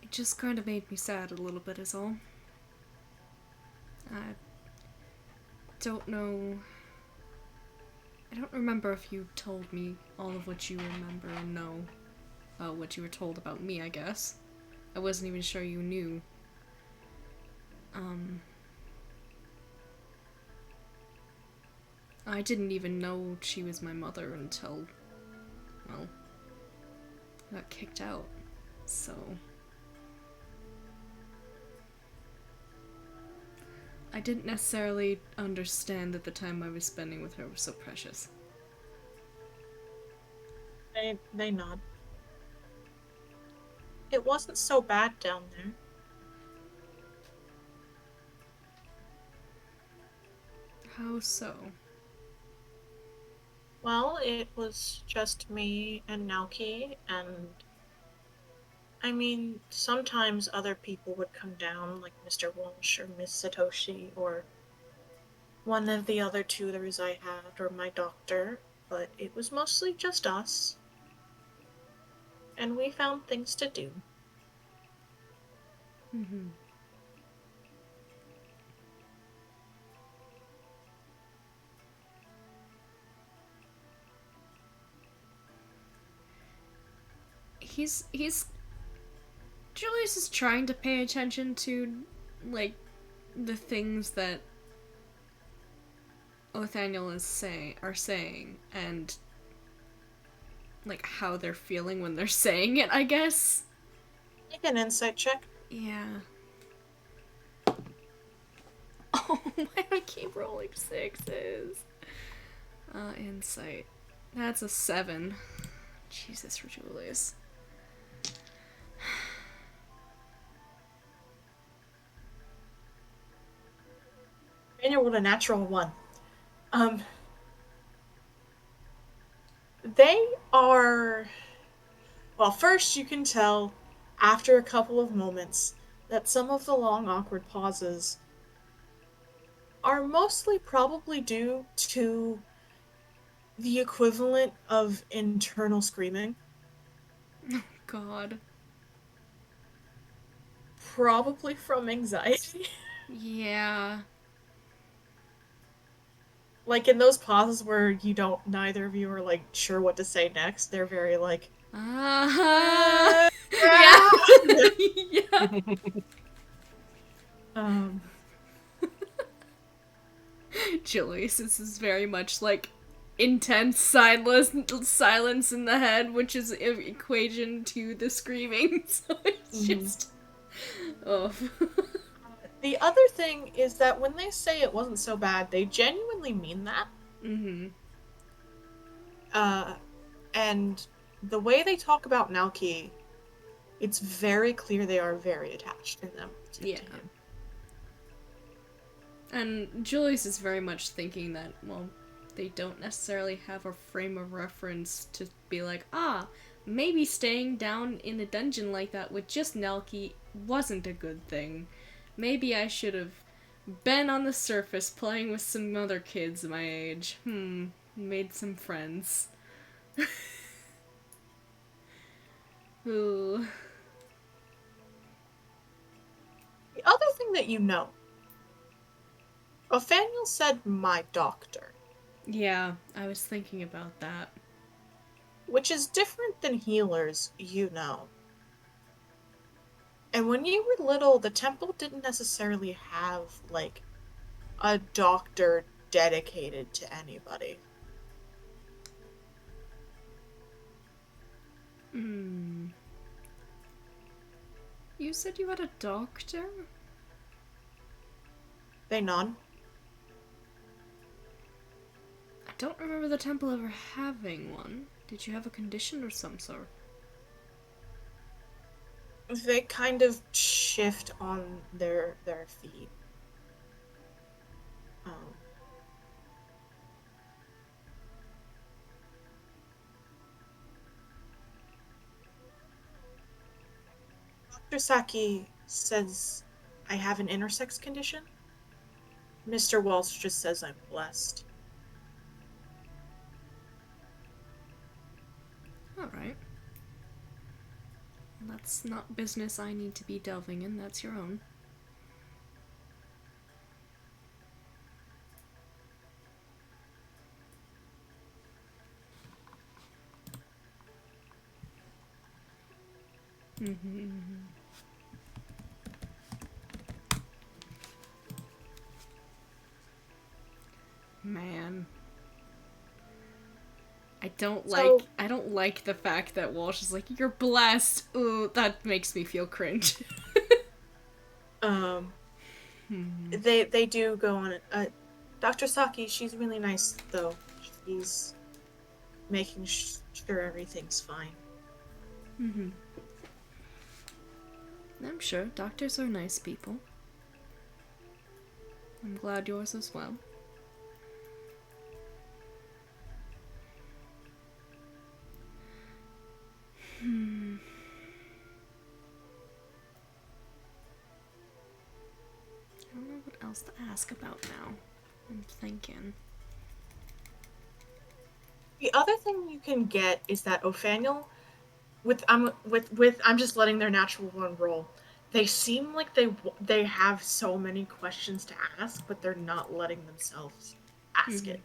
It just kind of made me sad a little bit is all. I don't know. I don't remember if you told me all of what you remember and know. What you were told about me, I guess. I wasn't even sure you knew. I didn't even know she was my mother until, well, I got kicked out. So I didn't necessarily understand that the time I was spending with her was so precious. They nod. It wasn't so bad down there. How so? Well, it was just me and Naoki, and I mean, sometimes other people would come down, like Mr. Walsh or Miss Satoshi, or one of the other tutors I had, or my doctor, but it was mostly just us. And we found things to do. Mm-hmm. He's Julius is trying to pay attention to, like, the things that Othaniel are saying, and like how they're feeling when they're saying it, I guess. Make an insight check. Yeah. Oh, why do I keep rolling sixes? Insight. That's a 7. Jesus, for Julius. Daniel rolled a natural 1. They are... Well, first you can tell, after a couple of moments, that some of the long, awkward pauses are mostly probably due to the equivalent of internal screaming. Oh, God. Probably from anxiety. Yeah. Like, in those pauses where neither of you are, like, sure what to say next, they're very, like... Uh-huh. Yeah. Yeah. Julius, this is very much like intense silence in the head, which is an equation to the screaming. So it's just, oh. The other thing is that when they say it wasn't so bad, they genuinely mean that. Mm-hmm. And the way they talk about Naoki, it's very clear they are very attached to them. To him. And Julius is very much thinking that, well, they don't necessarily have a frame of reference to be like, maybe staying down in a dungeon like that with just Nelky wasn't a good thing. Maybe I should have been on the surface playing with some other kids my age. Made some friends. Ooh. The other thing that you know, Othaniel said my doctor. Yeah, I was thinking about that. Which is different than healers, you know. And when you were little, the temple didn't necessarily have, like, a doctor dedicated to anybody. You said you had a doctor? They nod. I don't remember the temple ever having one. Did you have a condition or some sort? They kind of shift on their feet. Dr. Saki says I have an intersex condition. Mr. Walsh just says I'm blessed. Alright. That's not business I need to be delving in, that's your own. Man. I don't So- like the fact that Walsh is like, you're blessed. Ooh, that makes me feel cringe. They do go on it. Dr. Saki, she's really nice though. She's making sure everything's fine. Mm-hmm. I'm sure doctors are nice people. I'm glad yours as well. I don't know what else to ask about now. I'm thinking. The other thing you can get is that Ophaniel, I'm just letting their natural one roll. They seem like they have so many questions to ask, but they're not letting themselves ask it.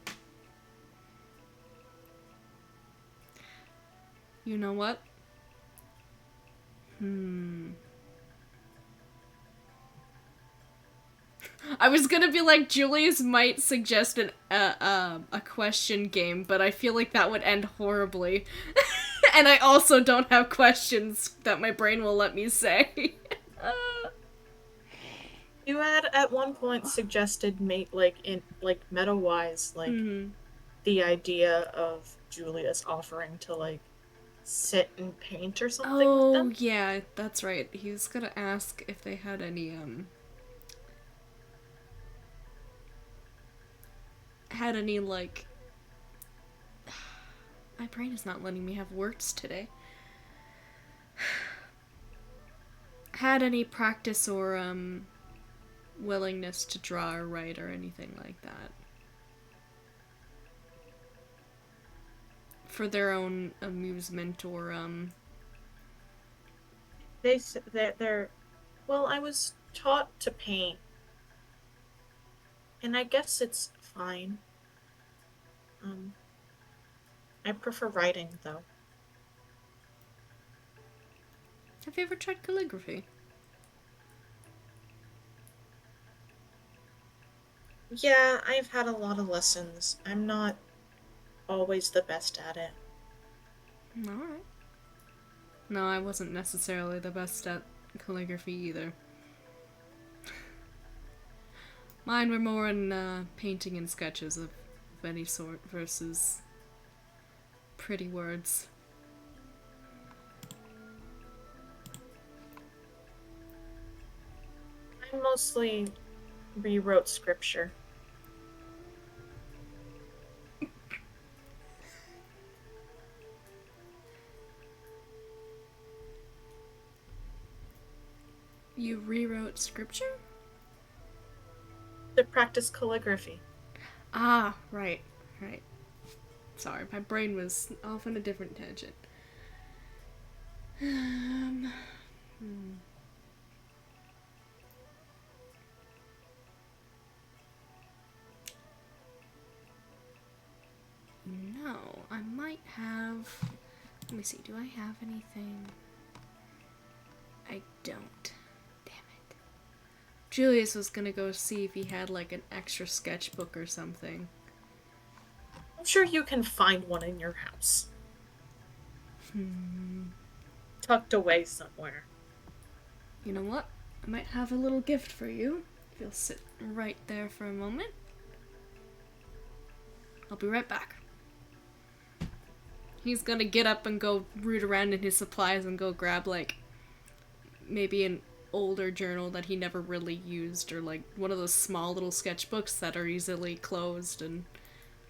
You know what? I was gonna be like, Julius might suggest a question game, but I feel like that would end horribly. And I also don't have questions that my brain will let me say. You had at one point suggested meta wise, the idea of Julius offering to sit and paint or something with Oh, them. yeah, that's right. He was gonna ask if they had any, like... My brain is not letting me have words today. Had any practice or, willingness to draw or write or anything like that. For their own amusement or, They're well, I was taught to paint, and I guess it's fine. I prefer writing though. Have you ever tried calligraphy? Yeah, I've had a lot of lessons. I'm not always the best at it. Alright. No, I wasn't necessarily the best at calligraphy either. Mine were more in painting and sketches of any sort versus pretty words. I mostly rewrote scripture. You rewrote scripture? To practice calligraphy. Ah, right. Sorry, my brain was off on a different tangent. No, I might have... Let me see, do I have anything? I don't. Damn it. Julius was gonna go see if he had like an extra sketchbook or something. I'm sure you can find one in your house. Tucked away somewhere. You know what? I might have a little gift for you. If you'll sit right there for a moment. I'll be right back. He's gonna get up and go root around in his supplies and go grab, like, maybe an older journal that he never really used, or, like, one of those small little sketchbooks that are easily closed and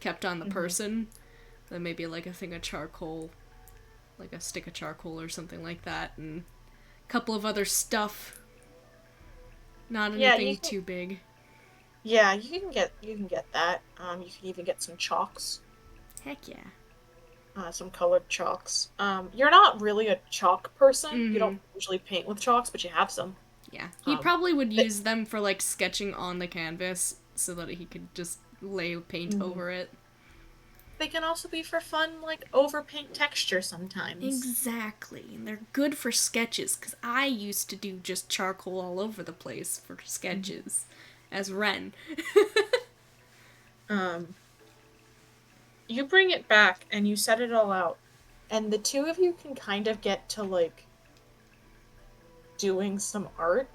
kept on the person. Then maybe, like, a thing of charcoal, like a stick of charcoal or something like that, and a couple of other stuff. Not anything too big. Yeah, you can get that. You can even get some chalks. Heck yeah. Some colored chalks. You're not really a chalk person. You don't usually paint with chalks, but you have some. Yeah. He probably would use them for, like, sketching on the canvas so that he could just lay paint over it. They can also be for fun, like, overpaint texture sometimes. Exactly. And they're good for sketches, because I used to do just charcoal all over the place for sketches as Ren. you bring it back and you set it all out, and the two of you can kind of get to like doing some art.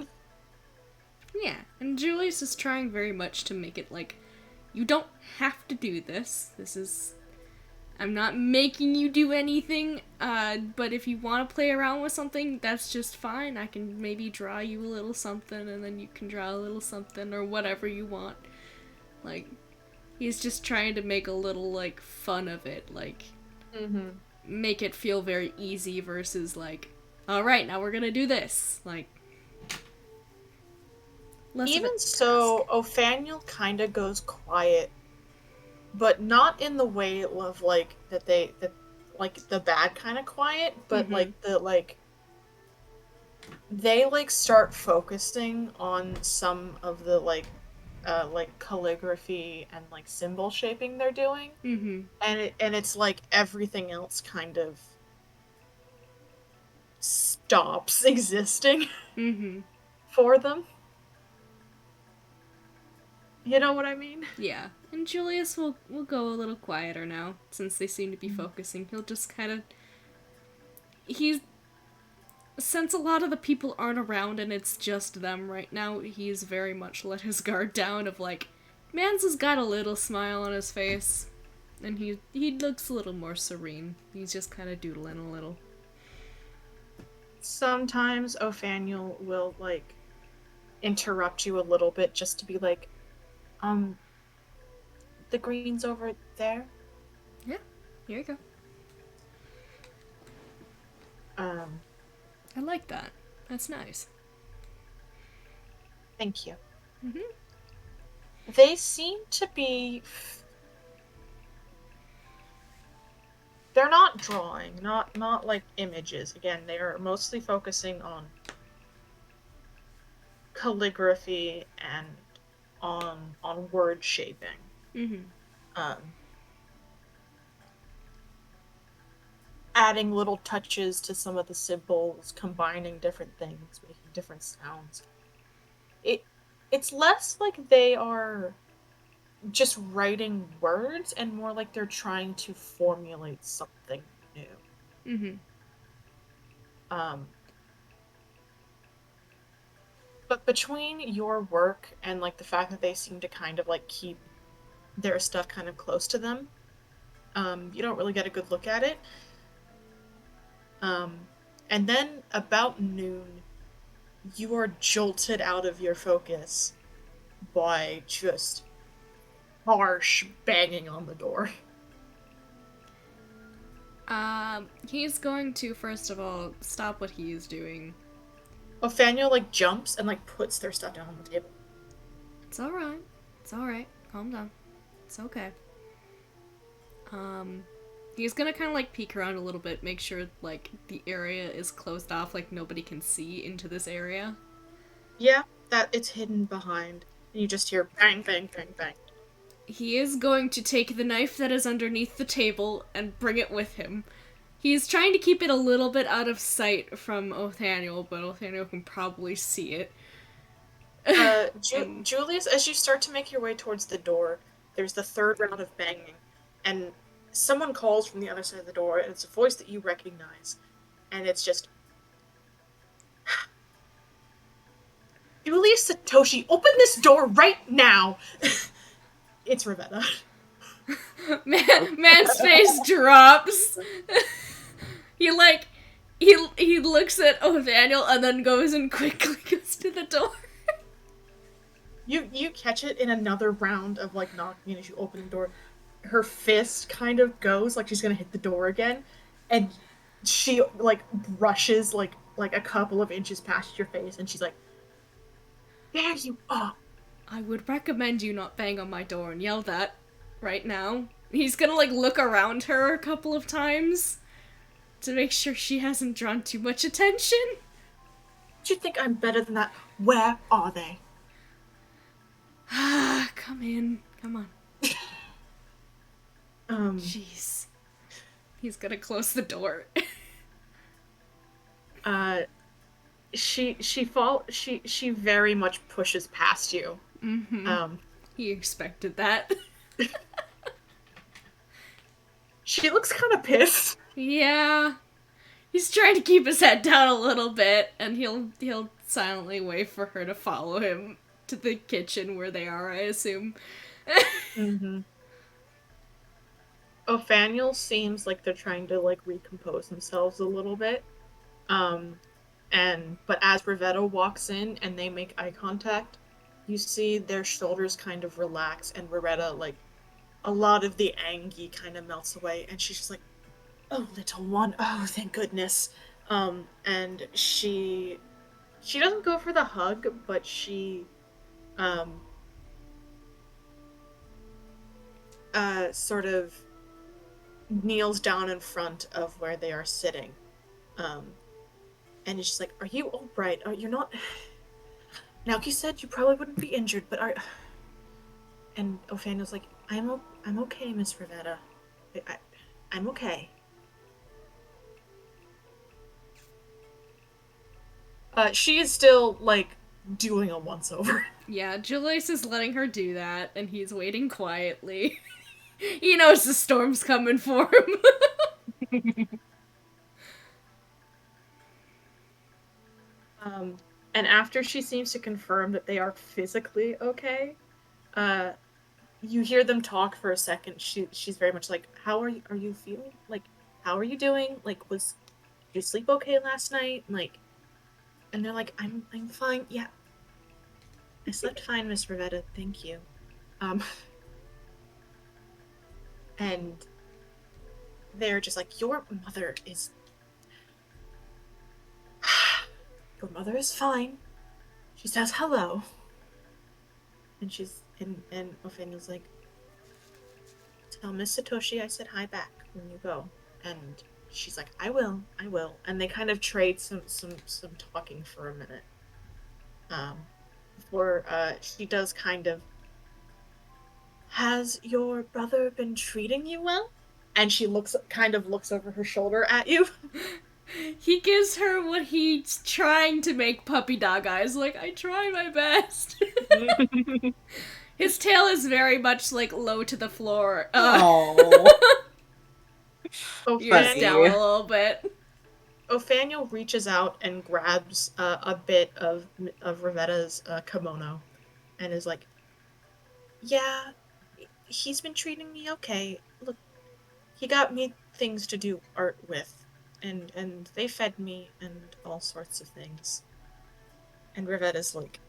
Yeah, and Julius is trying very much to make it like, you don't have to do this. I'm not making you do anything, but if you want to play around with something, that's just fine. I can maybe draw you a little something, and then you can draw a little something, or whatever you want. Like, he's just trying to make a little, like, fun of it. Like, make it feel very easy versus, like, alright, now we're gonna do this. Like, Even so, Othaniel kind of goes quiet, but not in the way of like that like the bad kind of quiet, but like the like they like start focusing on some of the like calligraphy and like symbol shaping they're doing, and it's like everything else kind of stops existing for them. You know what I mean? Yeah. And Julius will go a little quieter now, since they seem to be focusing. He'll just kind of... Since a lot of the people aren't around and it's just them right now, he's very much let his guard down of like, Mans has got a little smile on his face. And he looks a little more serene. He's just kind of doodling a little. Sometimes Othaniel will like interrupt you a little bit just to be like, the green's over there. Yeah, here you go. I like that. That's nice. Thank you. They seem to be... They're not drawing, not like images. Again, they are mostly focusing on calligraphy and on word shaping. Adding little touches to some of the symbols, combining different things, making different sounds. It's less like they are just writing words and more like they're trying to formulate something new. But between your work and like the fact that they seem to kind of like keep their stuff kind of close to them, you don't really get a good look at it. And then about noon, you are jolted out of your focus by just harsh banging on the door. He's going to, first of all, stop what he is doing. Othaniel, like, jumps and, like, puts their stuff down on the table. It's alright. It's alright. Calm down. It's okay. He's gonna kind of, like, peek around a little bit, make sure, like, the area is closed off, like, nobody can see into this area. Yeah, that it's hidden behind. And you just hear bang, bang, bang, bang. He is going to take the knife that is underneath the table and bring it with him. He's trying to keep it a little bit out of sight from Othaniel, but Othaniel can probably see it. Julius, as you start to make your way towards the door, there's the third round of banging, and someone calls from the other side of the door, and it's a voice that you recognize, and it's just... Julius Satoshi, open this door right now! It's Ravetta. Man's face drops. He looks at Othaniel and then goes and quickly goes to the door. You catch it in another round of like knocking as you open the door. Her fist kind of goes like she's gonna hit the door again, and she like brushes like a couple of inches past your face, and she's like, "There you are." I would recommend you not bang on my door and yell that right now. He's gonna like look around her a couple of times to make sure she hasn't drawn too much attention. Do you think I'm better than that? Where are they? Come in. Come on. Jeez. He's gonna close the door. She very much pushes past you. He expected that. She looks kind of pissed. Yeah. He's trying to keep his head down a little bit, and he'll silently wait for her to follow him to the kitchen where they are, I assume. Mm-hmm. Ophaniel seems like they're trying to like recompose themselves a little bit. But as Rivetta walks in and they make eye contact, you see their shoulders kind of relax, and Rivetta, like, a lot of the angie kind of melts away, and she's just like, "Oh, little one, oh, thank goodness." And she doesn't go for the hug, but she sort of kneels down in front of where they are sitting. And it's just like, "Are you all right? You're not..." Now, you said you probably wouldn't be injured, but are... And Ophaniel's like, I'm okay, Miss Rivetta. I'm okay. She is still, like, doing a once-over. Yeah, Julius is letting her do that, and he's waiting quietly. He knows the storm's coming for him. And after she seems to confirm that they are physically okay, you hear them talk for a second. She's very much like, "How are you feeling? Like, how are you doing? Like, did you sleep okay last night?" Like, and they're like, I'm fine. Yeah. I slept fine, Miss Rivetta, thank you. And they're just like, your mother is fine. She says hello. And and Ophaniel's like, "Tell Miss Satoshi I said hi back when you go." And she's like, I will. And they kind of trade some talking for a minute. Before she does kind of, "Has your brother been treating you well?" And she looks over her shoulder at you. He gives her what he's trying to make puppy dog eyes, like, "I try my best." His tail is very much, like, low to the floor. Ears down a little bit. Ophaniel reaches out and grabs a bit of Rivetta's kimono and is like, "Yeah, he's been treating me okay. Look, he got me things to do art with, and they fed me and all sorts of things." And Rivetta's like,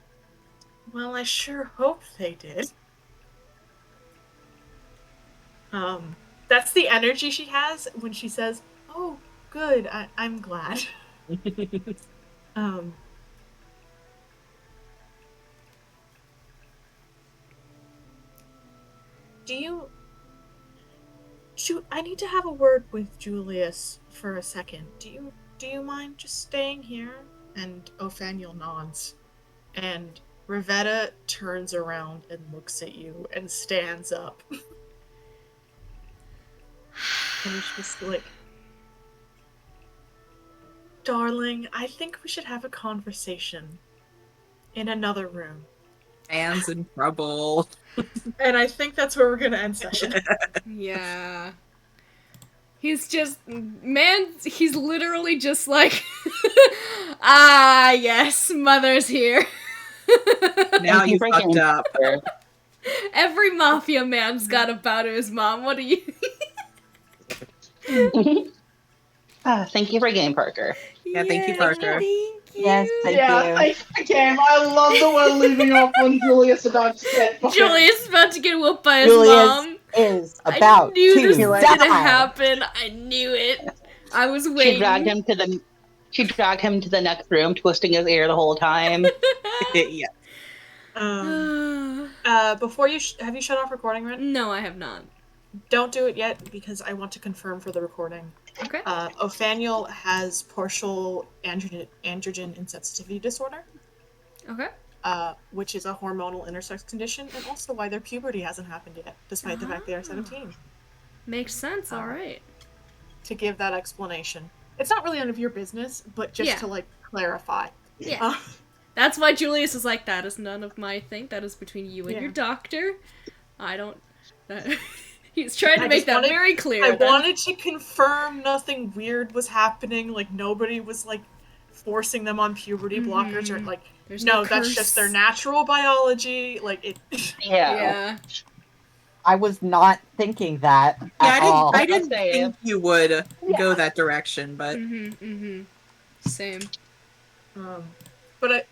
"Well, I sure hope they did." That's the energy she has when she says, "Oh, good, I'm glad." I need to have a word with Julius for a second. Do you mind just staying here? And Ophaniel nods. And Rivetta turns around and looks at you and stands up. And it's just like, "Darling, I think we should have a conversation in another room." Anne's in trouble. And I think that's where we're gonna end session. Yeah. He's just, man, he's literally just like, "Ah, yes, mother's here." Now you fucked up. Every mafia man's got a bow to his mom. What do you... Thank you for game, Parker. Yeah, thank you, Parker. Thank you. Yes, thank you. Thanks again. I love the one leaving off when Julius about to get Julius is about to get whooped by his Julius mom. is about I knew to this was die. gonna happen. I knew it. I was waiting. She dragged him to the next room, twisting his ear the whole time. Yeah. Before you have you shut off recording, Ren? No, I have not. Don't do it yet because I want to confirm for the recording. Okay. Ophaniel has partial androgen insensitivity disorder. Okay. Which is a hormonal intersex condition, and also why their puberty hasn't happened yet, despite the fact they are 17. Makes sense. All right. To give that explanation, it's not really none of your business, but just to like clarify. Yeah. That's why Julius is like, "That is none of my thing. That is between you and your doctor. I don't." He's trying to I make just that wanted- very clear. I then. wanted to confirm nothing weird was happening. Like nobody was like forcing them on puberty blockers or like. There's No, no that's just their curse. natural biology. Like it. Yeah. I was not thinking that Yeah, at all. I I'll didn't say think you would go that direction, but Same. But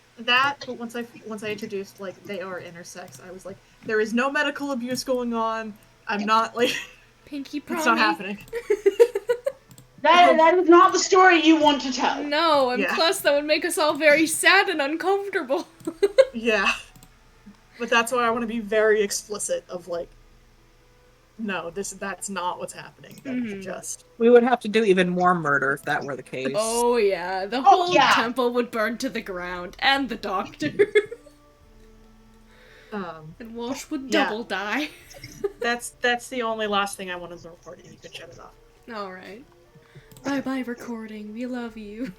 once I introduced like they are intersex, I was like, there is no medical abuse going on. I'm not like Pinky it's not promise. happening. That is not the story you want to tell. No, and Yeah. plus that would make us all very sad and uncomfortable. Yeah. But that's why I want to be very explicit of like, no, that's not what's happening. That's just we would have to do even more murder if that were the case. Oh yeah, the whole yeah. temple would burn to the ground, and the doctor. And Walsh would Yeah. double die. that's the only last thing I wanted to report. You can shut it off. Alright. Bye bye, recording. We love you.